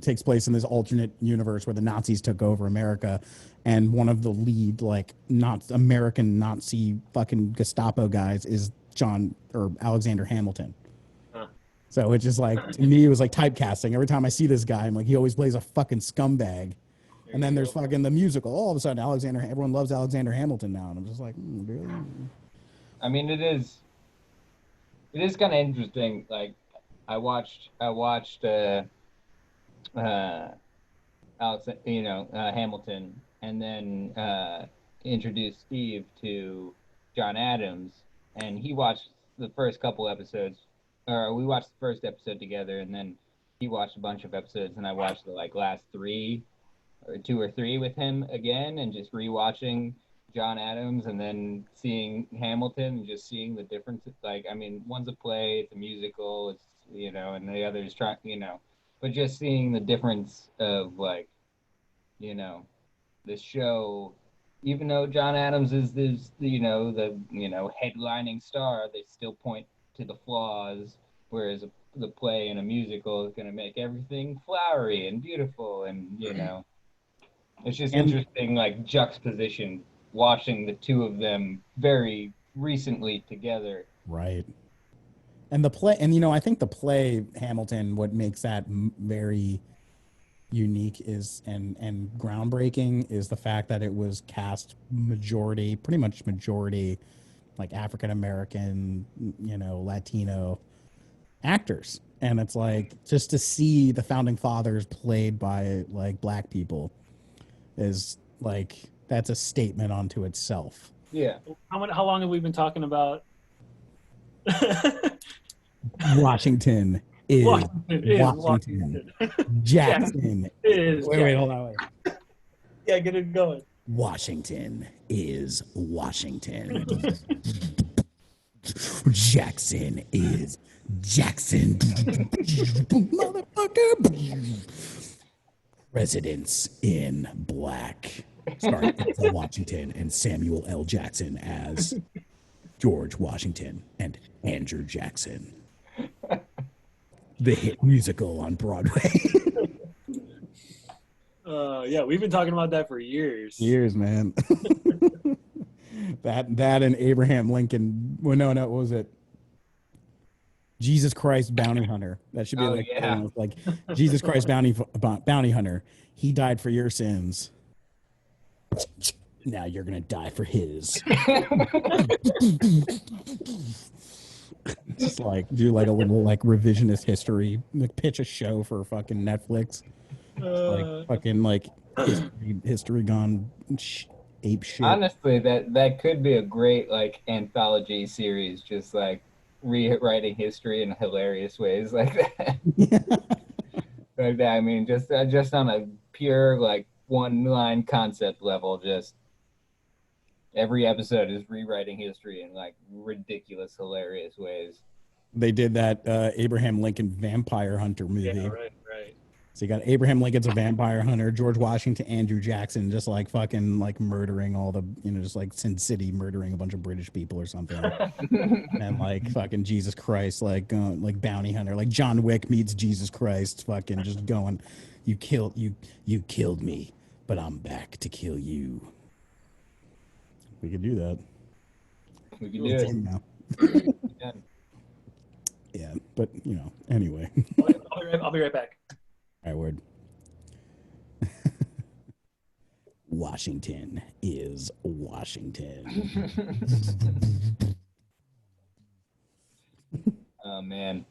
takes place in this alternate universe where the Nazis took over America, and one of the lead like not American Nazi fucking Gestapo guys is Alexander Hamilton. So it's just like, to me, it was like typecasting. Every time I see this guy, I'm like, he always plays a fucking scumbag. And then there's fucking the musical. All of a sudden, everyone loves Alexander Hamilton now. And I'm just like, really? I mean, it is kind of interesting. Like, I watched Hamilton, and then introduced Steve to John Adams, and he watched the first couple episodes. Or we watched the first episode together, and then he watched a bunch of episodes, and I watched the last 2 or 3 with him again, and just rewatching John Adams, and then seeing Hamilton, and just seeing the difference. Like, I mean, one's a play, it's a musical, it's and the other is but just seeing the difference of the show. Even though John Adams is the headlining star, they still point to the flaws, whereas the play and a musical is going to make everything flowery and beautiful, and it's just And interesting, like juxtaposition, watching the two of them very recently together. right. And the play, and I think the play Hamilton, what makes that very unique is and groundbreaking is the fact that it was cast majority, pretty much majority, like African American, Latino actors. And it's like just to see the founding fathers played by like black people is like that's a statement unto itself. Yeah. How long have we been talking about? Washington is Washington. Washington. Jackson is wait, hold on, wait. Yeah, get it going. Washington is Washington. Jackson is Jackson. Motherfucker. Residents in black. Starring Denzel Washington and Samuel L. Jackson as George Washington and Andrew Jackson. The hit musical on Broadway. Yeah, we've been talking about that for years. Years, man. that and Abraham Lincoln. Well, no, what was it? Jesus Christ Bounty Hunter. That should be like Jesus Christ Bounty Hunter. He died for your sins. Now you're gonna die for his. Just like do like a little like revisionist history, like pitch a show for fucking Netflix. Like fucking like history gone ape shit. Honestly, that could be a great like anthology series, just like rewriting history in hilarious ways like that. Like that. I mean, just on a pure like one line concept level, just every episode is rewriting history in like ridiculous, hilarious ways. They did that Abraham Lincoln Vampire Hunter movie. Yeah, right. So you got Abraham Lincoln's a vampire hunter, George Washington, Andrew Jackson, just like fucking like murdering all the, just like Sin City murdering a bunch of British people or something. And like fucking Jesus Christ, like bounty hunter, like John Wick meets Jesus Christ, fucking just going, you killed me, but I'm back to kill you. We could do that. We could do it now. Yeah, but anyway. I'll be right back. All right, word. Washington is Washington. Oh man.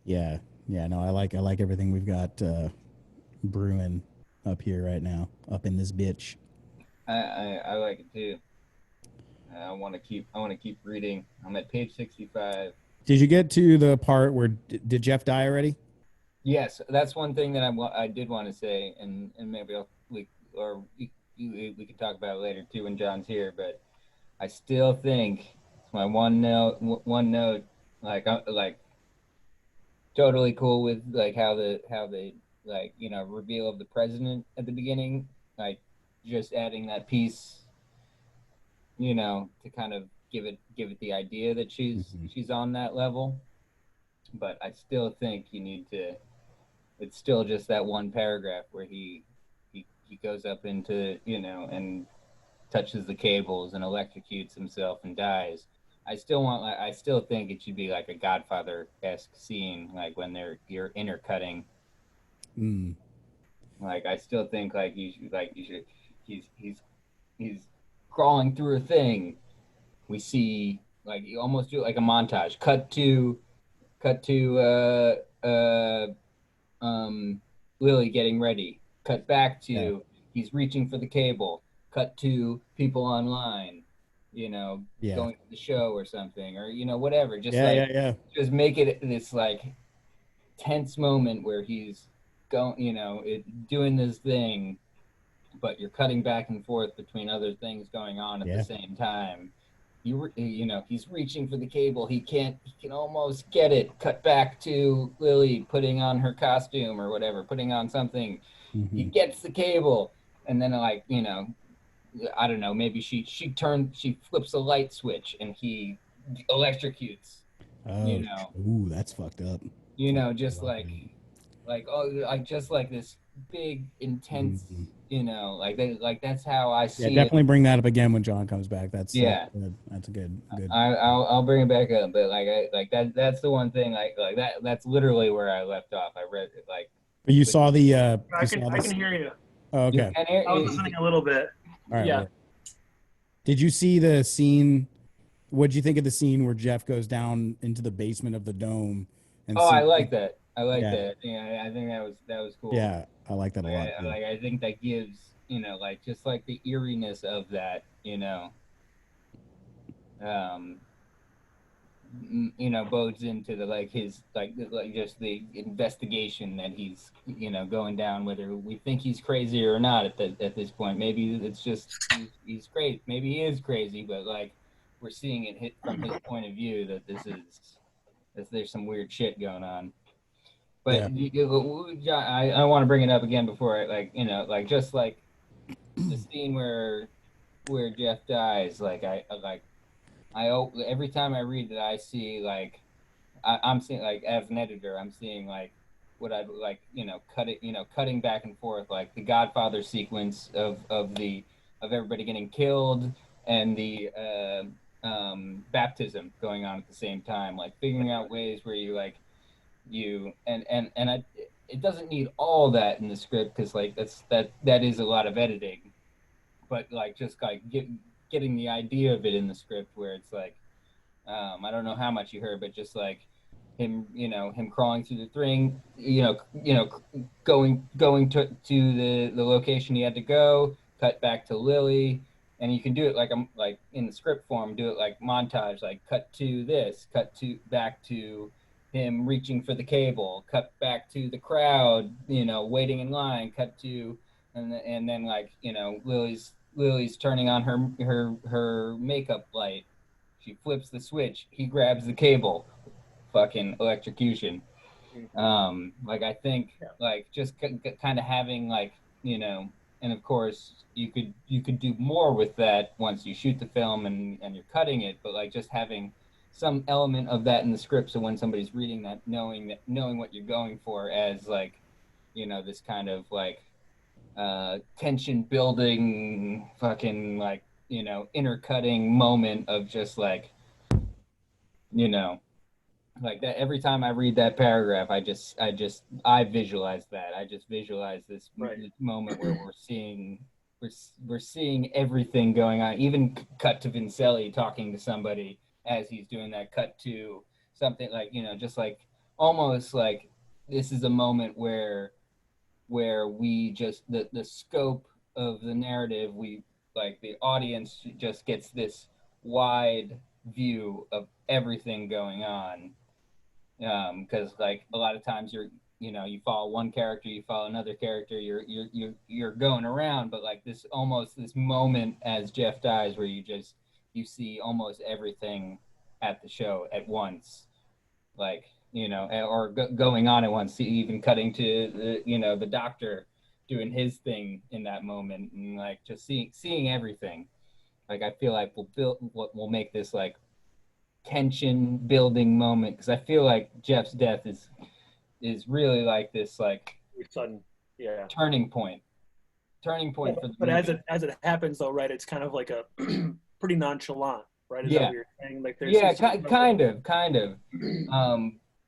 Yeah, no, I like everything we've got brewing up here right now, up in this bitch. I like it too. I want to keep reading. I'm at page 65. Did you get to the part where did Jeff die already? Yes, that's one thing that I did want to say, and maybe we can talk about it later too when John's here. But I still think it's my one note. Like totally cool with like how the like reveal of the president at the beginning, like just adding that piece, to kind of give it the idea that she's on that level. But I still think you need to. It's still just that one paragraph where he goes up into and touches the cables and electrocutes himself and dies. I still think it should be like a Godfather-esque scene, like when you're intercutting. Like I still think like you should he's crawling through a thing. We see like you almost do like a montage. Cut to Lily getting ready. Cut back to he's reaching for the cable. Cut to people online, going to the show or something, or whatever. Just just make it this like tense moment where he's going, doing this thing, but you're cutting back and forth between other things going on at the same time. He's reaching for the cable. He can almost get it. Cut back to Lily putting on her costume or whatever, putting on something. He gets the cable, and then I don't know, maybe she flips a light switch and he electrocutes, you Oh, know, ooh, that's fucked up. just like oh like just like this big intense, Mhm. like that's how I Yeah, see it. definitely bring that up again when John comes back. That's Yeah. good. That's a good. I'll bring it back up, but that's the one thing like that's literally where I left off. I read it like But you with saw the I you can saw I can this. hear you. Oh, you okay. can hear I was listening a little bit. All right. Yeah. Well, did you see the scene? What'd you think of the scene where Jeff goes down into the basement of the dome and oh I see? like that. I like Yeah, that. Yeah, I think that was cool. yeah, I like that a lot too. I think that gives, like just like the eeriness of that, um bodes into the like his like just the investigation that he's going down, whether we think he's crazy or not at this point. Maybe it's just he's crazy, maybe he is crazy, but like we're seeing it hit from his point of view that there's some weird shit going on. But Yeah. John, I want to bring it up again before I like just like the scene where Jeff dies. Like I every time I read that I see like I'm seeing like as an editor, I'm seeing like what I'd like, cutting back and forth, like the Godfather sequence of everybody getting killed and the baptism going on at the same time, like figuring out ways where you like you and I, it doesn't need all that in the script because like that is a lot of editing, but like just like getting the idea of it in the script where it's like I don't know how much you heard, but just like him crawling through the thing, going to the location he had to go, cut back to Lily, and you can do it like I'm like in the script form, do it like montage, like cut to this, cut to back to him reaching for the cable, cut back to the crowd, waiting in line, cut to and then like Lily's turning on her makeup light. She flips the switch. He grabs the cable. Fucking electrocution. Like I think Yeah. like just kind of having like and of course you could do more with that once you shoot the film and you're cutting it, but like just having some element of that in the script, so when somebody's reading that, knowing what you're going for as like this kind of like tension building fucking like intercutting moment of just like you know like that. Every time I read that paragraph, I visualize that. I just visualize Right. this moment where we're seeing everything going on, even cut to Vincelli talking to somebody as he's doing that, cut to something like just like almost like this is a moment where we just the scope of the narrative, we like the audience just gets this wide view of everything going on, because like a lot of times you follow one character, you follow another character, you're going around, but like this moment as Jeff dies where you see almost everything at the show at once, like or going on at once, even cutting to the doctor doing his thing in that moment, and like just seeing everything. Like I feel like what will make this like tension building moment, because I feel like Jeff's death is really like this like Sudden. Yeah. turning point for the But movie. as it happens though, right? It's kind of like a pretty nonchalant, right? Is that Yeah, what you're saying? Like yeah, it's kind of.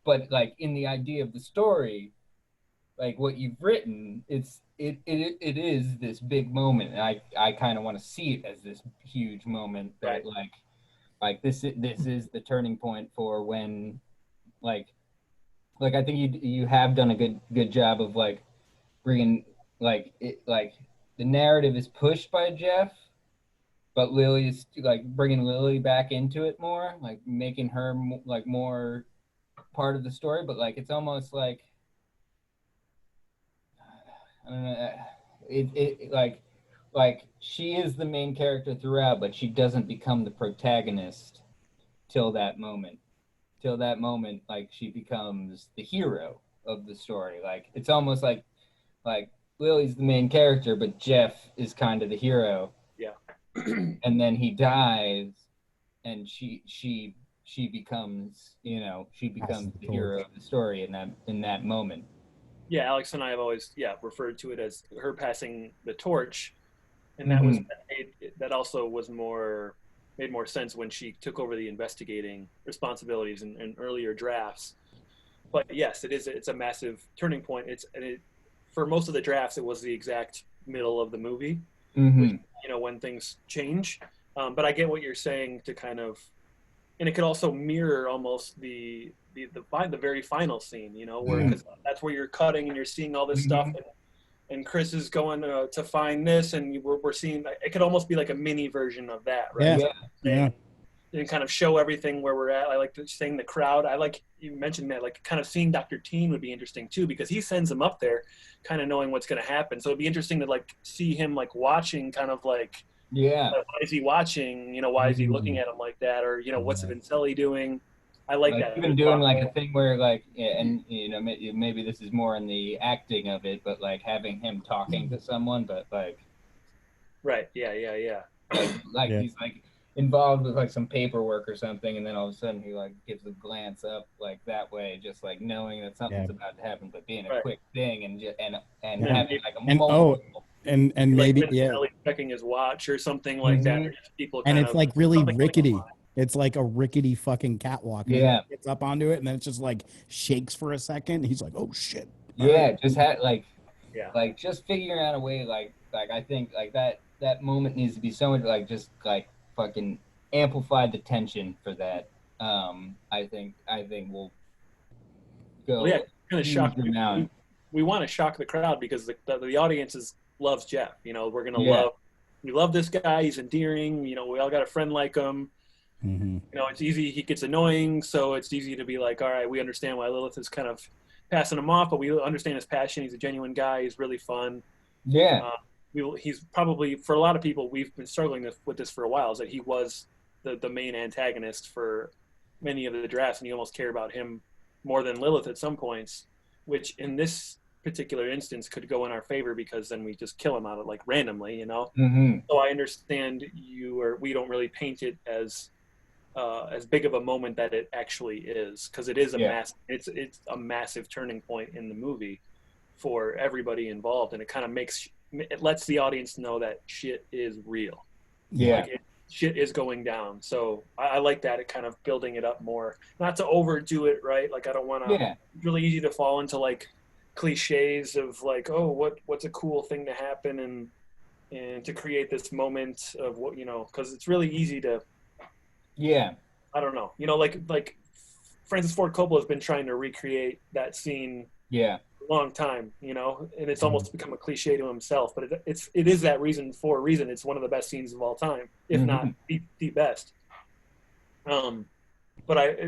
But like in the idea of the story, like what you've written, it is this big moment, and I kind of want to see it as this huge moment that right. like this is the turning point for when like I think you have done a good job of like bringing like it like the narrative is pushed by Jeff, but Lily is like bringing Lily back into it more, like making her like more part of the story. But like it's almost like I don't know, it like she is the main character throughout, but she doesn't become the protagonist till that moment. Till that moment, like she becomes the hero of the story. Like it's almost like Lily's the main character, but Jeff is kind of the hero. Yeah. and then he dies, and she becomes, she Passes becomes the the torch. hero of the story in that moment. Yeah, Alex and I have always referred to it as her passing the torch, and that was Mhm. that also was made more sense when she took over the investigating responsibilities in earlier drafts. But yes, it's a massive turning point. For most of the drafts, it was the exact middle of the movie, which, Mhm. when things change. But I get what you're saying to kind of, and it could also mirror almost the very final scene, where Mhm. because that's where you're cutting and you're seeing all this stuff, Mhm. and Chris is going to find this, and we're seeing it could almost be like a mini version of that, right? Yeah. So Yeah. and kind of show everything where we're at. I like saying the crowd. I like you mentioned that, like kind of seeing Dr. Teen would be interesting too, because he sends them up there, kind of knowing what's going to happen. So it'd be interesting to like see him like watching, kind of like Yeah. why is he watching? Why is he looking at him like that? Or what's Yeah. Vincelli doing? I like Like that. even There's a doing lot like more. a thing where like, yeah, and maybe this is more in the acting of it, but like having him talking to someone, but Right. Yeah. Yeah. Yeah. like Yeah. he's like involved with like some paperwork or something, and then all of a sudden he like gives a glance up like that way, just like knowing that Yeah. something's about to happen, but being a Right. quick thing, and just and And then having maybe, like a And multiple. and like maybe yeah. Vincelli checking his watch or something like that, or Hmm. just people And kind it's of like really something coming rickety. alive. It's like a rickety fucking catwalk, and he Yeah, gets up onto it, and then it's just like shakes for a second. He's like, "Oh shit!" All right. yeah, just had Yeah. like just figuring out a way like I think like that moment needs to be so much like just like fucking amplify the tension for that. I think we'll Well, yeah, go kind of huge shock. amount. We want to shock the crowd because the audience loves Jeff. We're gonna Yeah. we love this guy. He's endearing. We all got a friend like him. Mm-hmm. It's easy. He gets annoying, so it's easy to be like, all right, we understand why Lilith is kind of passing him off, but we understand his passion. He's a genuine guy. He's really fun. Yeah. Uh, he's probably, for a lot of people, we've been struggling with this for a while, is that he was the main antagonist for many of the drafts, and you almost care about him more than Lilith at some points, which in this particular instance could go in our favor because then we just kill him out of like randomly. Hmm. So I understand we don't really paint it as big of a moment that it actually is, because it is Yeah. it's a massive turning point in the movie for everybody involved, and it lets the audience know that shit is real. Yeah. Shit is going down. So I like that. It kind of building it up more, not to overdo it, right? Like I don't want to. Yeah. It's really easy to fall into like cliches of like, oh, what's a cool thing to happen, and to create this moment of because it's really easy to, Yeah. I don't know, like Francis Ford Coppola has been trying to recreate that scene Yeah. a long time, and it's Mhm. almost become a cliche to himself. But it is that reason for a reason. It's one of the best scenes of all time, if not Hmm. the best. But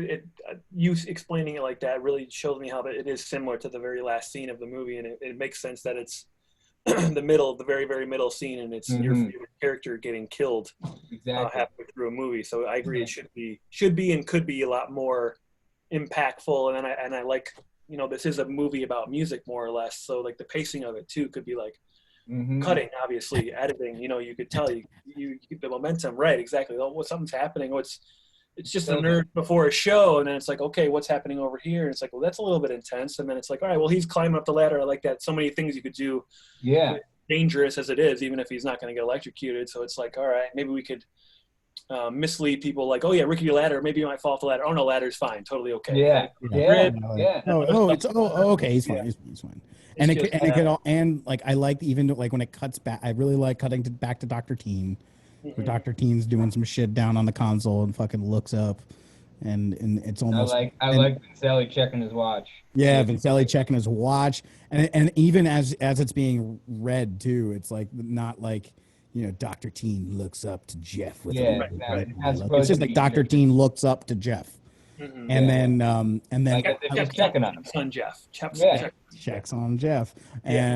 you explaining it like that really shows me how that it is similar to the very last scene of the movie, and it makes sense that it's the very very middle scene, and it's your Hmm. favorite character getting killed Exactly. halfway through a movie. So I agree, it should be and could be a lot more impactful. And I like, this is a movie about music more or less, so like the pacing of it too could be like Hmm. cutting, obviously editing. You could tell you keep the momentum right, exactly. Oh, what something's happening. It's just a Build it. nerd before a show, and then it's like, okay, what's happening over here? And it's like, well, that's a little bit intense. And then it's like, all right, well, he's climbing up the ladder. I like that. So many things you could do, Yeah. dangerous as it is, even if he's not going to get electrocuted. So it's like, all right, maybe we could mislead people like, oh yeah, Ricky ladder, maybe you might fall off the ladder. Oh no, ladder's fine, totally okay. Yeah. Yeah. Yeah. Like, Yeah. okay, he's fine. Yeah. He's fine. It's And just, it could all, and like I like even like when it cuts back. I really like cutting back to Dr. Teen, where Dr. Teen's doing some shit down on the console and fucking looks up, and it's almost I and like Sally checking his watch. yeah, Vincelli checking his watch, and even as it's being read too, it's like not like Dr. Teen looks up to Jeff with a Yeah. little No, red it's eye not look. It's supposed to just like be Dr. Teen looks up to Jeff, mm-hmm. and Yeah. then Like if he's checking on him. Son Jeff. Yeah. checks on Jeff, Yeah.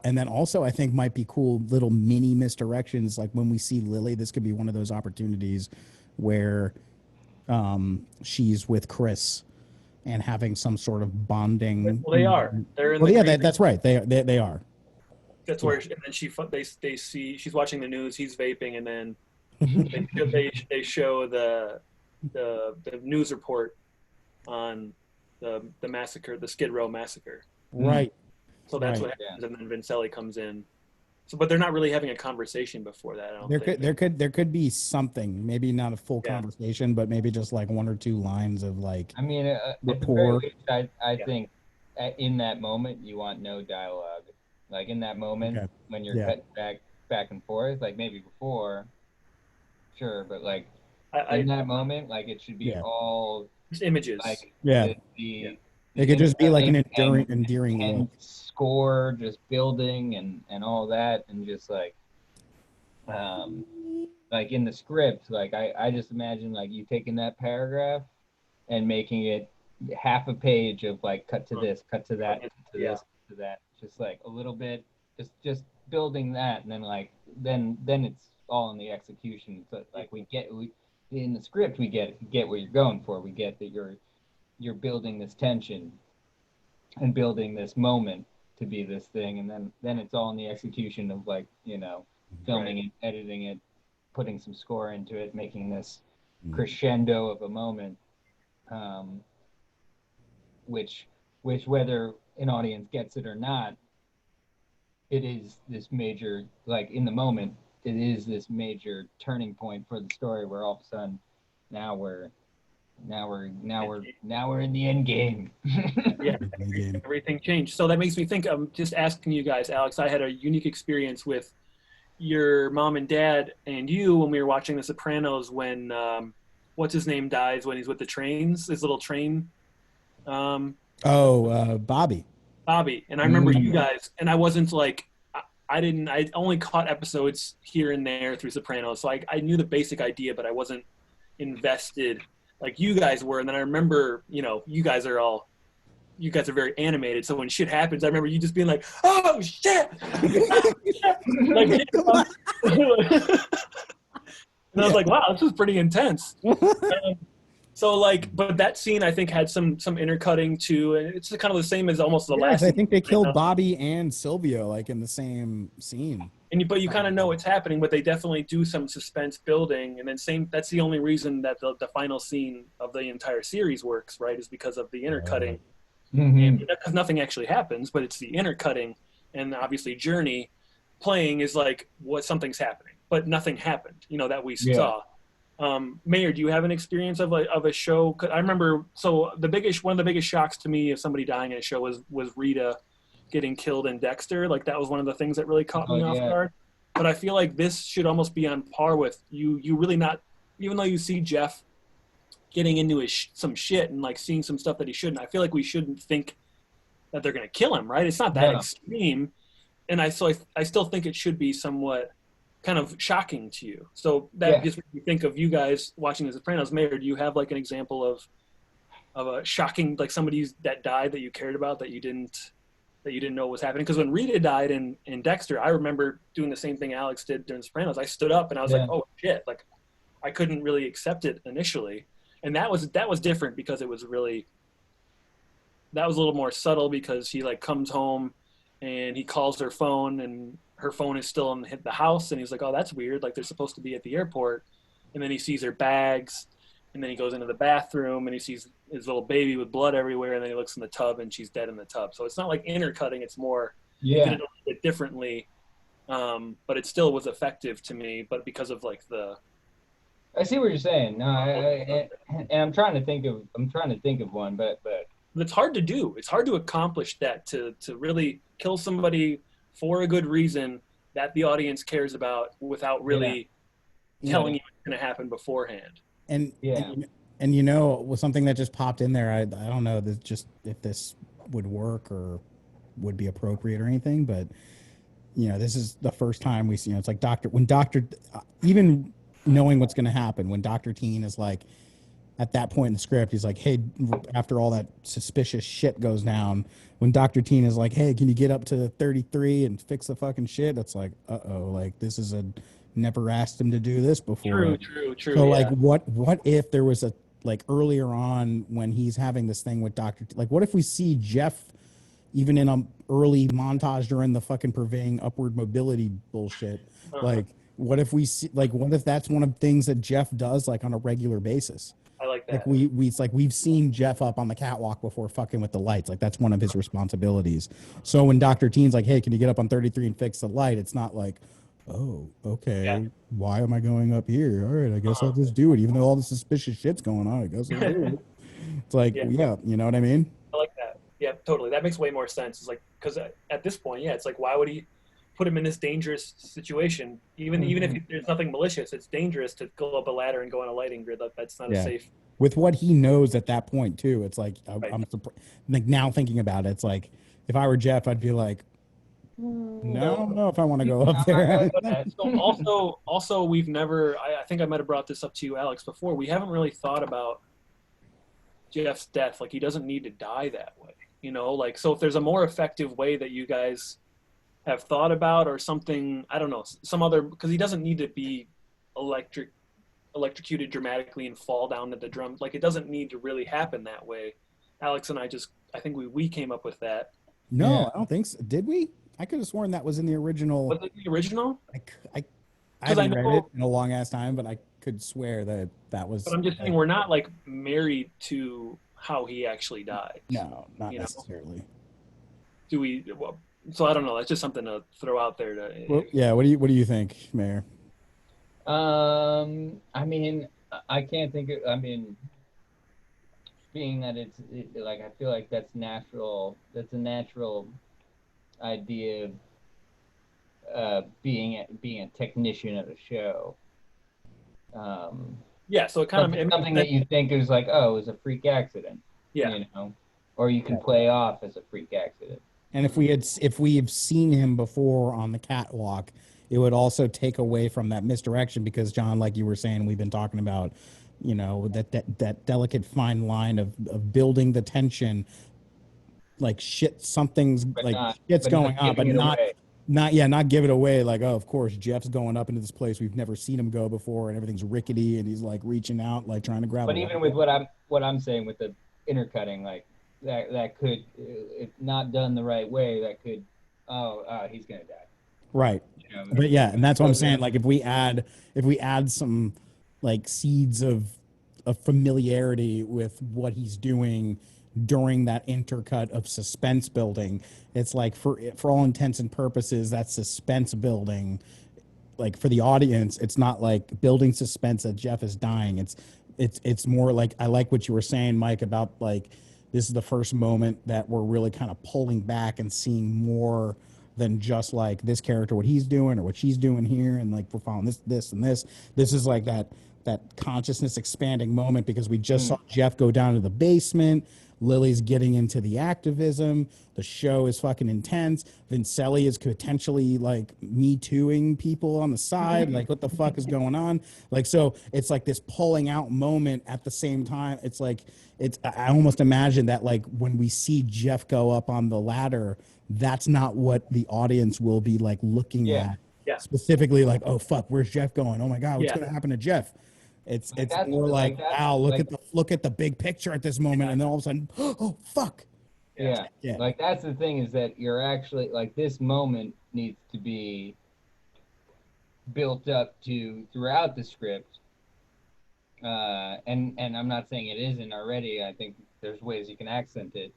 and then also I think might be cool little mini misdirections, like when we see Lily. This could be one of those opportunities where she's with Chris and having some sort of bonding. Well, they are. They're in Well, the yeah, green that's right. They are. That's where, and then they see she's watching the news. He's vaping, and then they show the news report on the massacre, the Skid Row massacre. Right. So that's what happens, and then Vincelli comes in. So, but they're not really having a conversation before that. I don't think. There could be something, maybe not a full conversation, but maybe just like one or two lines of like. I mean, at the very least, I think in that moment you want no dialogue. Like in that moment when you're cutting back and forth, like maybe before, sure, but like in that moment, like it should be all just images. Like it could just be like an endearing look. Score, just building and all that, and just like in the script, like I just imagine like you taking that paragraph and making it half a page of like cut to this, cut to that, cut to this, cut to that, just like a little bit, just building that, and then like then it's all in the execution. So like we in the script we get what you're going for. We get that you're building this tension and building this moment to be this thing, and then it's all in the execution of like, you know, filming it, editing it, putting some score into it, making this crescendo of a moment, which whether an audience gets it or not, it is this major, like in the moment, it is this major turning point for the story where all of a sudden now we're in the end game. Yeah, everything changed. So that makes me think, I'm just asking you guys, Alex, I had a unique experience with your mom and dad and you when we were watching The Sopranos when, what's his name dies when he's with the trains, his little train. Bobby. Bobby. And I remember you guys, and I wasn't like, I only caught episodes here and there through Sopranos. So I knew the basic idea, but I wasn't invested like you guys were. And then I remember, you know, you guys are very animated. So when shit happens, I remember you just being like, oh shit. Like, and I was like, wow, this is pretty intense. So like, but that scene I think had some intercutting too, and it's kind of the same as almost the last. I think they killed Bobby and Silvio like in the same scene. But you kind of know what's happening, but they definitely do some suspense building, and then that's the only reason that the final scene of the entire series works, right? Is because of the intercutting, because nothing actually happens, but it's the intercutting, and obviously Journey playing is like something's happening, but nothing happened, you know, that we saw. Mayor, do you have an experience of a show? 'Cause I remember, so one of the biggest shocks to me of somebody dying in a show was Rita getting killed in Dexter. Like that was one of the things that really caught me off guard. But I feel like this should almost be on par with you really not, even though you see Jeff getting into some shit and like seeing some stuff that he shouldn't, I feel like we shouldn't think that they're going to kill him, right? It's not that extreme. And I still think it should be somewhat kind of shocking to you. So that just makes me think of you guys watching The Sopranos. Mayor, do you have like an example of a shocking, like somebody that died that you cared about that you didn't know was happening? Because when Rita died in Dexter, I remember doing the same thing Alex did during The Sopranos. I stood up and I was like, oh shit, like I couldn't really accept it initially. And that was different because that was a little more subtle, because he like comes home and he calls her phone and her phone is still in the house, and he's like, oh, that's weird. Like they're supposed to be at the airport. And then he sees her bags, and then he goes into the bathroom and he sees his little baby with blood everywhere. And then he looks in the tub and she's dead in the tub. So it's not like intercutting. It's more, he did it a little bit differently. But it still was effective to me, but because of like I see what you're saying. No, and I'm trying to think of one, but it's hard to do. It's hard to accomplish that, to really kill somebody for a good reason that the audience cares about without really telling you what's going to happen beforehand. And you know, something that just popped in there, I don't know just if this would work or would be appropriate or anything, but you know, this is the first time we see, you know, it's like even knowing what's going to happen, when Dr. Teen is like, at that point in the script, he's like, hey, after all that suspicious shit goes down, when Dr. Teen is like, hey, can you get up to 33 and fix the fucking shit? It's like, uh-oh, like this is never asked him to do this before. True. So like, what if there was a, like earlier on when he's having this thing with Dr. Like, what if we see Jeff even in a early montage during the fucking purveying upward mobility bullshit. Like, what if we see, like, what if that's one of the things that Jeff does like on a regular basis? I like that. Like it's like we've seen Jeff up on the catwalk before fucking with the lights. Like that's one of his responsibilities. So when Dr. Teen's like, hey, can you get up on 33 and fix the light? It's not like, oh, okay. Yeah. Why am I going up here? All right, I guess I'll just do it. Even though all the suspicious shit's going on, I guess I'll do it. It's like, yeah, you know what I mean? I like that. Yeah, totally. That makes way more sense. It's like, because at this point, yeah, it's like, why would he put him in this dangerous situation? Even if there's nothing malicious, it's dangerous to go up a ladder and go on a lighting grid. That's not a safe. With what he knows at that point too, it's like I'm like now thinking about it. It's like if I were Jeff, I'd be like, no, I don't know if I want to go up there. So also, we've never. I think I might have brought this up to you, Alex, before. We haven't really thought about Jeff's death. Like, he doesn't need to die that way, you know. Like, so if there's a more effective way that you guys have thought about, or something, I don't know, some other, because he doesn't need to be electrocuted dramatically and fall down to the drum. Like, it doesn't need to really happen that way. Alex and I think we came up with that. No, I don't think so. Did we? I could have sworn that was in the original. Was it the original? I haven't read it in a long ass time, but I could swear that was. But I'm just saying, we're not like married to how he actually died. No, not necessarily. Do we? Well, so I don't know. That's just something to throw out there. Well, yeah. What do you think, Mayor? I mean, I can't think of. I mean, being that like, I feel like that's natural. That's a natural idea of being a technician of a show. Yeah, so it kind of something that you think is like, oh, it was a freak accident. Yeah, you know, or you can play off as a freak accident. And if we've seen him before on the catwalk, it would also take away from that misdirection, because John, like you were saying, we've been talking about, you know, that delicate fine line of building the tension, like shit's going on, but not give it away. Like, oh, of course, Jeff's going up into this place we've never seen him go before, and everything's rickety, and he's like reaching out, like trying to grab. But even with what I'm saying with the intercutting, like that could, if not done the right way, that could, he's gonna die. Right. You know, but yeah, and that's what I'm saying. Like, if we add some like seeds of familiarity with what he's doing during that intercut of suspense building, it's like for all intents and purposes, that suspense building, like for the audience, it's not like building suspense that Jeff is dying. It's more like, I like what you were saying, Mike, about like, this is the first moment that we're really kind of pulling back and seeing more than just like this character, what he's doing or what she's doing here, and like we're following this and this. This is like that consciousness expanding moment, because we just saw Jeff go down to the basement. Lily's getting into the activism. The show is fucking intense. Vincelli is potentially like Me Tooing people on the side. Like, what the fuck is going on? Like, so it's like this pulling out moment at the same time. It's like, I almost imagine that like when we see Jeff go up on the ladder, that's not what the audience will be like looking at. Yeah. Specifically like, oh fuck, where's Jeff going? Oh my God, what's going to happen to Jeff? It's more like, wow, look at the big picture at this moment, and then all of a sudden, oh fuck. Yeah. Like, that's the thing, is that you're actually like, this moment needs to be built up to throughout the script. And I'm not saying it isn't already. I think there's ways you can accent it.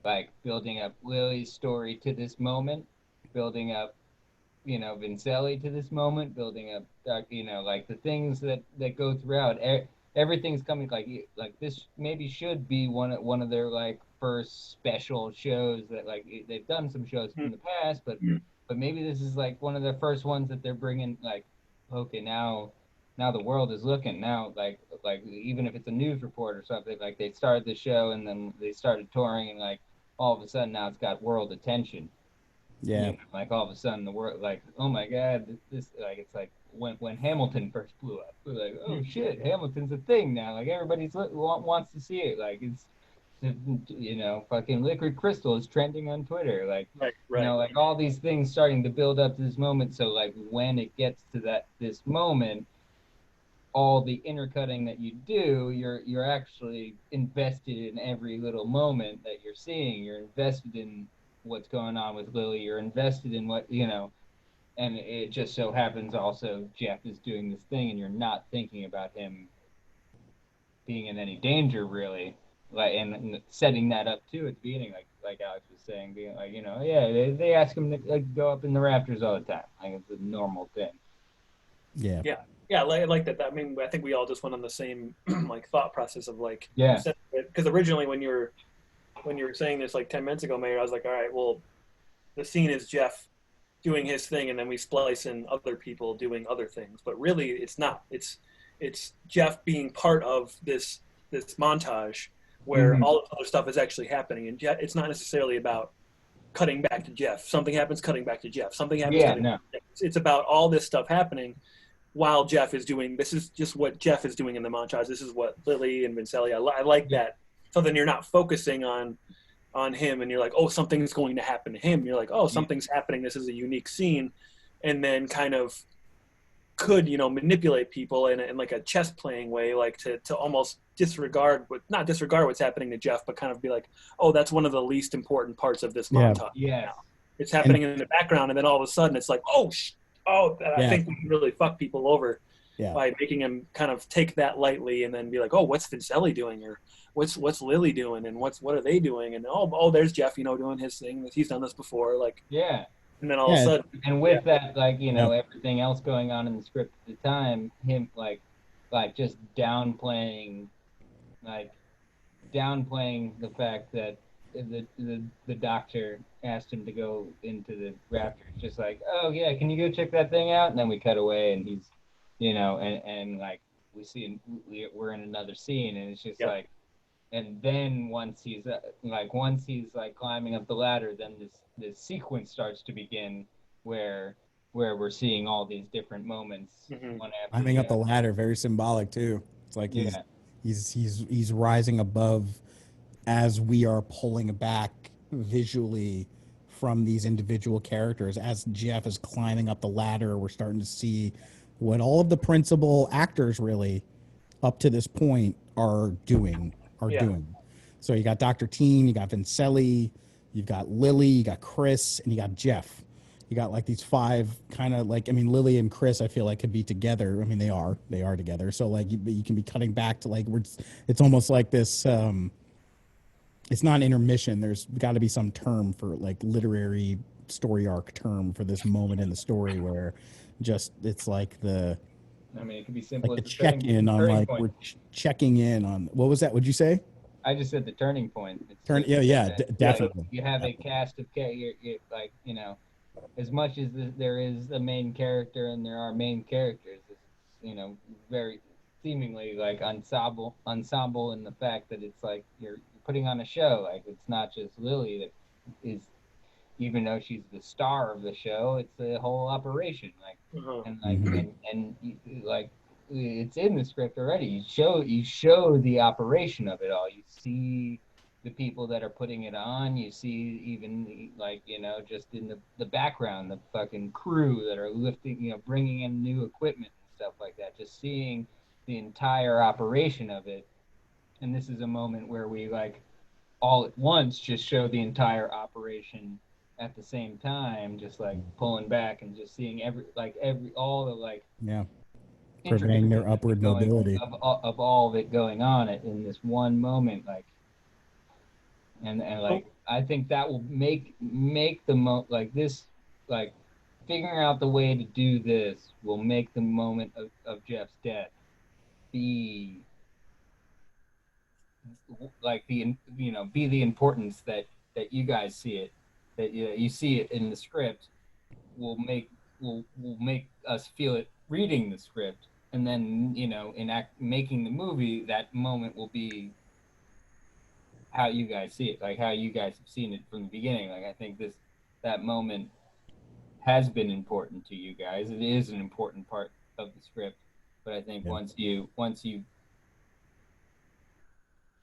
Like building up Lily's story to this moment, building up, you know, Vincelli to this moment, building up, you know, like the things that go throughout. Everything's coming, like this maybe should be one of their like first special shows that, like, they've done some shows in the past, but maybe this is like one of the first ones that they're bringing, like, okay, now the world is looking, now like even if it's a news report or something, like they started the show and then they started touring, and like all of a sudden now it's got world attention. Yeah. You know, like all of a sudden the world, like, oh my God, this like, it's like when Hamilton first blew up, we're like, oh shit, Hamilton's a thing now. Like, everybody's wants to see it. Like, it's, you know, fucking Liquid Crystal is trending on Twitter. Like, right. You know, like all these things starting to build up to this moment. So like when it gets to this moment, all the intercutting that you do, you're actually invested in every little moment that you're seeing. You're invested in what's going on with Lily. You're invested in what, and it just so happens also Jeff is doing this thing, and you're not thinking about him being in any danger really, like, and setting that up too at the beginning, like Alex was saying, being like, yeah, they ask him to like go up in the rafters all the time, like it's a normal thing. Yeah. Yeah, I like that. I mean, I think we all just went on the same like thought process of like, Yeah, because originally when you were saying this like 10 minutes ago, Mayor, I was like, all right, well, the scene is Jeff doing his thing, and then we splice in other people doing other things. But really, it's not. It's Jeff being part of this montage where Mhm. all this other stuff is actually happening, and it's not necessarily about cutting back to Jeff. Something happens, cutting back to Jeff. Something happens, Yeah, cutting no, back to Jeff. It's about all this stuff happening while Jeff is doing. This is just what Jeff is doing in the montage. This is what Lily and Vincelli. I like yeah, that. So then you're not focusing on him, and you're like, oh, something's going to happen to him. You're like, oh, yeah, something's happening. This is a unique scene, and then kind of could manipulate people in like a chess playing way, like to almost not disregard what's happening to Jeff, but kind of be like, oh, that's one of the least important parts of this Yeah. montage. yes, Now it's And happening in the background, and then all of a sudden it's like, oh, I yeah, think we can really fuck people over yeah. by making him kind of take that lightly, and then be like, oh, what's Vincelli doing, or what's Lily doing, and what are they doing, and oh, there's Jeff, doing his thing. He's done this before, like, yeah. and then all of a Yeah. sudden, And yeah, with that, like, Yeah. everything else going on in the script at the time, him like just like downplaying the fact that the doctor asked him to go into the rafters, just like, oh yeah, can you go check that thing out? And then we cut away, and he's, and like we see, we're in another scene, and it's just yeah, like, and then once he's like climbing up the ladder, then this sequence starts to begin, where we're seeing all these different moments mm-hmm. one after Climbing the up the other. ladder, very symbolic too. It's like Yeah, he's rising above as we are pulling back visually from these individual characters. As Jeff is climbing up the ladder, we're starting to see what all of the principal actors really up to this point are Yeah, doing. So you got Dr. Teen, you got Vincelli, you've got Lily, you got Chris, and you got Jeff. You got like these five kind of like, I mean, Lily and Chris, I feel like could be together. I mean, they are together. So like, you can be cutting back to like, it's almost like this, it's not an intermission. There's got to be some term for like literary story arc term for this moment in the story where just, it's I mean, it could be simple like as the the check in on turning like point. we're checking in on, what was that? What'd you say? I just said the turning point. It's Turn. just Yeah. Yeah. yeah, so Definitely. you have a Definitely. cast of like, as much as there is a main character and there are main characters, it's, very seemingly like ensemble in the fact that it's like you're putting on a show. Like it's not just Lily that is, even though she's the star of the show, it's the whole operation. Like, uh-huh. and like Mm-hmm. like it's in the script already. You show the operation of it all. You see the people that are putting it on. You see even like, just in the background, the fucking crew that are lifting, bringing in new equipment and stuff like that. Just seeing the entire operation of it. And this is a moment where we like all at once just show the entire operation at the same time, just like pulling back and just seeing every all the like Yeah. Conveying intricacies their upward mobility. of all of it going on in this one moment, like, and Oh, like I think that will make the like this, like figuring out the way to do this will make the moment of Jeff's death be like be the importance that you guys see it, that you see it in the script, will make us feel it reading the script, and then making the movie, that moment will be how you guys see it, like how you guys have seen it from the beginning. Like I think that moment has been important to you guys. It is an important part of the script, but I think Yeah. once you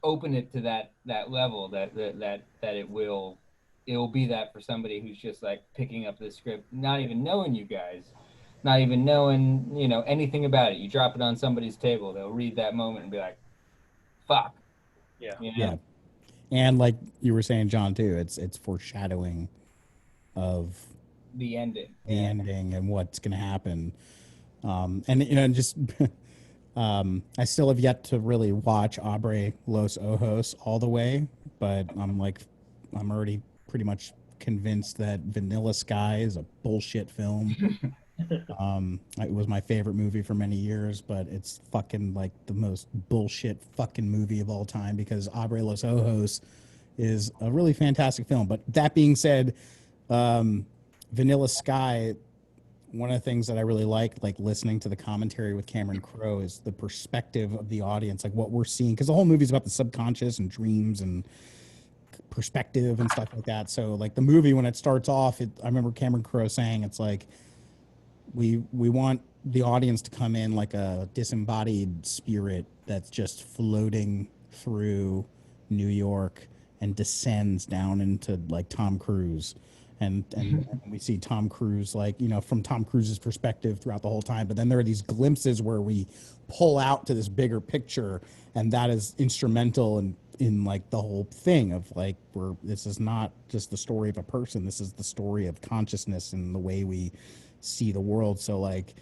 open it to that level, that it will be that for somebody who's just like picking up the script, not even knowing you guys, not even knowing, you know, anything about it. You drop it on somebody's table, they'll read that moment and be like, "Fuck," Yeah. you know? Yeah. And like you were saying, John, too, it's foreshadowing of The ending. the Yeah. ending and what's going to happen. And you know, just I still have yet to really watch Abre Los Ojos all the way, but I'm already pretty much convinced that Vanilla Sky is a bullshit film. It was my favorite movie for many years, but it's fucking like the most bullshit fucking movie of all time because Abre Los Ojos is a really fantastic film. But that being said, Vanilla Sky, one of the things that I really like listening to the commentary with Cameron Crowe is the perspective of the audience, like what we're seeing, because the whole movie is about the subconscious and dreams and perspective and stuff like that. So like the movie when it starts off, I remember Cameron Crowe saying it's like we want the audience to come in like a disembodied spirit that's just floating through New York and descends down into like Tom Cruise. And we see Tom Cruise like, you know, from Tom Cruise's perspective throughout the whole time. But then there are these glimpses where we pull out to this bigger picture, and that is instrumental in like the whole thing of like this is not just the story of a person, this is the story of consciousness and the way we see the world. So like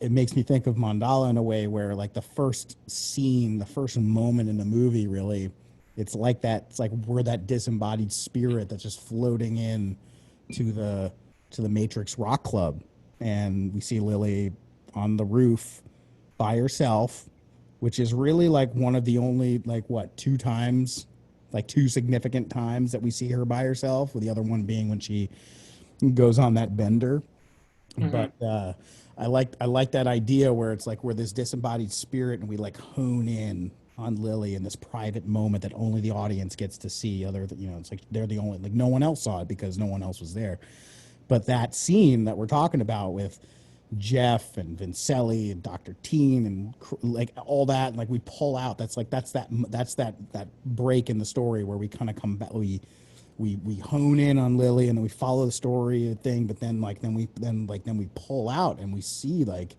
it makes me think of Mandala in a way where like the first scene, the first moment in the movie, really, it's like that. It's like we're that disembodied spirit that's just floating in to the Matrix Rock Club, and we see Lily on the roof by herself, which is really like one of the only like what two times, like two significant times that we see her by herself, with the other one being when she goes on that bender. But I like that idea where it's like we're this disembodied spirit and we like hone in on Lily in this private moment that only the audience gets to see. You know, it's like they're the only, like no one else saw it because no one else was there. But that scene that we're talking about with Jeff and Vincelli and Dr. Teen and like all that, and like we pull out. That's that break in the story where we kind of come back. We hone in on Lily and then we follow the story thing, but then we pull out and we see like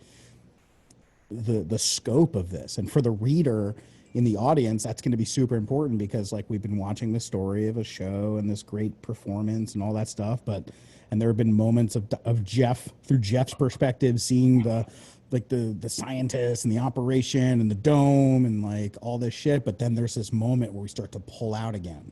the scope of this. And for the reader in the audience, that's going to be super important because like we've been watching the story of a show and this great performance and all that stuff, and there have been moments of Jeff through Jeff's perspective, seeing the scientists and the operation and the dome and like all this shit. But then there's this moment where we start to pull out again.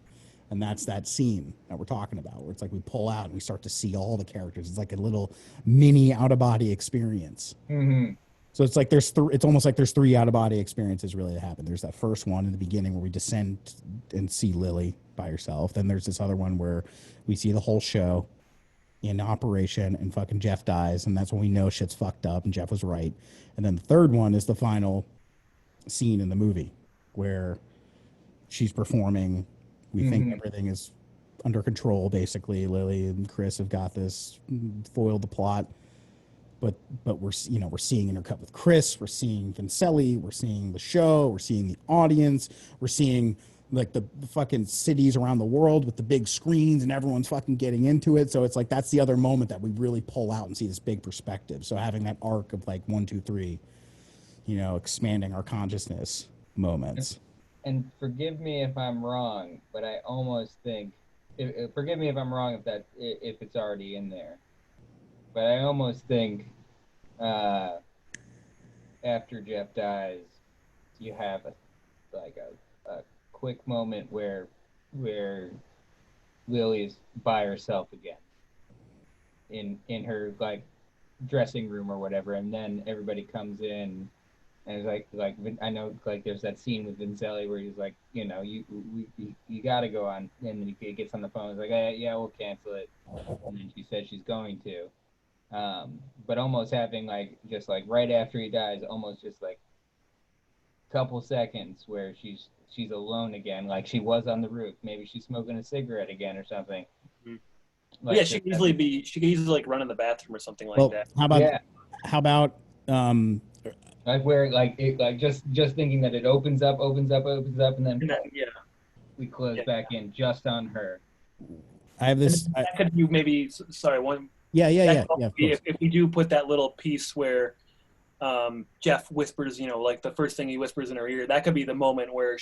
And that's that scene that we're talking about, where it's like we pull out and we start to see all the characters. It's like a little mini out of body experience. Mm-hmm. So it's like it's almost like there's three out of body experiences really that happen. There's that first one in the beginning where we descend and see Lily by herself. Then there's this other one where we see the whole show in operation and fucking Jeff dies, and that's when we know shit's fucked up and Jeff was right. And then the third one is the final scene in the movie where she's performing. We think everything is under control, basically. Lily and Chris have got this, foiled the plot. But we're seeing Intercut with Chris, we're seeing Vincelli, we're seeing the show, we're seeing the audience, we're seeing like the fucking cities around the world with the big screens and everyone's fucking getting into it. So it's like that's the other moment that we really pull out and see this big perspective. So having that arc of like 1, 2, 3, you know, expanding our consciousness moments. And forgive me if I'm wrong, but I almost think, forgive me if I'm wrong if it's already in there, but I almost think after Jeff dies, you have a quick moment where Lily is by herself again in her like dressing room or whatever, and then everybody comes in. And it's like I know like there's that scene with Vincelli where he's like, you know, you got to go on, and then he gets on the phone. He's like, yeah, we'll cancel it. And then she says she's going to, but almost having like just like right after he dies, almost just like a couple seconds where she's alone again, like she was on the roof. Maybe she's smoking a cigarette again or something. Mm-hmm. Like yeah, she could easily like run in the bathroom or something like that. How about like where like it like just thinking that it opens up, and then we close back in just on her. I have this. That could you maybe sorry one That could of be course. if we do put that little piece where Jeff whispers, like the first thing he whispers in her ear, that could be the moment where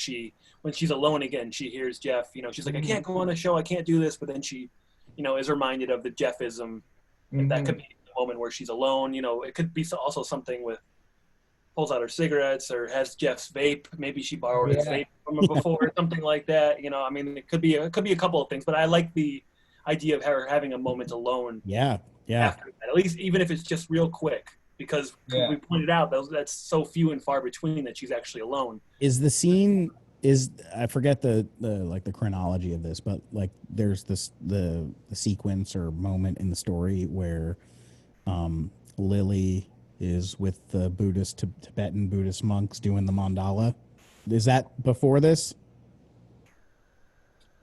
when she's alone again, she hears Jeff, she's like, I can't go on the show, I can't do this, but then she, is reminded of the Jeffism, and that could be the moment where she's alone. It could be also something with pulls out her cigarettes or has Jeff's vape. Maybe she borrowed his vape from him before, or something like that. I mean, it could be a couple of things, but I like the idea of her having a moment alone. Yeah. After that, at least even if it's just real quick, because we pointed out that's so few and far between that she's actually alone. Is the scene I forget the like the chronology of this, but like there's the sequence or moment in the story where Lily is with the Tibetan Buddhist monks doing the mandala. Is that before this?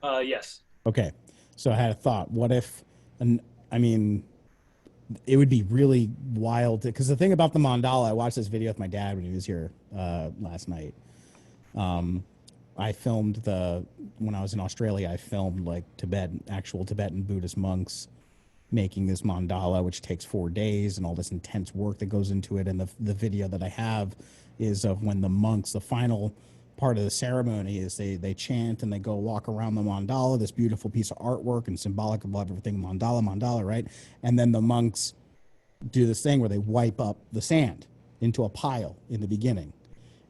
Yes. Okay. So I had a thought. What if, I mean, it would be really wild because the thing about the mandala, I watched this video with my dad when he was here last night. I filmed when I was in Australia, I filmed like actual Tibetan Buddhist monks making this mandala, which takes 4 days and all this intense work that goes into it. And the video that I have is of when the monks, the final part of the ceremony is they chant and they go walk around the mandala, this beautiful piece of artwork and symbolic of everything, mandala, right? And then the monks do this thing where they wipe up the sand into a pile in the beginning.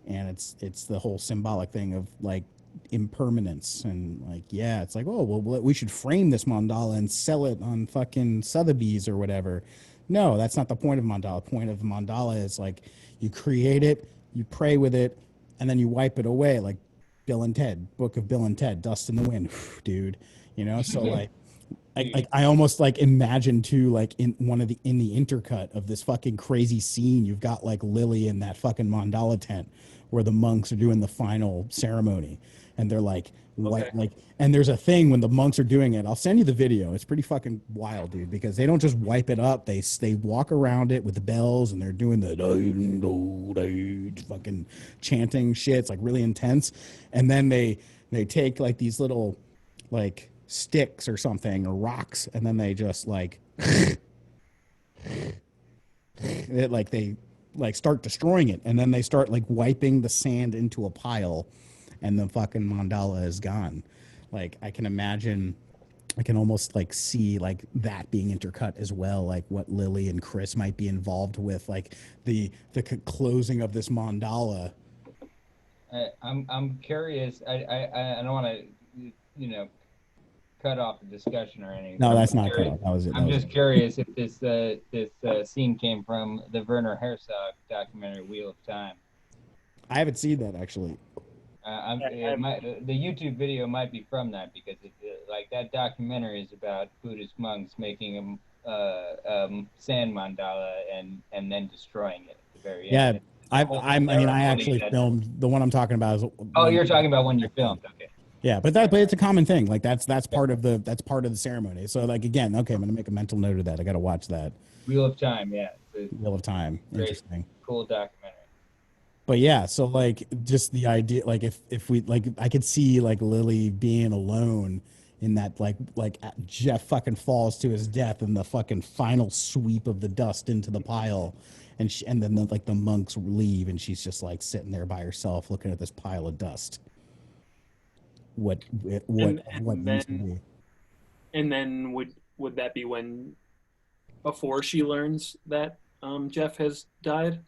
And it's the whole symbolic thing of like impermanence and like, yeah, it's like, oh, well, we should frame this mandala and sell it on fucking Sotheby's or whatever. No, that's not the point of mandala. The point of mandala is like you create it, you pray with it, and then you wipe it away, like Bill and Ted, Book of Bill and Ted, Dust in the Wind, dude. So like I almost like imagine too, like in the intercut of this fucking crazy scene, you've got like Lily in that fucking mandala tent where the monks are doing the final ceremony, and they're like and there's a thing when the monks are doing it. I'll send you the video. It's pretty fucking wild, dude, because they don't just wipe it up. They walk around it with the bells and they're doing the fucking chanting shit. It's like really intense. And then they take like these little like sticks or something or rocks, and then they just like they start destroying it, and then they start like wiping the sand into a pile, and the fucking mandala is gone. Like I can almost like see like that being intercut as well, like what Lily and Chris might be involved with, like the closing of this mandala. I'm curious. I don't want to cut off the discussion or anything. No, that's not cut off. That was it. I'm just curious if this scene came from the Werner Herzog documentary Wheel of Time. I haven't seen that actually. The YouTube video might be from that, because like that documentary is about Buddhist monks making a sand mandala and then destroying it at the very end. I actually filmed the one I'm talking about. You're talking about when you filmed. Okay. Yeah, but it's a common thing. Like that's part of the ceremony. So like again, okay, I'm gonna make a mental note of that. I got to watch that. Wheel of Time, yeah. Wheel of Time, interesting. Cool documentary. But yeah, so like just the idea, like if we like, I could see like Lily being alone in that like Jeff fucking falls to his death in the fucking final sweep of the dust into the pile, and then the monks leave and she's just like sitting there by herself looking at this pile of dust. What needs to be. And then would that be before she learns that Jeff has died?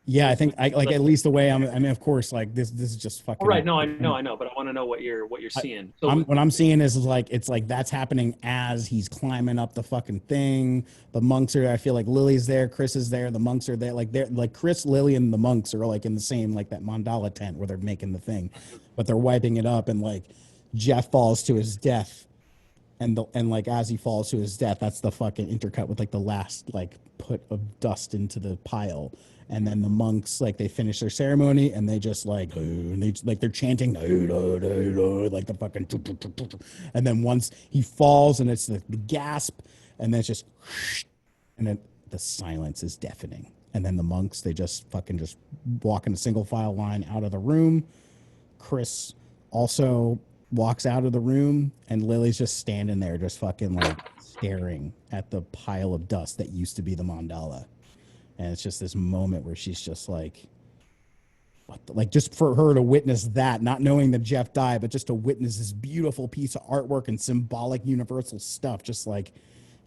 Yeah, I think at least the way I mean, of course, like this is just fucking. Right. No, I know, but I want to know what you're seeing. So what I'm seeing is like it's like that's happening as he's climbing up the fucking thing. The monks are. I feel like Lily's there, Chris is there, the monks are there. Like they're like Chris, Lily, and the monks are like in the same like that mandala tent where they're making the thing, but they're wiping it up, and like Jeff falls to his death, and like as he falls to his death, that's the fucking intercut with like the last like put of dust into the pile. And then the monks, like, they finish their ceremony and they just like, they're chanting, like the fucking, and then once he falls and it's the gasp, and then it's just, and then the silence is deafening. And then the monks, they just fucking walk in a single file line out of the room. Chris also walks out of the room, and Lily's just standing there, just fucking like staring at the pile of dust that used to be the mandala. And it's just this moment where she's just like, what the, like, just for her to witness that, not knowing that Jeff died, but just to witness this beautiful piece of artwork and symbolic universal stuff, just like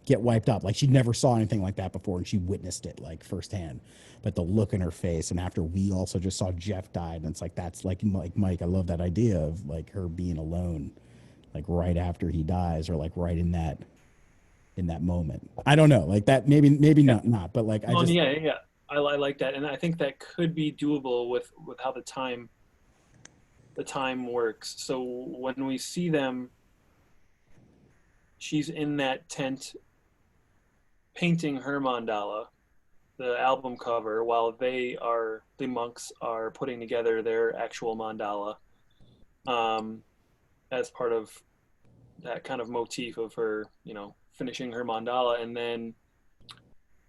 get wiped up. Like she never saw anything like that before, and she witnessed it like firsthand. But the look in her face, and after we also just saw Jeff died, and it's like that's like Mike. I love that idea of like her being alone, like right after he dies, or like right in that moment. I don't know, like that maybe not, but like I just yeah. I like that, and I think that could be doable with how the time works. So when we see them, she's in that tent painting her mandala, the album cover, while the monks are putting together their actual mandala, as part of that kind of motif of her, finishing her mandala. And then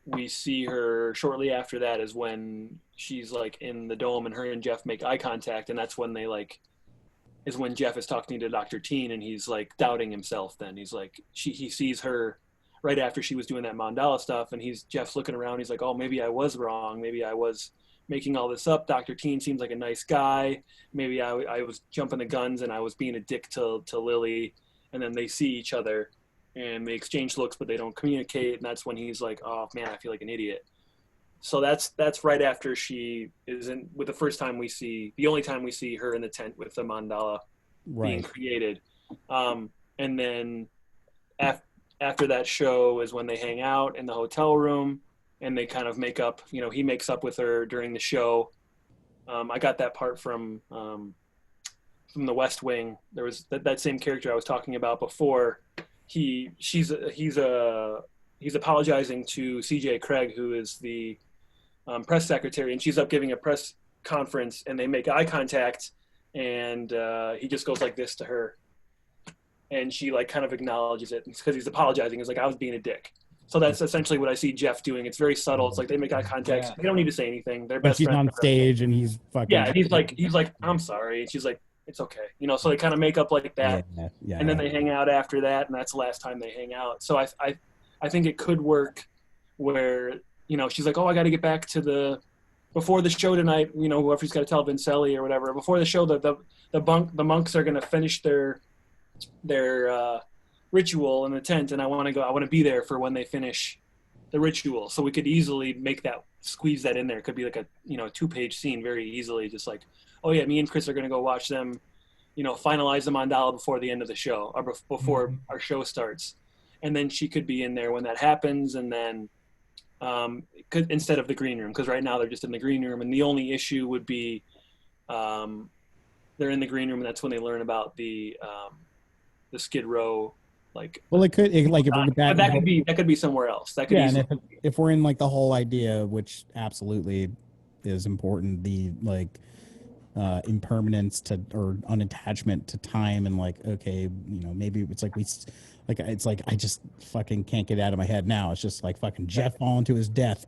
we see her shortly after that is when she's like in the dome, and her and Jeff make eye contact, and that's when is when Jeff is talking to Dr. Teen, and he's like doubting himself. Then he's like, he sees her right after she was doing that mandala stuff, and Jeff's looking around. He's like, oh, maybe I was wrong. Maybe I was making all this up. Dr. Teen seems like a nice guy. Maybe I was jumping the guns and I was being a dick to Lily. And then they see each other and they exchange looks, but they don't communicate. And that's when he's like, oh man, I feel like an idiot. So that's right after she is in, with the only time we see her in the tent with the mandala being created. And then after that show is when they hang out in the hotel room, and they kind of make up, he makes up with her during the show. I got that part from the West Wing. There was that same character I was talking about before. He's apologizing to CJ Craig, who is the press secretary, and she's up giving a press conference, and they make eye contact, and he just goes like this to her, and she like kind of acknowledges it because he's apologizing. He's like, I was being a dick. So that's essentially what I see Jeff doing. It's very subtle. It's like they make eye contact. Yeah. They don't need to say anything. They're best friends. She's on stage and he's fucking. Yeah, and he's like, I'm sorry. And she's like, it's okay. So they kind of make up like that. Yeah, and then they hang out after that, and that's the last time they hang out. So I think it could work where, she's like, oh, I got to get back to before the show tonight, whoever's got to tell Vincelli or whatever. Before the show, the monks are going to finish their ritual in the tent, and I want to be there for when they finish the ritual. So we could easily squeeze that in there. It could be like a 2-page scene very easily, just like, oh yeah, me and Chris are going to go watch them finalize the mandala before the end of the show, or before our show starts. And then she could be in there when that happens, and then instead of the green room, because right now they're just in the green room, and the only issue would be they're in the green room, and that's when they learn about the Skid Row. Like, well, it could that could be somewhere else. That could and if we're in like the whole idea, which absolutely is important, the like impermanence or unattachment to time, and like, okay, maybe it's like I just fucking can't get it out of my head now. It's just like fucking Jeff falling to his death,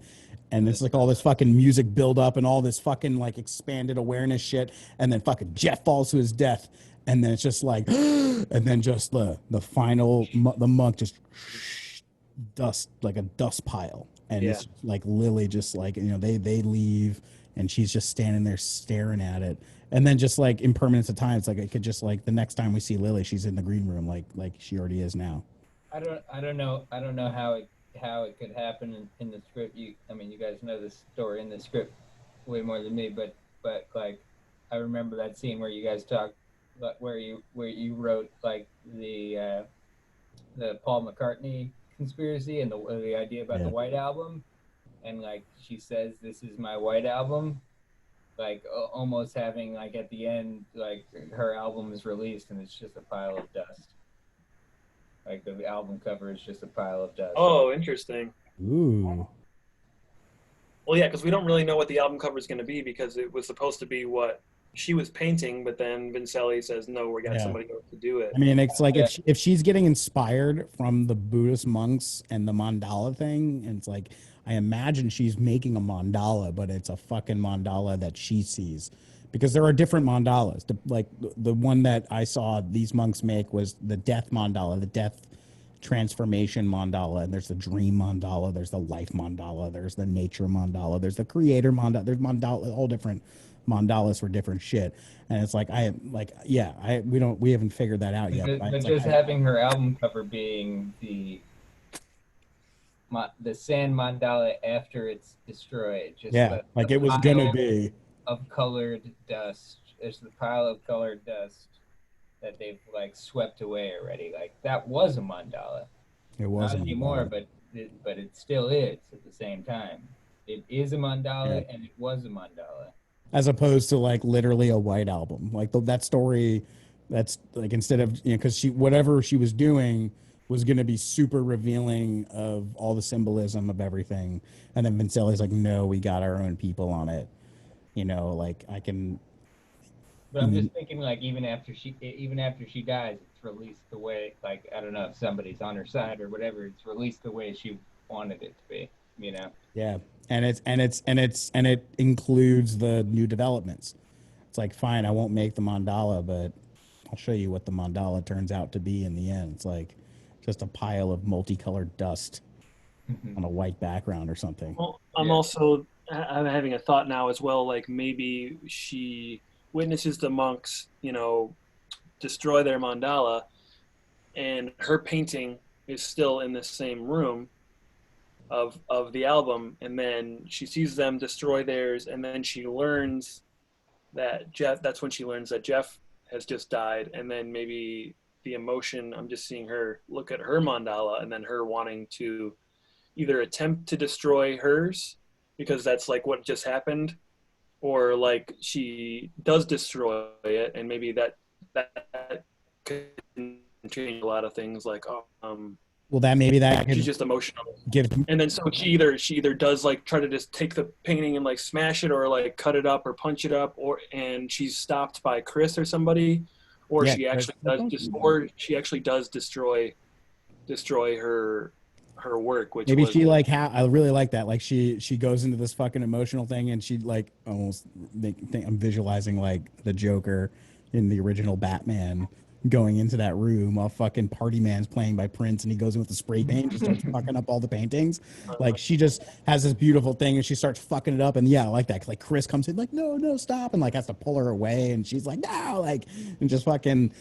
and it's like all this fucking music build up and all this fucking like expanded awareness shit, and then fucking Jeff falls to his death. And then it's just like, and then just the final, the monk just dust, like a dust pile. And it's like Lily just like, they leave, and she's just standing there staring at it. And then just like impermanence of time, it's like, it could just like the next time we see Lily, she's in the green room, like she already is now. I don't know how it could happen in the script. You guys know the story in the script way more than me, but like, I remember that scene where you guys talked, where you wrote like the Paul McCartney conspiracy and the idea about the White Album, and like she says, this is my White Album, like almost having like at the end, like her album is released and it's just a pile of dust, like the album cover is just a pile of dust. Oh, interesting. Ooh. Well, yeah, because we don't really know what the album cover is going to be, because it was supposed to be what she was painting, but then Vincelli says, no, we got somebody else to do it. I mean, it's like if she's getting inspired from the Buddhist monks and the mandala thing, and it's like, I imagine she's making a mandala, but it's a fucking mandala that she sees, because there are different mandalas. The one that I saw these monks make was the death mandala, the death transformation mandala, and there's the dream mandala, there's the life mandala, there's the nature mandala, there's the creator mandala, there's mandala, all different mandalas for different shit. And it's like we haven't figured that out yet. But just having her album cover being the sand mandala after it's destroyed, just like it was gonna be of colored dust. There's the pile of colored dust that they've like swept away already. Like that was a mandala. It wasn't anymore, but it still is at the same time. It is a mandala, and it was a mandala. As opposed to like literally a white album, like that story. That's like instead of because whatever she was doing was going to be super revealing of all the symbolism of everything, and then Vincelli's like, no, we got our own people on it. Like I can. But I'm just thinking, like, even after she dies, it's released the way, like, I don't know if somebody's on her side or whatever. It's released the way she wanted it to be, Yeah, and it includes the new developments. It's like, fine, I won't make the mandala, but I'll show you what the mandala turns out to be in the end. It's like just a pile of multicolored dust on a white background or something. Well, I'm having a thought now as well. Like maybe she witnesses the monks, destroy their mandala, and her painting is still in the same room of the album, and then she sees them destroy theirs, and then she learns that that's when she learns that Jeff has just died, and then maybe the emotion, I'm just seeing her look at her mandala and then her wanting to either attempt to destroy hers because that's like what just happened, or like she does destroy it, and maybe that could change a lot of things. Like, well, that she's just emotional. Give and then so she either does like try to just take the painting and like smash it, or like cut it up or punch it up, and she's stopped by Chris or somebody, or she actually does destroy her work, which maybe she like I really like that. Like she goes into this fucking emotional thing, and she like almost I'm visualizing like the Joker in the original Batman going into that room while fucking Party Man's playing by Prince, and he goes in with the spray paint and starts fucking up all the paintings. Like she just has this beautiful thing and she starts fucking it up, and I like that, because like Chris comes in like, no, stop, and like has to pull her away, and she's like, no, like, and just fucking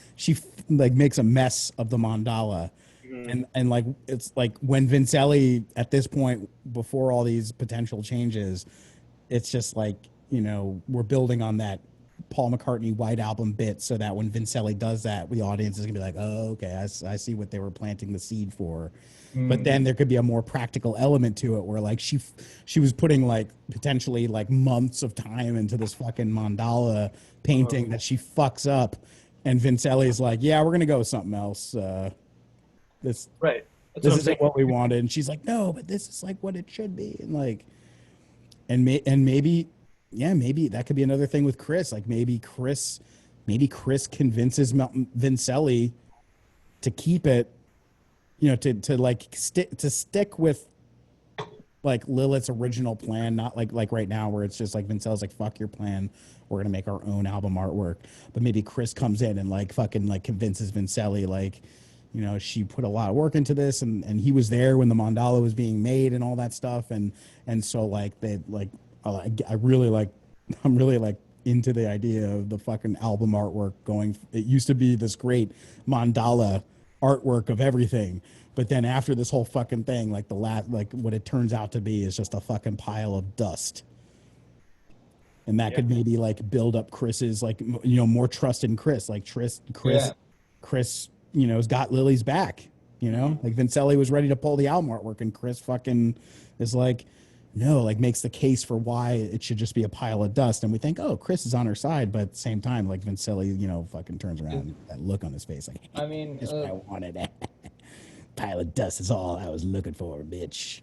like makes a mess of the mandala. And like it's like when Vincelli at this point, before all these potential changes, it's just like we're building on that Paul McCartney White Album bit, so that when Vincelli does that, the audience is gonna be like, oh, okay, I see what they were planting the seed for. But then there could be a more practical element to it, where like she was putting like potentially like months of time into this fucking mandala painting that she fucks up, and Vincelli's like, yeah, we're gonna go with something else. This isn't what we wanted, and she's like, no, but this is like what it should be, and like, maybe that could be another thing with Chris. Like maybe Chris convinces Vincelli to keep it, to like stick with like Lilith's original plan, not like right now where it's just like Vincelli's like, fuck your plan, we're gonna make our own album artwork. But maybe Chris comes in and like fucking like convinces Vincelli, like, she put a lot of work into this, and he was there when the mandala was being made and all that stuff, and so like they like I'm really like into the idea of the fucking album artwork going. It used to be this great mandala artwork of everything, but then after this whole fucking thing, like what it turns out to be is just a fucking pile of dust. And that could maybe like build up Chris's like more trust in Chris, like Chris has got Lily's back, like Vincelli was ready to pull the album artwork, and Chris fucking is like, no, like makes the case for why it should just be a pile of dust. And we think, oh, Chris is on her side, but at the same time, like Vincelli, fucking turns around and that look on his face, like, I mean, that's what I wanted. Pile of dust is all I was looking for, bitch.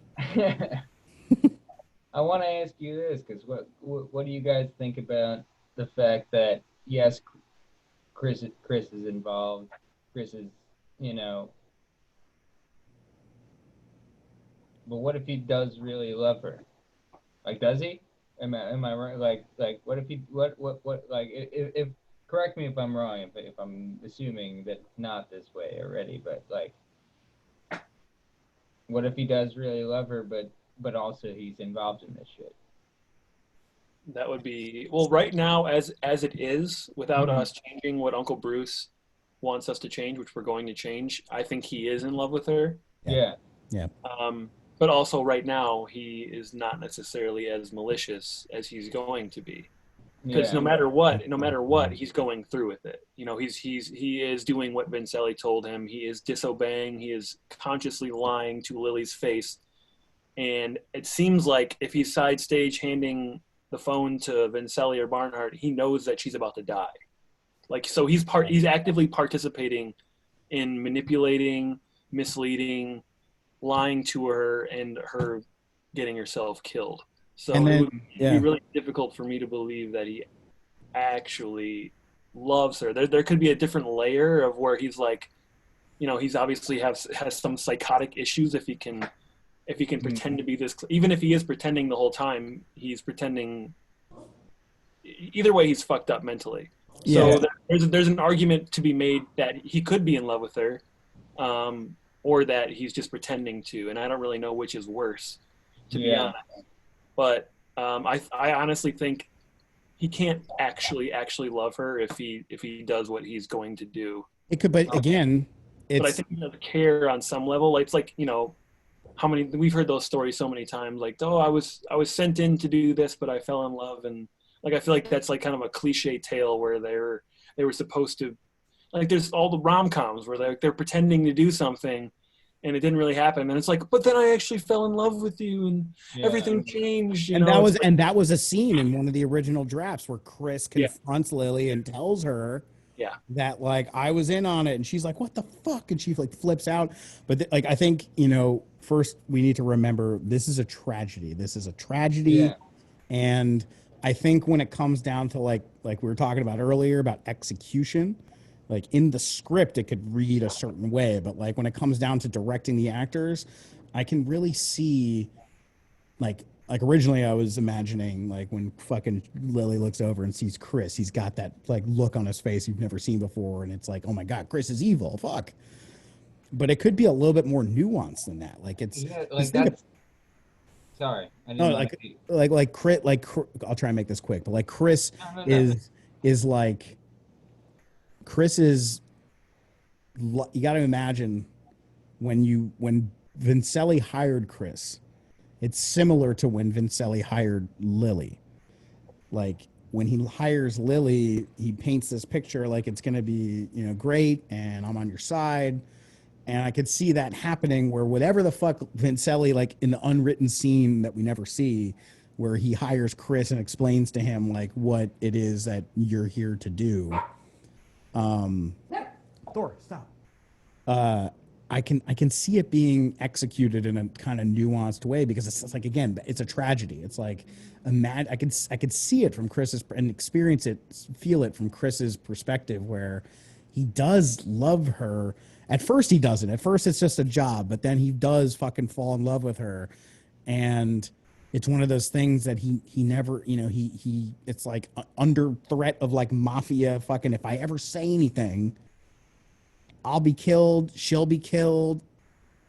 I want to ask you this, because what do you guys think about the fact that yes, Chris is involved. Chris is, but what if he does really love her? Like, does he? Am I right? Like what if he what like if correct me if I'm wrong if I'm assuming that it's not this way already, but like what if he does really love her, but also he's involved in this shit? That would be well right now as it is, without Mhm. us changing what Uncle Bruce wants us to change, which we're going to change. I think he is in love with her. Yeah. Yeah. Yeah. But also right now he is not necessarily as malicious as he's going to be. Because Yeah. no matter what, he's going through with it. You know, he is doing what Vincelli told him. He is disobeying. He is consciously lying to Lily's face. And it seems like if he's side stage handing the phone to Vincelli or Barnhart, he knows that she's about to die. Like so, he's actively participating in manipulating, misleading, lying to her, and her getting herself killed. And So it then would be yeah. really difficult for me to believe that he actually loves her. There could be a different layer of where he's like, you know, he's obviously has some psychotic issues if he can pretend to be this, even if he is pretending the whole time, he's pretending. Either way, he's fucked up mentally. Yeah. So there's an argument to be made that he could be in love with her, or that he's just pretending to, and I don't really know which is worse, to be Yeah. honest. But I honestly think he can't actually love her if he does what he's going to do. It could, but again, But I it's think he does care on some level. Like, it's like, you know, how many we've heard those stories so many times. Like, oh, I was sent in to do this, but I fell in love, and like I feel like that's like kind of a cliche tale where they were supposed to, like, there's all the rom-coms where they're pretending to do something and it didn't really happen, and it's like, but then I actually fell in love with you and Yeah. everything changed, you and know. that was It's like, and that was a scene in one of the original drafts where Chris Yeah. confronts Lily and tells her yeah, that like I was in on it, and she's like, what the fuck, and she like flips out. But like I think, you know, first we need to remember this is a tragedy. Yeah. And I think when it comes down to like we were talking about earlier about execution, like in the script it could read a certain way, but like when it comes down to directing the actors, I can really see like originally I was imagining like when fucking Lily looks over and sees Chris, he's got that like look on his face you've never seen before, and it's like, oh my god, Chris is evil, fuck. But it could be a little bit more nuanced than that. Like it's Yeah. just Like think that's. Sorry, I no, didn't want to. like Chris, I'll try and make this quick, but like Chris No, no, no. is like Chris is you got to imagine when Vincelli hired Chris, it's similar to when Vincelli hired Lily. Like when he hires Lily, he paints this picture like it's going to be, you know, great and I'm on your side. And I could see that happening where whatever the fuck Vincelli, like in the unwritten scene that we never see, where he hires Chris and explains to him like what it is that you're here to do. Thor, stop. I can see it being executed in a kind of nuanced way because it's like, again, it's a tragedy. It's like I could see it from Chris's and experience it, feel it from Chris's perspective, where he does love her. At first he doesn't. At first it's just a job, but then he does fucking fall in love with her, and it's one of those things that he never, you know, he it's like under threat of like mafia fucking, if I ever say anything, I'll be killed, she'll be killed.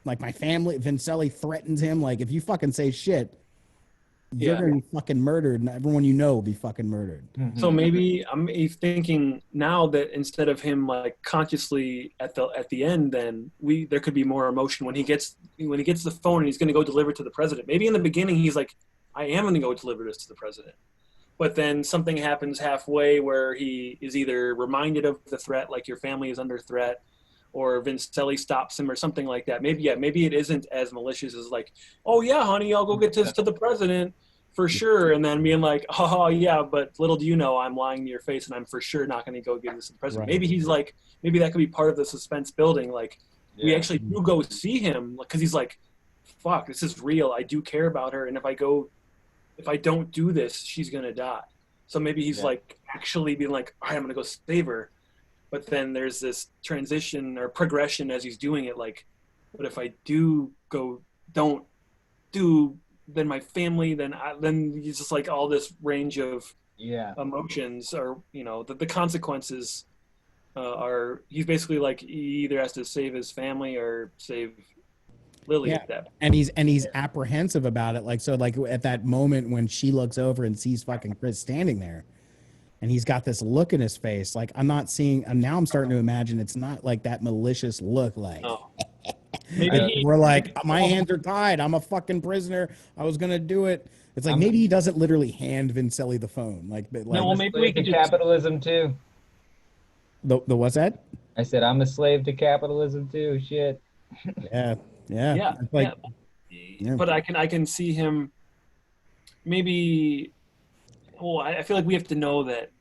Like my family, Vincelli threatens him. Like if you fucking say shit, you're Yeah. gonna be fucking murdered, and everyone you know will be fucking murdered. So maybe I'm thinking now that instead of him like consciously at the end, then there could be more emotion when he gets the phone and he's going to go deliver it to the president. Maybe in the beginning he's like, I am going to go deliver this to the president, but then something happens halfway where he is either reminded of the threat, like your family is under threat, or Vincelli stops him or something like that. Maybe it isn't as malicious as like, oh yeah, honey, I'll go get this to the president for sure, and then being like, oh yeah, but little do you know, I'm lying to your face, and I'm for sure not going to go give this to the president. Right. Maybe he's like, maybe that could be part of the suspense building. Like we Yeah. actually do go see him because he's like, fuck, this is real. I do care about her, and if I don't do this, she's going to die. So maybe he's Yeah. like actually being like, all right, I'm going to go save her. But then there's this transition or progression as he's doing it. Like, but if I don't do then my family, then it's just like all this range of Yeah. emotions, or the consequences are. He's basically like he either has to save his family or save Lily Yeah. at that. And he's apprehensive about it. Like, so like at that moment when she looks over and sees fucking Chris standing there, and he's got this look in his face, like I'm not seeing, and now I'm starting to imagine it's not like that malicious look, like Oh, maybe we're like, my hands are tied, I'm a fucking prisoner, I was gonna do it. It's like, I'm- maybe he doesn't literally hand Vincelli the phone, like, but like No, well, maybe we Slave to could just. capitalism too. the what's that? I said I'm a slave to capitalism too. Shit. Yeah, yeah, Yeah, it's like, yeah. But I can see him maybe. Well, I feel like we have to know that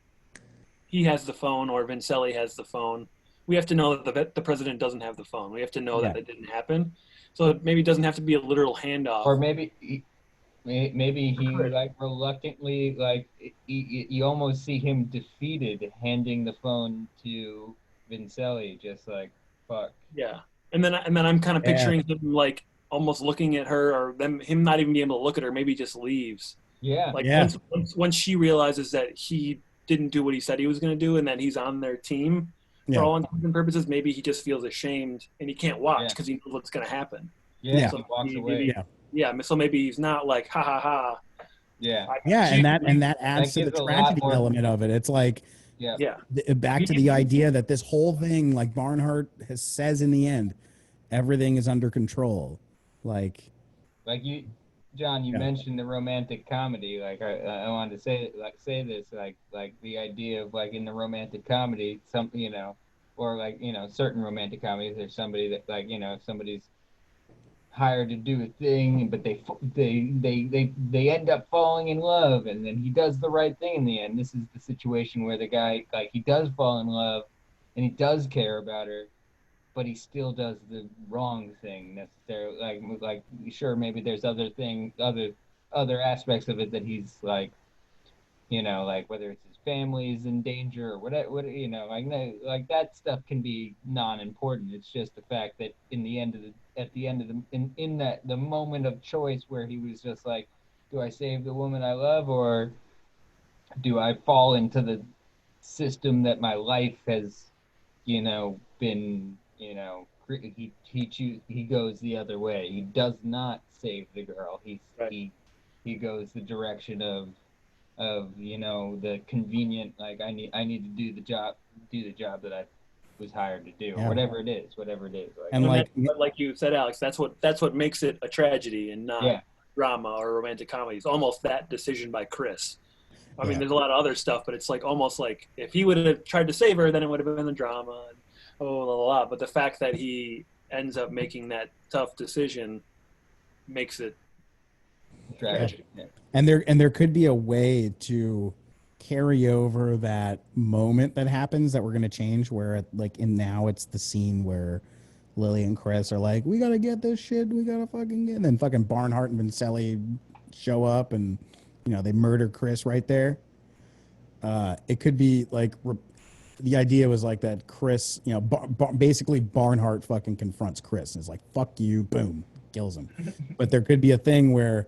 he has the phone or Vincelli has the phone. We have to know that the president doesn't have the phone. We have to know Yeah. that it didn't happen. So maybe it doesn't have to be a literal handoff. Or maybe he Could. like reluctantly, like you almost see him defeated handing the phone to Vincelli, just like fuck. Yeah, and then I'm kind of Yeah. picturing him like almost looking at her, or him not even being able to look at her. Maybe just leaves. Yeah. Like Yeah. once she realizes that he didn't do what he said he was going to do, and that he's on their team Yeah. for all intents and purposes, maybe he just feels ashamed and he can't watch Yeah. because he knows what's going to happen. Yeah. Yeah. He walks Maybe- away. Yeah, so maybe he's not like ha ha ha. Yeah. yeah, and that adds That to the gives a lot tragedy more- element of it. It's like, Yeah. Yeah, back to the idea that this whole thing, like Barnhart says in the end, everything is under control. Like You, John, you Yeah. mentioned the romantic comedy. Like I wanted to say this, like the idea of like in the romantic comedy, or like certain romantic comedies, there's somebody that like somebody's hired to do a thing, but they end up falling in love, and then he does the right thing in the end. This is the situation where the guy, like, he does fall in love, and he does care about her, but he still does the wrong thing necessarily. Like sure, maybe there's other aspects of it that he's like, like whether it's his family's in danger or whatever, like that stuff can be non-important. It's just the fact that in that the moment of choice where he was just like, do I save the woman I love, or do I fall into the system that my life has, been, he goes the other way. He does not save the girl. Right. He goes the direction of the convenient, like I need to do the job that I was hired to do, or Yeah. whatever it is. Like, And like- but like you said, Alex, that's what makes it a tragedy and not Yeah. drama or romantic comedy. It's almost that decision by Chris. I mean, Yeah. there's a lot of other stuff, but it's like almost like if he would have tried to save her, then it would have been the drama and blah. But the fact that he ends up making that tough decision makes it tragic. Yeah. and there could be a way to carry over that moment that happens that we're going to change, where like in now it's the scene where Lily and Chris are like, we got to get this shit, we got to fucking get, and then fucking Barnhart and Vincelli show up and they murder Chris right there. It could be like the idea was like that Chris, basically Barnhart fucking confronts Chris and is like, fuck you, boom, kills him. But there could be a thing where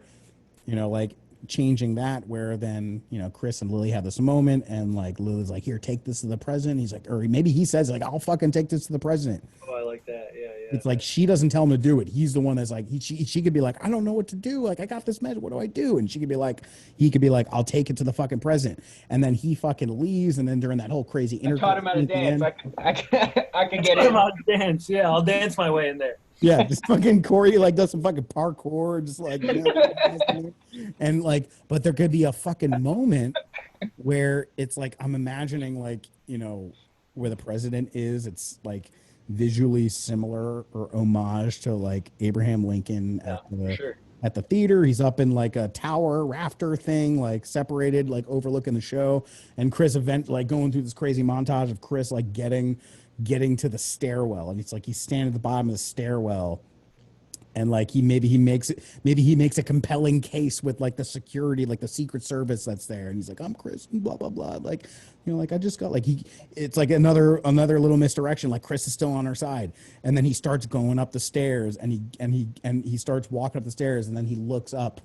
like changing that, where then Chris and Lily have this moment, and like Lily's like, here, take this to the president. He's like, or maybe he says like, I'll fucking take this to the president. Oh, I like that. Yeah. It's like she doesn't tell him to do it. He's the one that's like, she could be like, I don't know what to do. Like, I got this message. What do I do? And he could be like, I'll take it to the fucking president. And then he fucking leaves. And then during that whole crazy I taught him how to at the dance. end- I can get Talk in. about dance. Yeah, I'll dance my way in there. Yeah, just fucking Corey like does some fucking parkour, just like, and like, but there could be a fucking moment where it's like, I'm imagining like, where the president is, it's like visually similar or homage to like Abraham Lincoln at the theater. He's up in like a tower rafter thing, like separated, like overlooking the show, and Chris like going through this crazy montage of Chris like getting to the stairwell, and it's like he's standing at the bottom of the stairwell, and like he makes a compelling case with like the security, like the Secret Service that's there, and he's like, I'm Chris, and blah blah blah, like like I just got like it's like another little misdirection, like Chris is still on our side, and then he starts going up the stairs, and he starts walking up the stairs, and then he looks up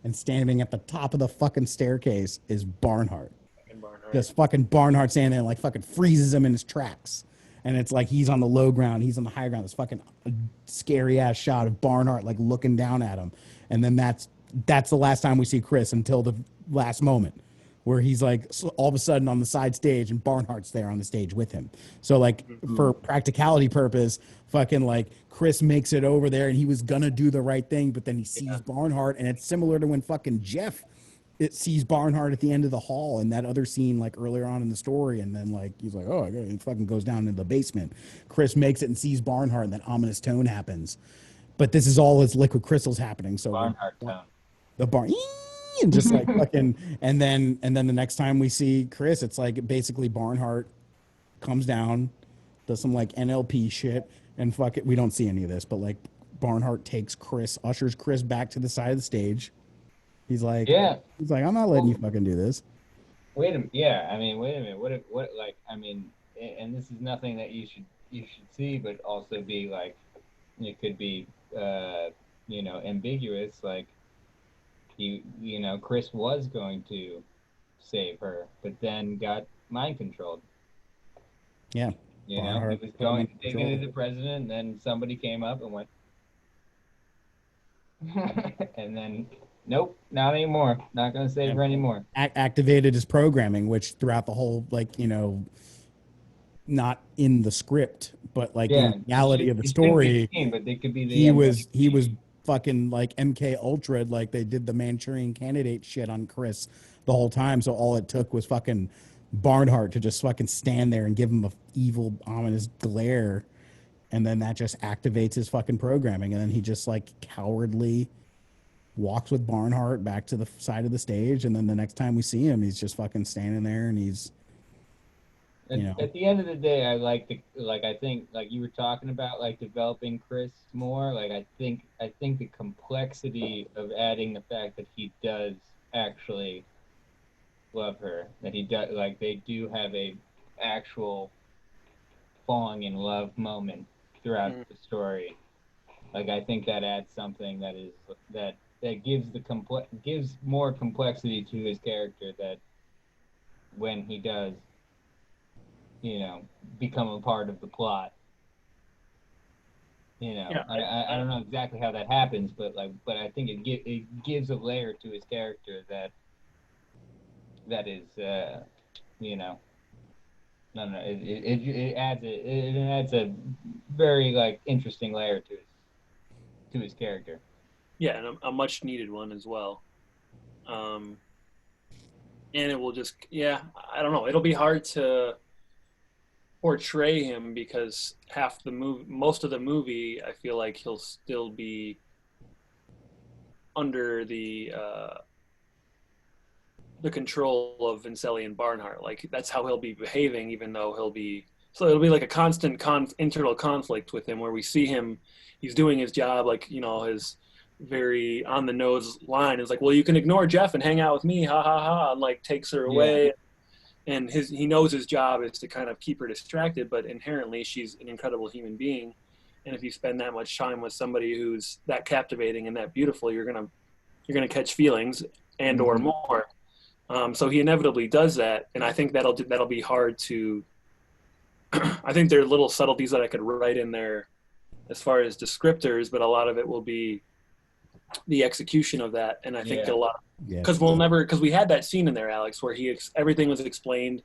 and standing at the top of the fucking staircase is Barnhart. Barnhart. Just fucking Barnhart standing there and like fucking freezes him in his tracks. And it's like he's on the low ground, he's on the high ground. This fucking scary ass shot of Barnhart like looking down at him. And then that's the last time we see Chris until the last moment, where he's like all of a sudden on the side stage and Barnhart's there on the stage with him. So like for practicality purpose, fucking like Chris makes it over there and he was gonna do the right thing, but then he sees Barnhart, and it's similar to when fucking Jeff sees Barnhart at the end of the hall in that other scene like earlier on in the story, and then like he's like, oh, he fucking goes down into the basement. Chris makes it and sees Barnhart, and that ominous tone happens. But this is all as liquid crystals happening. So Barnhart tone. The and just like fucking, and then the next time we see Chris, it's like basically Barnhart comes down, does some like NLP shit, and fuck it, we don't see any of this, but like Barnhart takes Chris, ushers Chris back to the side of the stage. He's like, I'm not letting you fucking do this. Wait a minute. What like, I mean, and this is nothing that you should see, but also be like, it could be, ambiguous. Like, Chris was going to save her, but then got mind controlled. Yeah. He was going to take it to the president, and then somebody came up and went, and then, nope, not anymore. Not going to save her anymore. Activated his programming, which throughout the whole, like, not in the script, but like in reality of the story, but they could be he was fucking like MK Ultra, like they did the Manchurian Candidate shit on Chris the whole time. So all it took was fucking Barnhart to just fucking stand there and give him a evil, ominous glare, and then that just activates his fucking programming, and then he just like cowardly walks with Barnhart back to the side of the stage, and then the next time we see him, he's just fucking standing there, and he's At the end of the day, I think like you were talking about, like developing Chris more. Like I think the complexity of adding the fact that he does actually love her, that he does, like they do have a actual falling in love moment throughout the story. Like I think that adds something that gives more complexity to his character, that when he does become a part of the plot. I don't know exactly how that happens, but I think it gives a layer to his character that is, it adds a very like interesting layer to his character. Yeah, and a much needed one as well. And it will just, I don't know. It'll be hard to portray him because most of the movie, I feel like he'll still be under the control of Vincelli and Barnhart. Like that's how he'll be behaving, even though it'll be like a constant internal conflict with him, where we see him, he's doing his job, like his very on the nose line is like, well, you can ignore Jeff and hang out with me, ha ha ha, and like takes her away. And he knows his job is to kind of keep her distracted, but inherently she's an incredible human being. And if you spend that much time with somebody who's that captivating and that beautiful, you're gonna catch feelings and or more. So he inevitably does that, and I think that'll be hard to. I think there are little subtleties that I could write in there as far as descriptors, but a lot of it will be the execution of that. And I think a lot, because we had that scene in there, Alex, where everything was explained.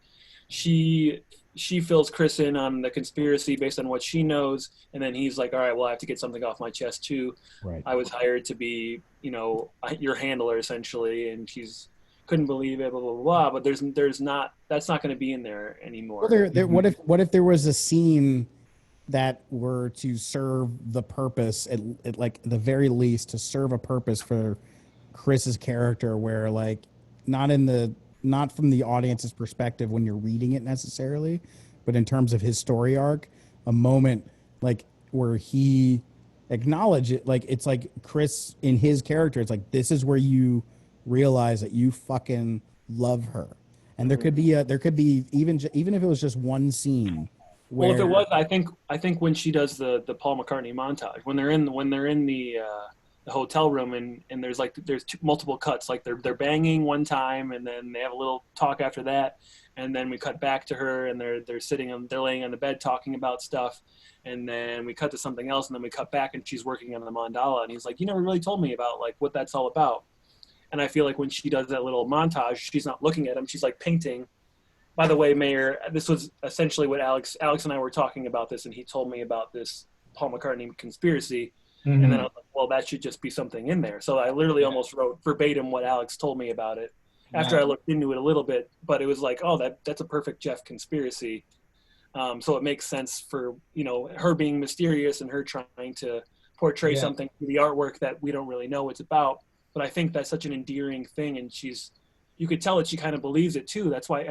She fills Chris in on the conspiracy based on what she knows, and then he's like, all right, well, I have to get something off my chest too. Right. I was hired to be your handler essentially, and she's couldn't believe it, blah blah blah. But that's not going to be in there anymore. Well, what if there was a scene that were to serve the purpose, at like the very least, to serve a purpose for Chris's character, where like not from the audience's perspective when you're reading it necessarily, but in terms of his story arc, a moment like where he acknowledge it, like it's like Chris in his character, it's like, this is where you realize that you fucking love her. And there could be even if it was just one scene. Well, if it was, I think when she does the Paul McCartney montage, when they're in the the hotel room, and there's multiple cuts. Like they're banging one time, and then they have a little talk after that, and then we cut back to her, and they're laying on the bed talking about stuff, and then we cut to something else, and then we cut back, and she's working on the mandala, and he's like, you never really told me about like what that's all about. And I feel like when she does that little montage, she's not looking at him, she's like painting. By the way, Mayor, this was essentially what Alex and I were talking about this, and he told me about this Paul McCartney conspiracy. Mm-hmm. And then I was like, well, that should just be something in there. So I literally almost wrote verbatim what Alex told me about it after I looked into it a little bit. But it was like, oh, that's a perfect Jeff conspiracy. So it makes sense for, her being mysterious and her trying to portray something through the artwork that we don't really know what it's about. But I think that's such an endearing thing. And you could tell that she kind of believes it too. That's why,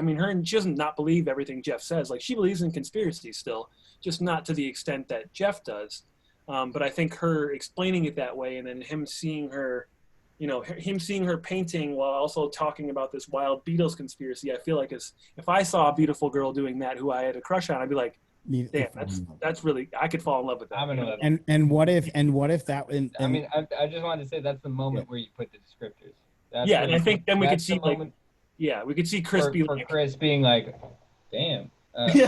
she doesn't not believe everything Jeff says. Like, she believes in conspiracy still, just not to the extent that Jeff does. But I think her explaining it that way, and then him seeing her painting while also talking about this wild Beatles conspiracy, I feel like if I saw a beautiful girl doing that who I had a crush on, I'd be like, damn, that's really, I could fall in love with that. And what if that? I just wanted to say that's the moment where you put the descriptors. And I think then we could see we could see Chris Chris being like, damn. And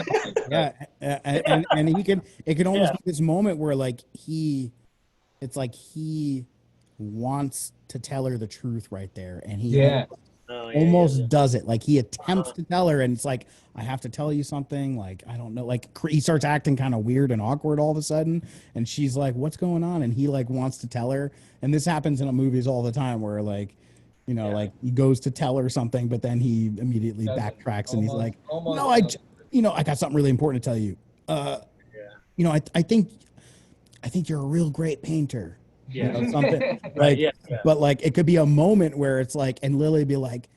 it could almost be this moment where like he wants to tell her the truth right there, and he almost does it. Like he attempts to tell her, and it's like, I have to tell you something. Like, I don't know. Like he starts acting kind of weird and awkward all of a sudden, and she's like, what's going on? And he like wants to tell her. And this happens in movies all the time where like, like he goes to tell her something, but then he immediately backtracks and he's like, no, I got something really important to tell you. I think you're a real great painter. Something like, but like it could be a moment where it's like, and Lily be like,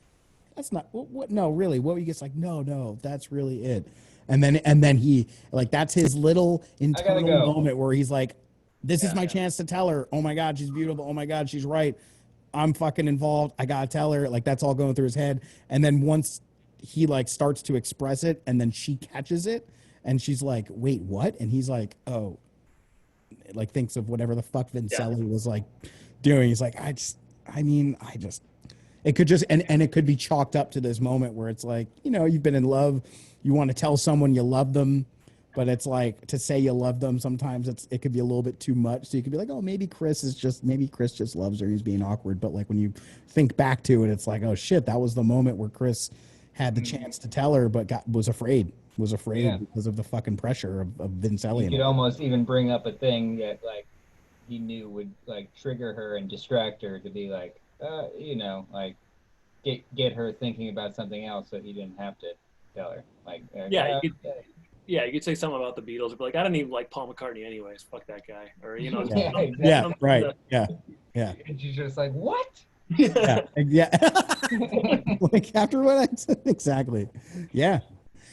that's not what no, really, what he gets like, no, that's really it. And then he like, that's his little internal moment where he's like, this is my chance to tell her, oh my God, she's beautiful. Oh my God, she's right. I'm fucking involved. I gotta tell her. Like that's all going through his head. And then once he like starts to express it, and then she catches it, and she's like, wait, what? And he's like, oh, like thinks of whatever the fuck Vincelli was like doing. He's like, it could just, and it could be chalked up to this moment where it's like, you've been in love, you want to tell someone you love them, but it's like, to say you love them, sometimes it could be a little bit too much. So you could be like, oh, maybe Chris just loves her, he's being awkward. But like when you think back to it, it's like, oh shit, that was the moment where Chris had the chance to tell her, but was afraid because of the fucking pressure of Vincelli. You could almost even bring up a thing that like he knew would like trigger her and distract her to be like, like get her thinking about something else so he didn't have to tell her. Like, you could say something about the Beatles, but like, I don't even like Paul McCartney anyways. Fuck that guy. Or And she's just like, what? Like after what I said, exactly. Yeah.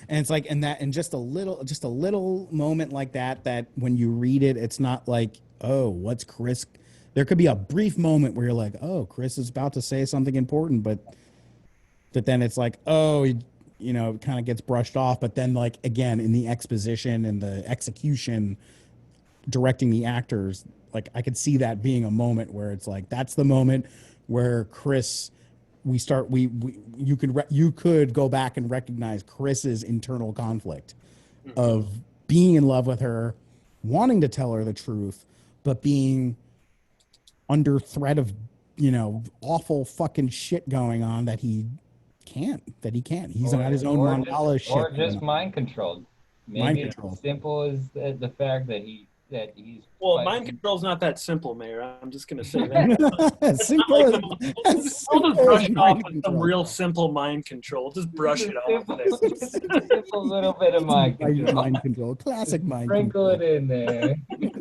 And it's like, and just a little moment like that when you read it, it's not like, oh, what's Chris? There could be a brief moment where you're like, oh, Chris is about to say something important, but then it's like, oh, it kind of gets brushed off. But then like, again, in the exposition and the execution, directing the actors, like I could see that being a moment where it's like, that's the moment where Chris, you could go back and recognize Chris's internal conflict of being in love with her, wanting to tell her the truth, but being under threat of, awful fucking shit going on that he can't. He's got his own Mandala shit. Or just mind controlled. Maybe it's as simple as the fact that he's mind control's not that simple, Mayor. I'm just gonna say that. We'll just brush it off with some real simple mind control. Just brush it off. Just a simple little bit of mind control. Classic mind Sprinkle control. it in there.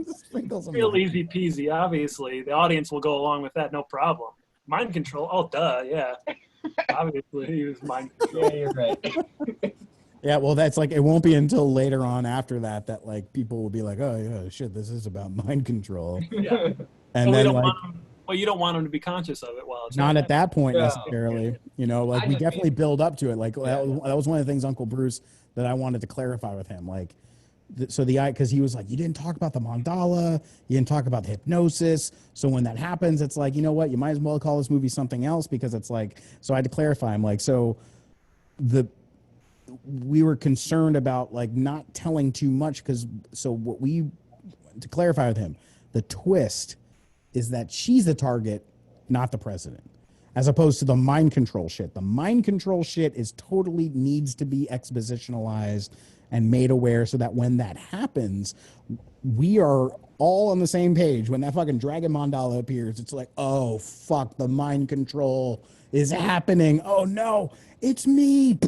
Sprinkle some real easy peasy. Obviously, the audience will go along with that, no problem. Mind control. Oh, duh, yeah. Obviously, he was mind control. Yeah, you're right. Yeah, well, that's like, it won't be until later on after that like people will be like, oh yeah, shit, this is about mind control. Yeah. And then like, you don't want them to be conscious of it while it's not at that point necessarily. Like we definitely build up to it. Like that was one of the things Uncle Bruce that I wanted to clarify with him. Like so the because he was like, you didn't talk about the mandala, you didn't talk about the hypnosis. So when that happens, it's like, you know what, you might as well call this movie something else, because it's like, so I had to clarify. I'm like, so the we were concerned about like not telling too much, because so what we to clarify with him, the twist is that she's the target, not the president, as opposed to the mind control shit. The mind control shit is totally needs to be expositionalized and made aware, so that when that happens, we are all on the same page. When that fucking dragon mandala appears, it's like, oh fuck, the mind control is happening. Oh no, it's me.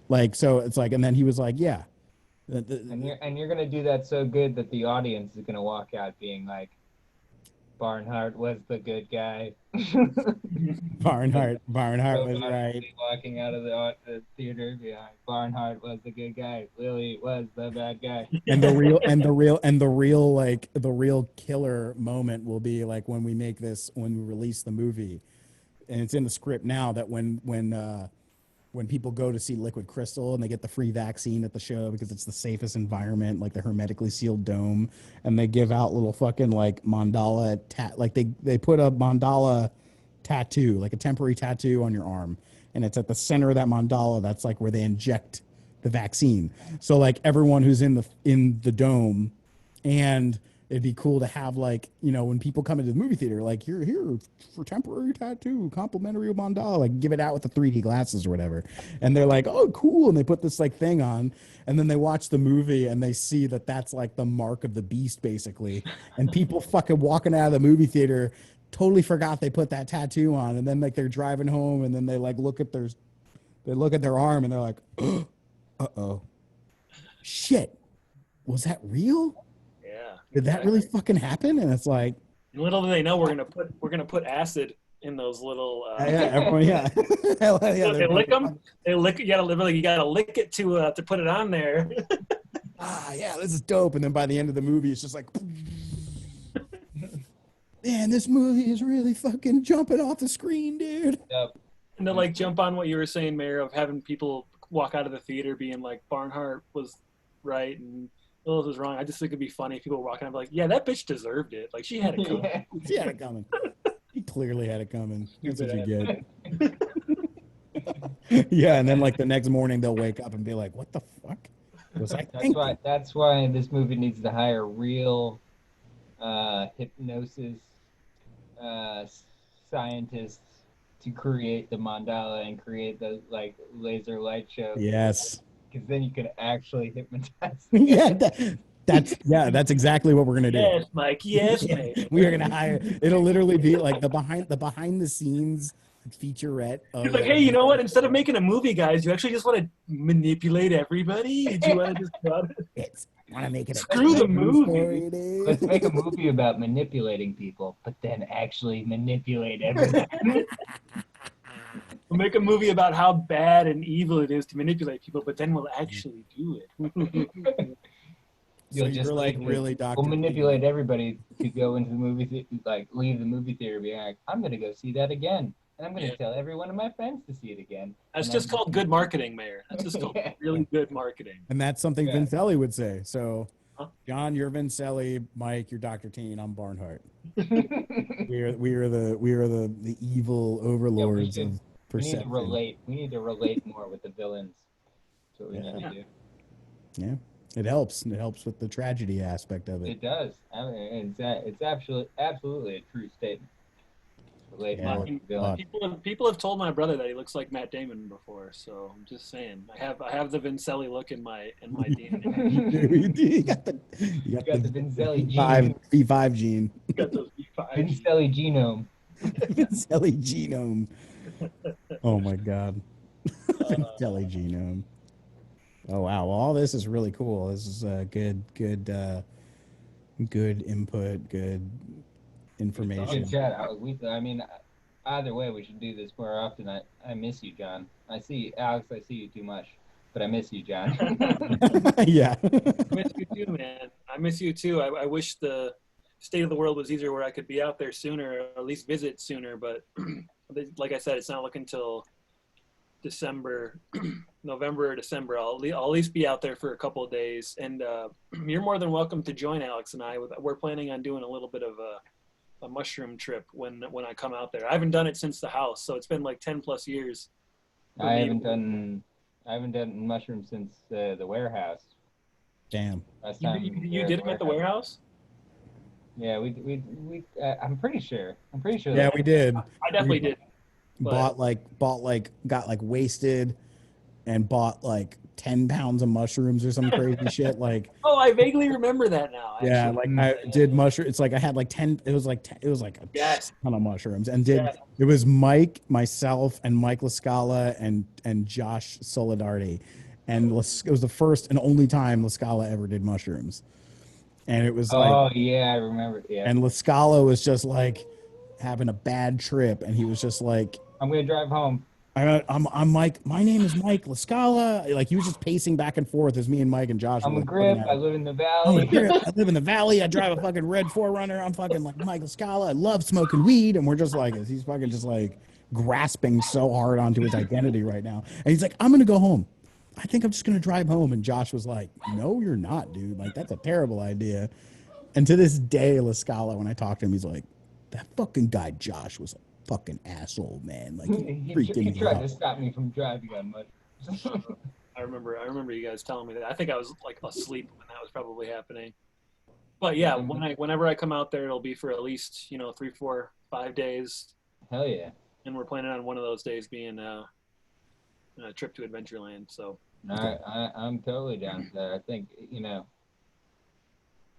Like, so it's like, and then he was like, yeah. And you're gonna do that so good that the audience is gonna walk out being like, Barnhart was the good guy. Barnhart So was right. walking out of the theater, yeah, Barnhart was the good guy. Lily was the bad guy. And the real killer moment will be like when we release the movie, and it's in the script now, that when people go to see Liquid Crystal and they get the free vaccine at the show because it's the safest environment, like the hermetically sealed dome, and they give out little fucking like mandala like they put a mandala tattoo, like a temporary tattoo on your arm, and it's at the center of that mandala. That's like where they inject the vaccine. So like everyone who's in the dome, and it'd be cool to have, like, you know, when people come into the movie theater, like, you're here for temporary tattoo, complimentary mandala, like give it out with the 3D glasses or whatever. And they're like, oh, cool. And they put this like thing on, and then they watch the movie and they see that that's like the mark of the beast, basically. And people fucking walking out of the movie theater totally forgot they put that tattoo on. And then like they're driving home, and then they like look at their arm, and they're like, uh-oh, shit, was that real? Yeah. Did that really fucking happen? And it's like, little do they know we're gonna put acid in those little. everyone, yeah. Hell, yeah, they lick them. They lick. You gotta lick it to put it on there. Yeah, this is dope. And then by the end of the movie, it's just like, man, this movie is really fucking jumping off the screen, dude. Yep. And they'll like jump on what you were saying, Mayor, of having people walk out of the theater being like, Barnhart was right and Willis was wrong. I just think it'd be funny if people were walking up like, yeah, that bitch deserved it. Like, she had it coming. Yeah. She had it coming. He clearly had it coming. That's what you get. Yeah, and then like the next morning they'll wake up and be like, what the fuck was I thinking? That's why this movie needs to hire real hypnosis scientists to create the mandala and create the like laser light show. Yes. Because then you can actually hypnotize. Yeah, that's exactly what we're gonna do. Yes, Mike. Yes, mate. We are gonna hire. It'll literally be like the behind the scenes featurette. He's like, hey, you know what? Instead of making a movie, guys, you actually just want to manipulate everybody. Do you want to just want to make it screw the movie? Story, Let's make a movie about manipulating people, but then actually manipulate everybody. We'll make a movie about how bad and evil it is to manipulate people, but then we'll actually do it. So you're like really Dr. We'll manipulate everybody to go into the movie, like leave the movie theater, being like, I'm gonna go see that again, and I'm gonna tell every one of my friends to see it again. That's just called good marketing, Mayor. That's just called really good marketing. And that's something Vincelli would say. So, John, you're Vincelli. Mike, you're Dr. Teen. I'm Barnhart. we are the evil overlords of perception. We need to relate more with the villains. That's what we need to do. Yeah. It helps. It helps with the tragedy aspect of it. It does. I mean, it's absolutely a true statement. People have told my brother that he looks like Matt Damon before, so I'm just saying. I have the Vincelli look in my DNA. You got the Vincelli gene. V5 gene. You got those V5 Vincelli genome. Vincelli genome. Oh my god. Vincelli genome. Oh wow! Well, all this is really cool. This is good input, good information. Good chat. I mean, either way, we should do this more often. I miss you, John. I see Alex. I see you too much, but I miss you, John. Yeah. I miss you too, man. I miss you too. I wish the state of the world was easier, where I could be out there sooner, or at least visit sooner. But like I said, it's not looking till December, November or December, I'll at least be out there for a couple of days. And you're more than welcome to join Alex and I. We're planning on doing a little bit of a mushroom trip when I come out there. I haven't done it since the house, so it's been like 10 plus years. I haven't done mushrooms since the warehouse. Damn. Last time You did them at the warehouse? Yeah, we I'm pretty sure. Yeah, we did. I definitely did. Got like wasted and bought like 10 pounds of mushrooms or some crazy shit. Like, oh, I vaguely remember that now. Actually. Yeah, like I did mushroom. It's like I had like 10. It was like a yes. ton of mushrooms, and it was Mike, myself, and Mike Lascala and Josh Solidarity, and it was the first and only time Lascala ever did mushrooms, and it was like, oh yeah, I remember. Yeah, and Lascala was just like having a bad trip, and he was just like, I'm gonna drive home. I'm Mike. My name is Mike Lascala. Like he was just pacing back and forth as me and Mike and Josh. I'm a grip. I live in the valley. I'm a grip. I live in the valley. I drive a fucking red 4Runner. I'm fucking like Mike Lascala. I love smoking weed. And we're just like, he's fucking just like grasping so hard onto his identity right now. And he's like, I'm gonna go home. I think I'm just gonna drive home. And Josh was like, no, you're not, dude. Like that's a terrible idea. And to this day, Lascala, when I talk to him, he's like, that fucking guy Josh was fucking asshole, man. Like he tried to stop me from driving on mud. I remember you guys telling me that. I think I was like asleep when that was probably happening. But yeah, whenever I come out there, it'll be for at least 3, 4, 5 days. Hell yeah! And we're planning on one of those days being a trip to Adventureland. So I'm totally down for that. I think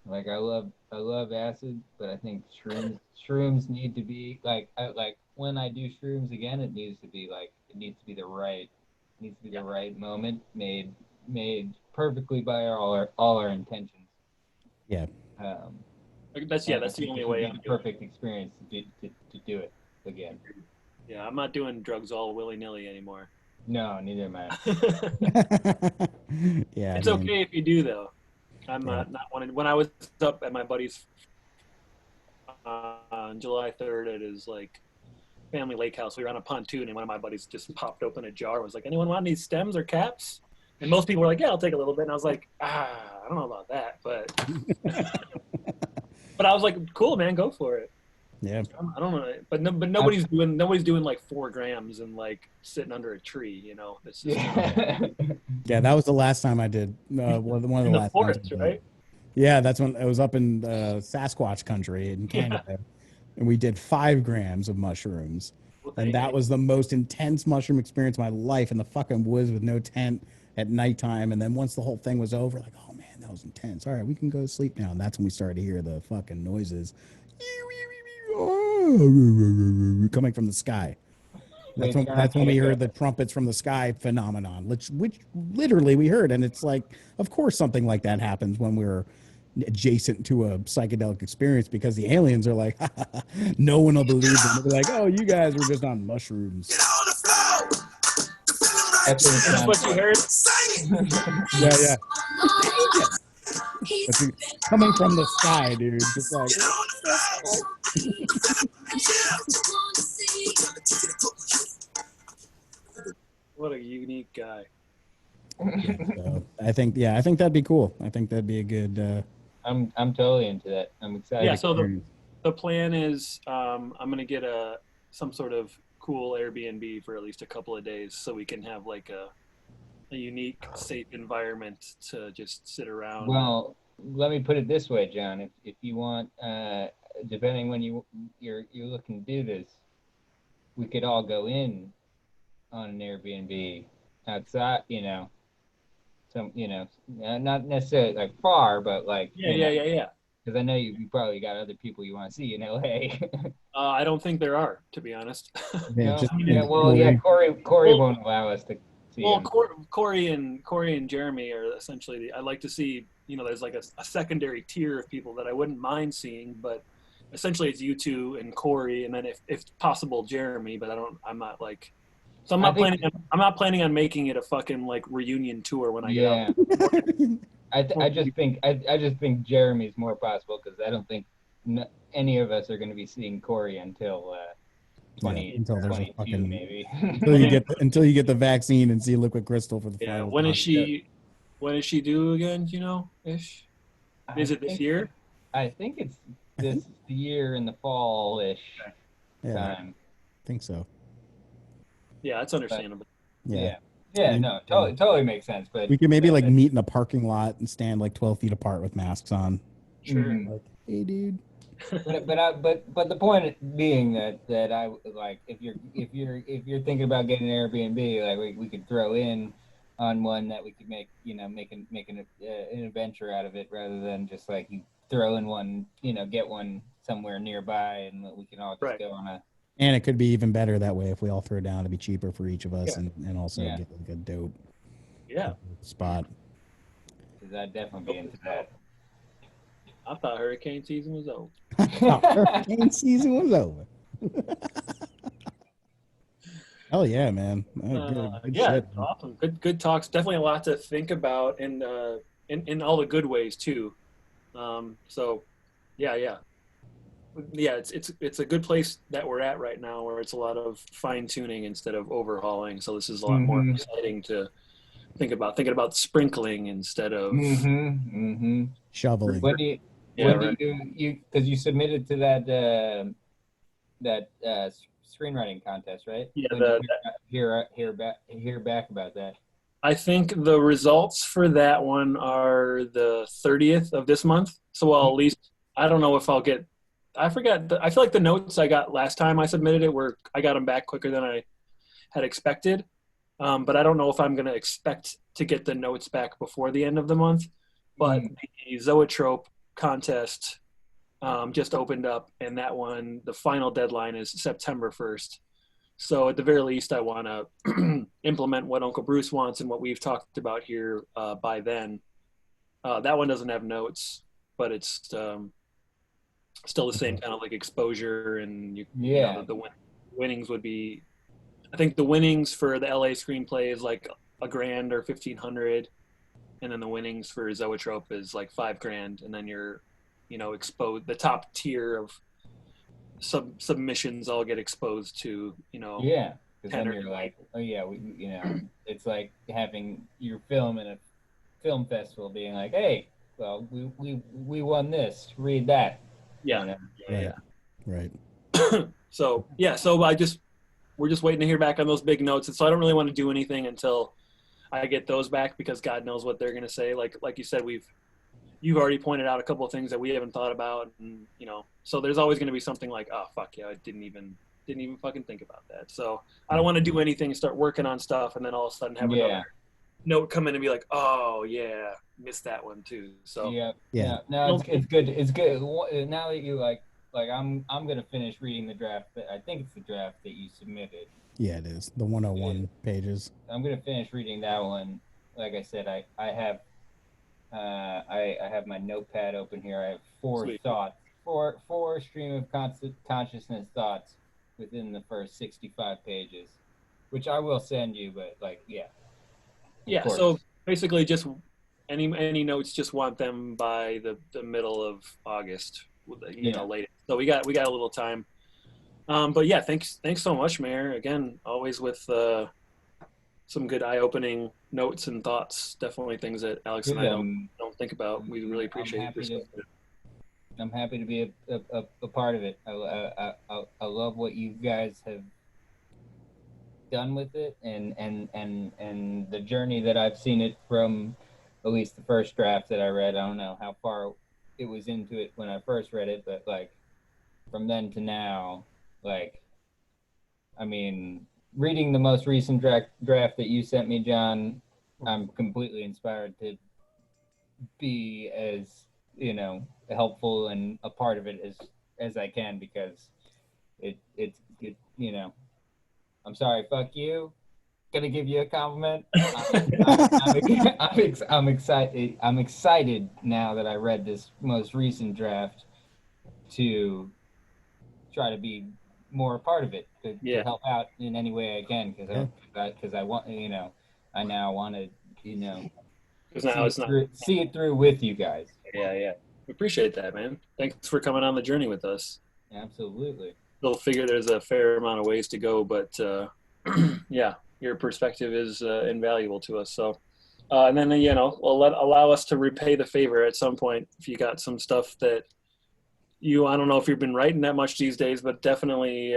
like I love acid, but I think shrooms need to be like when I do shrooms again, it needs to be the right moment, made perfectly by all our intentions. Yeah. That's the only way. I'm perfect experience to do it again. Yeah, I'm not doing drugs all willy nilly anymore. No, neither am I. Yeah, it's okay if you do though. I'm not wanting. When I was up at my buddy's on July 3rd at his like family lake house, we were on a pontoon, and one of my buddies just popped open a jar. Was like, anyone want any stems or caps? And most people were like, yeah, I'll take a little bit. And I was like, I don't know about that, but but I was like, cool, man, go for it. Yeah. I don't know, but nobody's doing like 4 grams and like sitting under a tree, It's just, yeah, that was the last time I did. One of the last forest, right? Yeah, that's when I was up in Sasquatch country in Canada, and we did 5 grams of mushrooms, and that was the most intense mushroom experience of my life in the fucking woods with no tent at nighttime. And then once the whole thing was over, like, oh man, that was intense. All right, we can go to sleep now. And that's when we started to hear the fucking noises coming from the sky. That's when we heard the trumpets from the sky phenomenon, which literally we heard. And it's like, of course, something like that happens when we're adjacent to a psychedelic experience, because the aliens are like, no one will believe them. They're like, oh, you guys were just on mushrooms. That's what you heard? Yeah. Coming from the sky, dude. Just like. What a unique guy. So I think that'd be cool. I think that'd be a good. I'm totally into that. I'm excited. Yeah. So the plan is I'm gonna get some sort of cool Airbnb for at least a couple of days, so we can have like a unique, safe environment to just sit around. Well, let me put it this way, John. If you want, depending when you're looking to do this, we could all go in on an Airbnb outside. Not necessarily like far, but like yeah. Because I know you probably got other people you want to see in LA. I don't think there are, to be honest. Corey won't allow us to see him. Corey and Jeremy are essentially. I'd like to see. There's like a secondary tier of people that I wouldn't mind seeing, but essentially it's you two and Corey, and then if possible Jeremy. But I'm not like. So I'm not planning on making it a fucking like reunion tour when I get out. I just think Jeremy's more possible, because I don't think any of us are going to be seeing Corey until until there's a 22 fucking maybe. until you get the vaccine and see liquid crystal for the Yeah. final When is time. she due again? Do you know ish? Is it this year? I think it's this year in the fall-ish Yeah, time. I think so. Yeah, that's understandable. Yeah. Yeah, No, totally makes sense. But we could maybe like meet in a parking lot and stand like 12 feet apart with masks on. Sure. Like, hey, dude. but the point being that I like if you're thinking about getting an Airbnb, like we could throw in on one that we could make an adventure out of it rather than just like you throw in one, get one somewhere nearby and we can all just go on a. And it could be even better that way if we all throw down. It'd be cheaper for each of us and also get like a dope spot. Because I'd definitely be into that. I thought hurricane season was over. Hurricane season was over. Hell yeah, man. Good shit. Awesome. Good talks. Definitely a lot to think about and in all the good ways too. So yeah. It's a good place that we're at right now where it's a lot of fine tuning instead of overhauling. So this is a lot more exciting to think about sprinkling instead of shoveling. When do you because you submitted to that screenwriting contest, right? Yeah. Hear back about that. I think the results for that one are the 30th of this month. So at least I don't know if I'll get. I forgot. I feel like the notes I got last time I submitted it I got them back quicker than I had expected. But I don't know if I'm going to expect to get the notes back before the end of the month. But the Zoetrope contest just opened up, and that one, the final deadline is September 1st. So at the very least, I want to implement what Uncle Bruce wants and what we've talked about here by then. That one doesn't have notes, but it's still the same kind of like exposure, and the winnings would be. I think the winnings for the LA screenplay is like $1,000 or $1,500, and then the winnings for Zoetrope is like $5,000, and then you're, exposed. The top tier of submissions all get exposed to, Yeah, because then you're like, oh yeah, it's like having your film in a film festival, being like, hey, well, we won this. Read that. Yeah. Right. So we're just waiting to hear back on those big notes, and so I don't really want to do anything until I get those back because God knows what they're gonna say. Like you said, you've already pointed out a couple of things that we haven't thought about, and so there's always gonna be something like, oh fuck yeah, I didn't even fucking think about that. So I don't want to do anything and start working on stuff, and then all of a sudden have another note come in and be like, oh yeah, missed that one too. So yeah. No, it's good. It's good. Now that you like I'm gonna finish reading the draft. I think it's the draft that you submitted. Yeah, it is the 101 pages. I'm gonna finish reading that one. Like I said, I have my notepad open here. I have four stream of consciousness thoughts within the first 65 pages, which I will send you. But yeah. So basically, just any notes, just want them by the middle of August. Latest. So we got a little time. But yeah, thanks so much, Mayor. Again, always with some good eye-opening notes and thoughts. Definitely things that Alex and I don't think about. We really appreciate your perspective. I'm happy to be a part of it. I love what you guys have done with it, and the journey that I've seen it from, at least the first draft that I read. I don't know how far it was into it when I first read it, but like from then to now, like, I mean, reading the most recent draft that you sent me, John, I'm completely inspired to be as helpful and a part of it as I can, because it's I'm sorry, fuck you. Gonna give you a compliment. I'm excited. I'm excited now that I read this most recent draft to try to be more a part of it, to help out in any way I can, because I want I now want to see it through with you guys. Yeah. We appreciate that, man. Thanks for coming on the journey with us. Absolutely. they'll figure there's a fair amount of ways to go, but yeah, your perspective is invaluable to us. So, and then allow us to repay the favor at some point if you got some stuff that I don't know if you've been writing that much these days, but definitely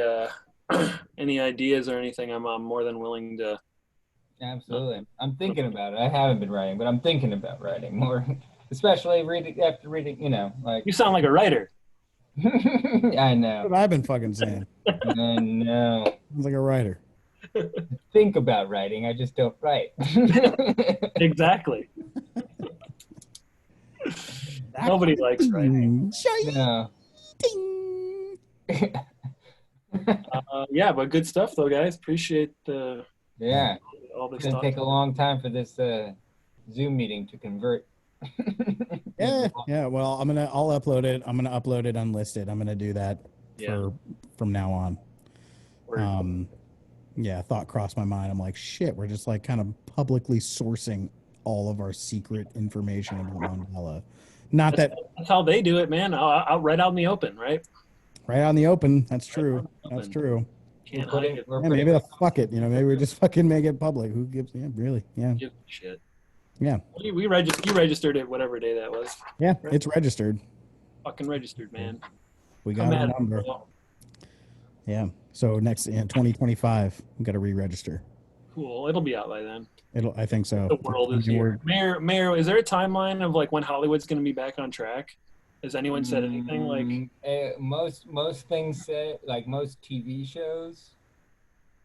any ideas or anything, I'm more than willing to. Absolutely. I'm thinking about it. I haven't been writing, but I'm thinking about writing more, especially after reading, like. You sound like a writer. I know. That's what I've been fucking saying. I know. Sounds like a writer. Think about writing. I just don't write. Exactly. Nobody likes writing. No. Yeah, but good stuff though, guys. Appreciate the all this It's gonna take a long time for this Zoom meeting to convert. Yeah. Well, I'll upload it. I'm gonna upload it unlisted. I'm gonna do that from now on. Yeah, thought crossed my mind. I'm like, shit, we're just like kind of publicly sourcing all of our secret information about Mandala. That's how they do it, man. Out right out in the open, right? Right out in the open. That's true. That's true. Can't hide it. Maybe fuck it. Maybe we just fucking make it public. Who gives? Yeah, really. Yeah. Give a shit. Yeah. You registered it whatever day that was. Yeah, it's registered. Fucking registered, man. We got a number. Yeah. So next in 2025, we got to re-register. Cool. It'll be out by then. I think so. The world is here. Mayor, is there a timeline of like when Hollywood's going to be back on track? Has anyone said anything like? Most things say, like most TV shows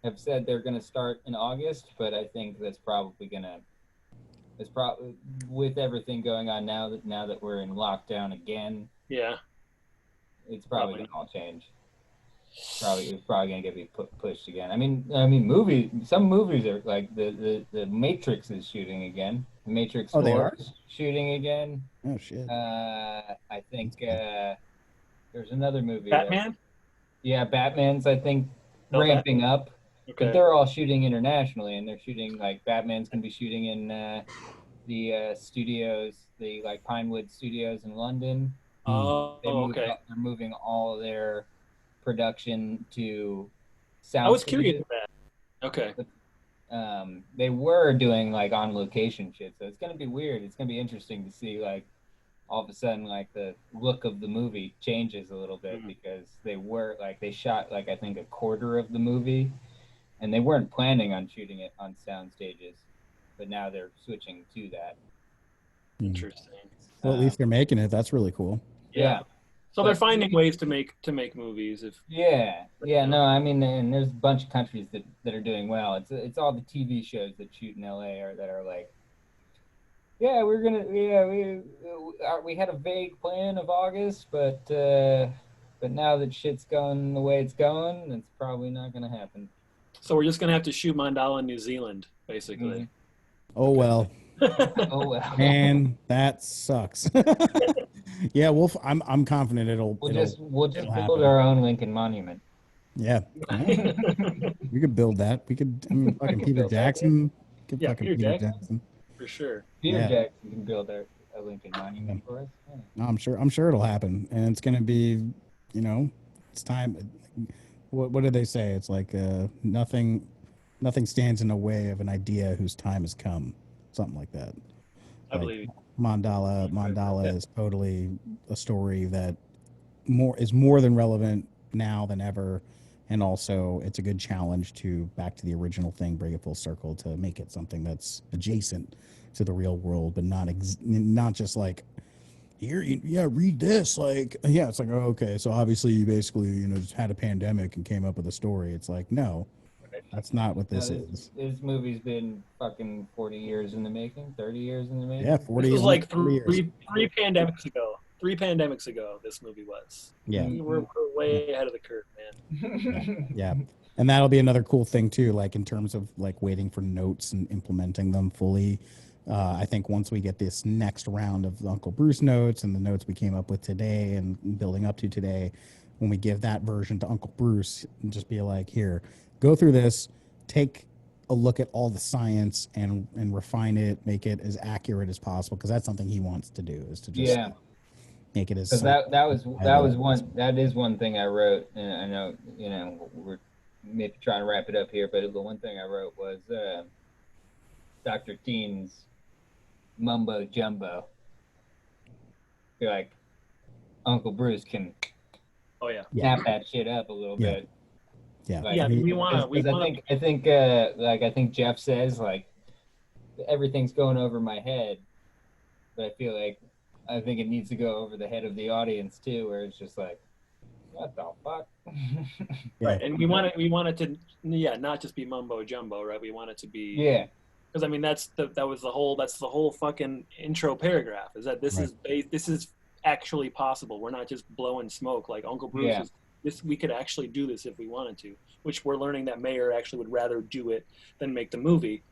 have said they're going to start in August, but I think that's probably going to. It's probably with everything going on now that we're in lockdown again. Yeah. It's probably going to all change. It's probably gonna get pushed again. I mean, some movies are like the Matrix is shooting again. The Matrix 4 is shooting again. Oh shit. I think there's another movie. Batman. Batman's I think ramping up. Okay. But they're all shooting internationally, and they're shooting like Batman's gonna be shooting in the studios, the like Pinewood Studios in London. Okay. They're moving all of their production to sound. I was curious about that. Okay. They were doing like on location shit, so it's gonna be weird. It's gonna be interesting to see like all of a sudden like the look of the movie changes a little bit because they shot like I think a quarter of the movie, and they weren't planning on shooting it on sound stages, but now they're switching to that. Interesting. Well, at least they're making it. That's really cool. Yeah. So they're finding ways to make movies. No, I mean, and there's a bunch of countries that are doing well. It's all the TV shows that shoot in LA that are like, we had a vague plan of August, but now that shit's going the way it's going, it's probably not gonna happen. So we're just gonna have to shoot Mandala in New Zealand, basically. Mm-hmm. Oh well. Oh well. Man, that sucks. Yeah, I'm confident we'll just build our own Lincoln Monument. Yeah. We could build that. We could. I mean, fucking Peter Jackson. Peter Jackson. For sure. Peter Jackson can build a Lincoln Monument for us. Yeah. No, I'm sure it'll happen, and it's gonna be, it's time. What did they say? It's like nothing stands in the way of an idea whose time has come. Something like that. I believe Mandala is totally a story that is more than relevant now than ever, and also it's a good challenge to back to the original thing, bring it full circle to make it something that's adjacent to the real world, but not just like here. Read this. Like it's like okay, so obviously you basically just had a pandemic and came up with a story. It's like no. That's not what this is. This movie's been fucking 40 years in the making, 30 years in the making. Yeah, 40 years. This was like three pandemics ago. 3 pandemics ago, this movie was. Yeah. We're way ahead of the curve, man. Yeah. And that'll be another cool thing, too, like in terms of like waiting for notes and implementing them fully. I think once we get this next round of Uncle Bruce notes and the notes we came up with today and building up to today, when we give that version to Uncle Bruce and just be like, here, go through this, take a look at all the science and refine it, make it as accurate as possible, because that's something he wants to do, is to just make it as Because that is one thing I wrote, and I know we're maybe trying to wrap it up here, but the one thing I wrote was Dr. Teen's mumbo jumbo. I feel like Uncle Bruce can snap that shit up a little bit. Yeah, like, yeah. I think Jeff says like everything's going over my head, but I think it needs to go over the head of the audience too, where it's just like, what the fuck? Right, and we want it to not just be mumbo jumbo, right? We want it to be because I mean that's the whole fucking intro paragraph is that this is actually possible. We're not just blowing smoke like Uncle Bruce is. We could actually do this if we wanted to, which we're learning that Mayer actually would rather do it than make the movie.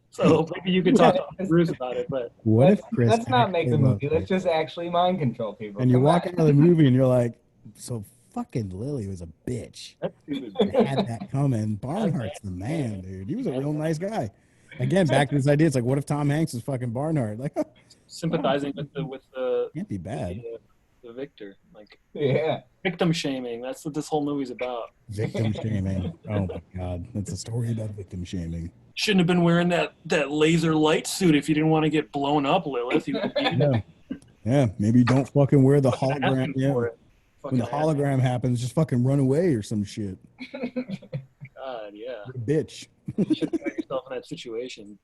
So maybe you could talk to Bruce about it, but what if Chris? Let's not make the movie. Let's just actually mind control people. And you walk out of the movie and you're like, so fucking Lily was a bitch. Had that coming. Barnhart's the man, dude. He was a real nice guy. Again, back to this idea. It's like, what if Tom Hanks was fucking Barnhart? Like, sympathizing with the can't be bad. The victor, like victim shaming. That's what this whole movie's about. Victim shaming. Oh my god, that's a story about victim shaming. Shouldn't have been wearing that laser light suit if you didn't want to get blown up, Lilith. Yeah, maybe don't fucking wear the hologram. Yeah. When the hologram happens, just fucking run away or some shit. God, yeah. You're a bitch. You shouldn't put yourself in that situation.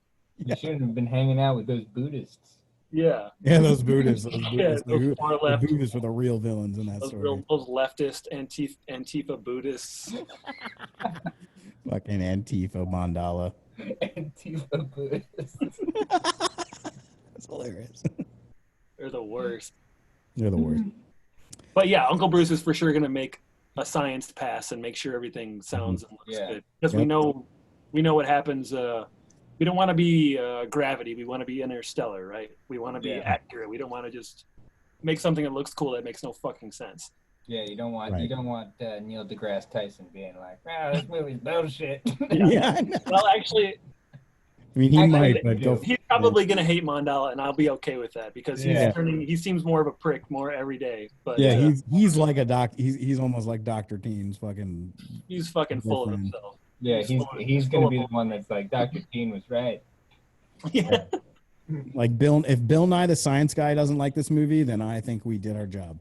You shouldn't have been hanging out with those Buddhists. Yeah. Yeah, those Buddhists. Those Buddhists, those the Buddhists were the real villains in that story. Those leftist Antifa Buddhists. Fucking Antifa Mandala. Antifa Buddhists. That's hilarious. They're the worst. They're the worst. But yeah, Uncle Bruce is for sure going to make a science pass and make sure everything sounds and looks good. Because we know what happens. We don't want to be Gravity. We want to be Interstellar, right? We want to be accurate. We don't want to just make something that looks cool that makes no fucking sense. Yeah, you don't want Neil deGrasse Tyson being like, this movie's bullshit. Well, actually, I mean, he might, but he's probably gonna hate Mandala, and I'll be okay with that because he seems more of a prick more every day. But he's like a doc. He's almost like Dr. Teen's fucking. He's fucking full of himself. Yeah, he's gonna be the one that's like, Dr. Teen was right. Yeah. Like if Bill Nye the Science Guy doesn't like this movie, then I think we did our job.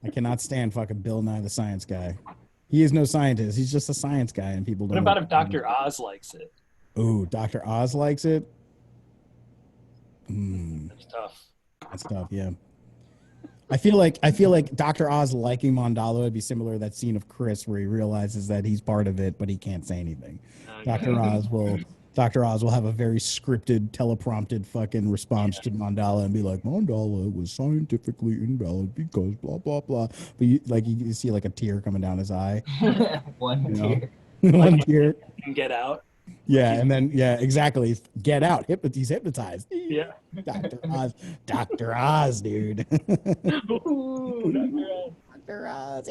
I cannot stand fucking Bill Nye the Science Guy. He is no scientist. He's just a science guy, and people don't. What about if Dr. Oz likes it? Ooh, Dr. Oz likes it. That's tough. That's tough. Yeah. I feel like Dr. Oz liking Mandala would be similar to that scene of Chris where he realizes that he's part of it, but he can't say anything. Dr. Oz will have a very scripted, teleprompted fucking response to Mandala and be like, Mandala was scientifically invalid because blah, blah, blah. But you see like a tear coming down his eye. One tear. One tear. And Get Out. Yeah, and then exactly. Get Out. He's hypnotized. Yeah. Dr. Oz, dude. Ooh, Dr. Oz.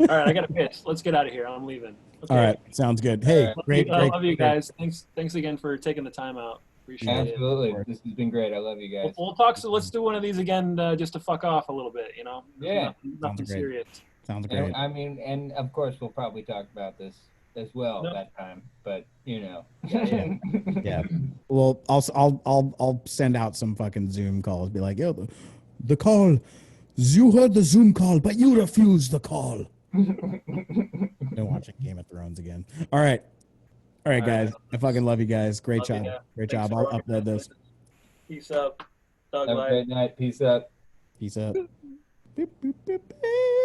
All right, I got a pitch. Let's get out of here. I'm leaving. Okay. All right, sounds good. Hey, great. I love you guys. Thanks again for taking the time out. Appreciate it. Absolutely. This has been great. I love you guys. We'll talk. So let's do one of these again, just to fuck off a little bit. Yeah. Nothing serious. Sounds great. I mean, and of course we'll probably talk about this as well that time. But Yeah. Well, I'll send out some fucking Zoom calls. Be like, yo, the call. You heard the Zoom call, but you refused the call. Been watching Game of Thrones again. All right, guys. I fucking love you guys. Great job. Great job. I'll upload this. Peace up. Have a great night. Peace up. Peace up. Boop, boop, boop, boop.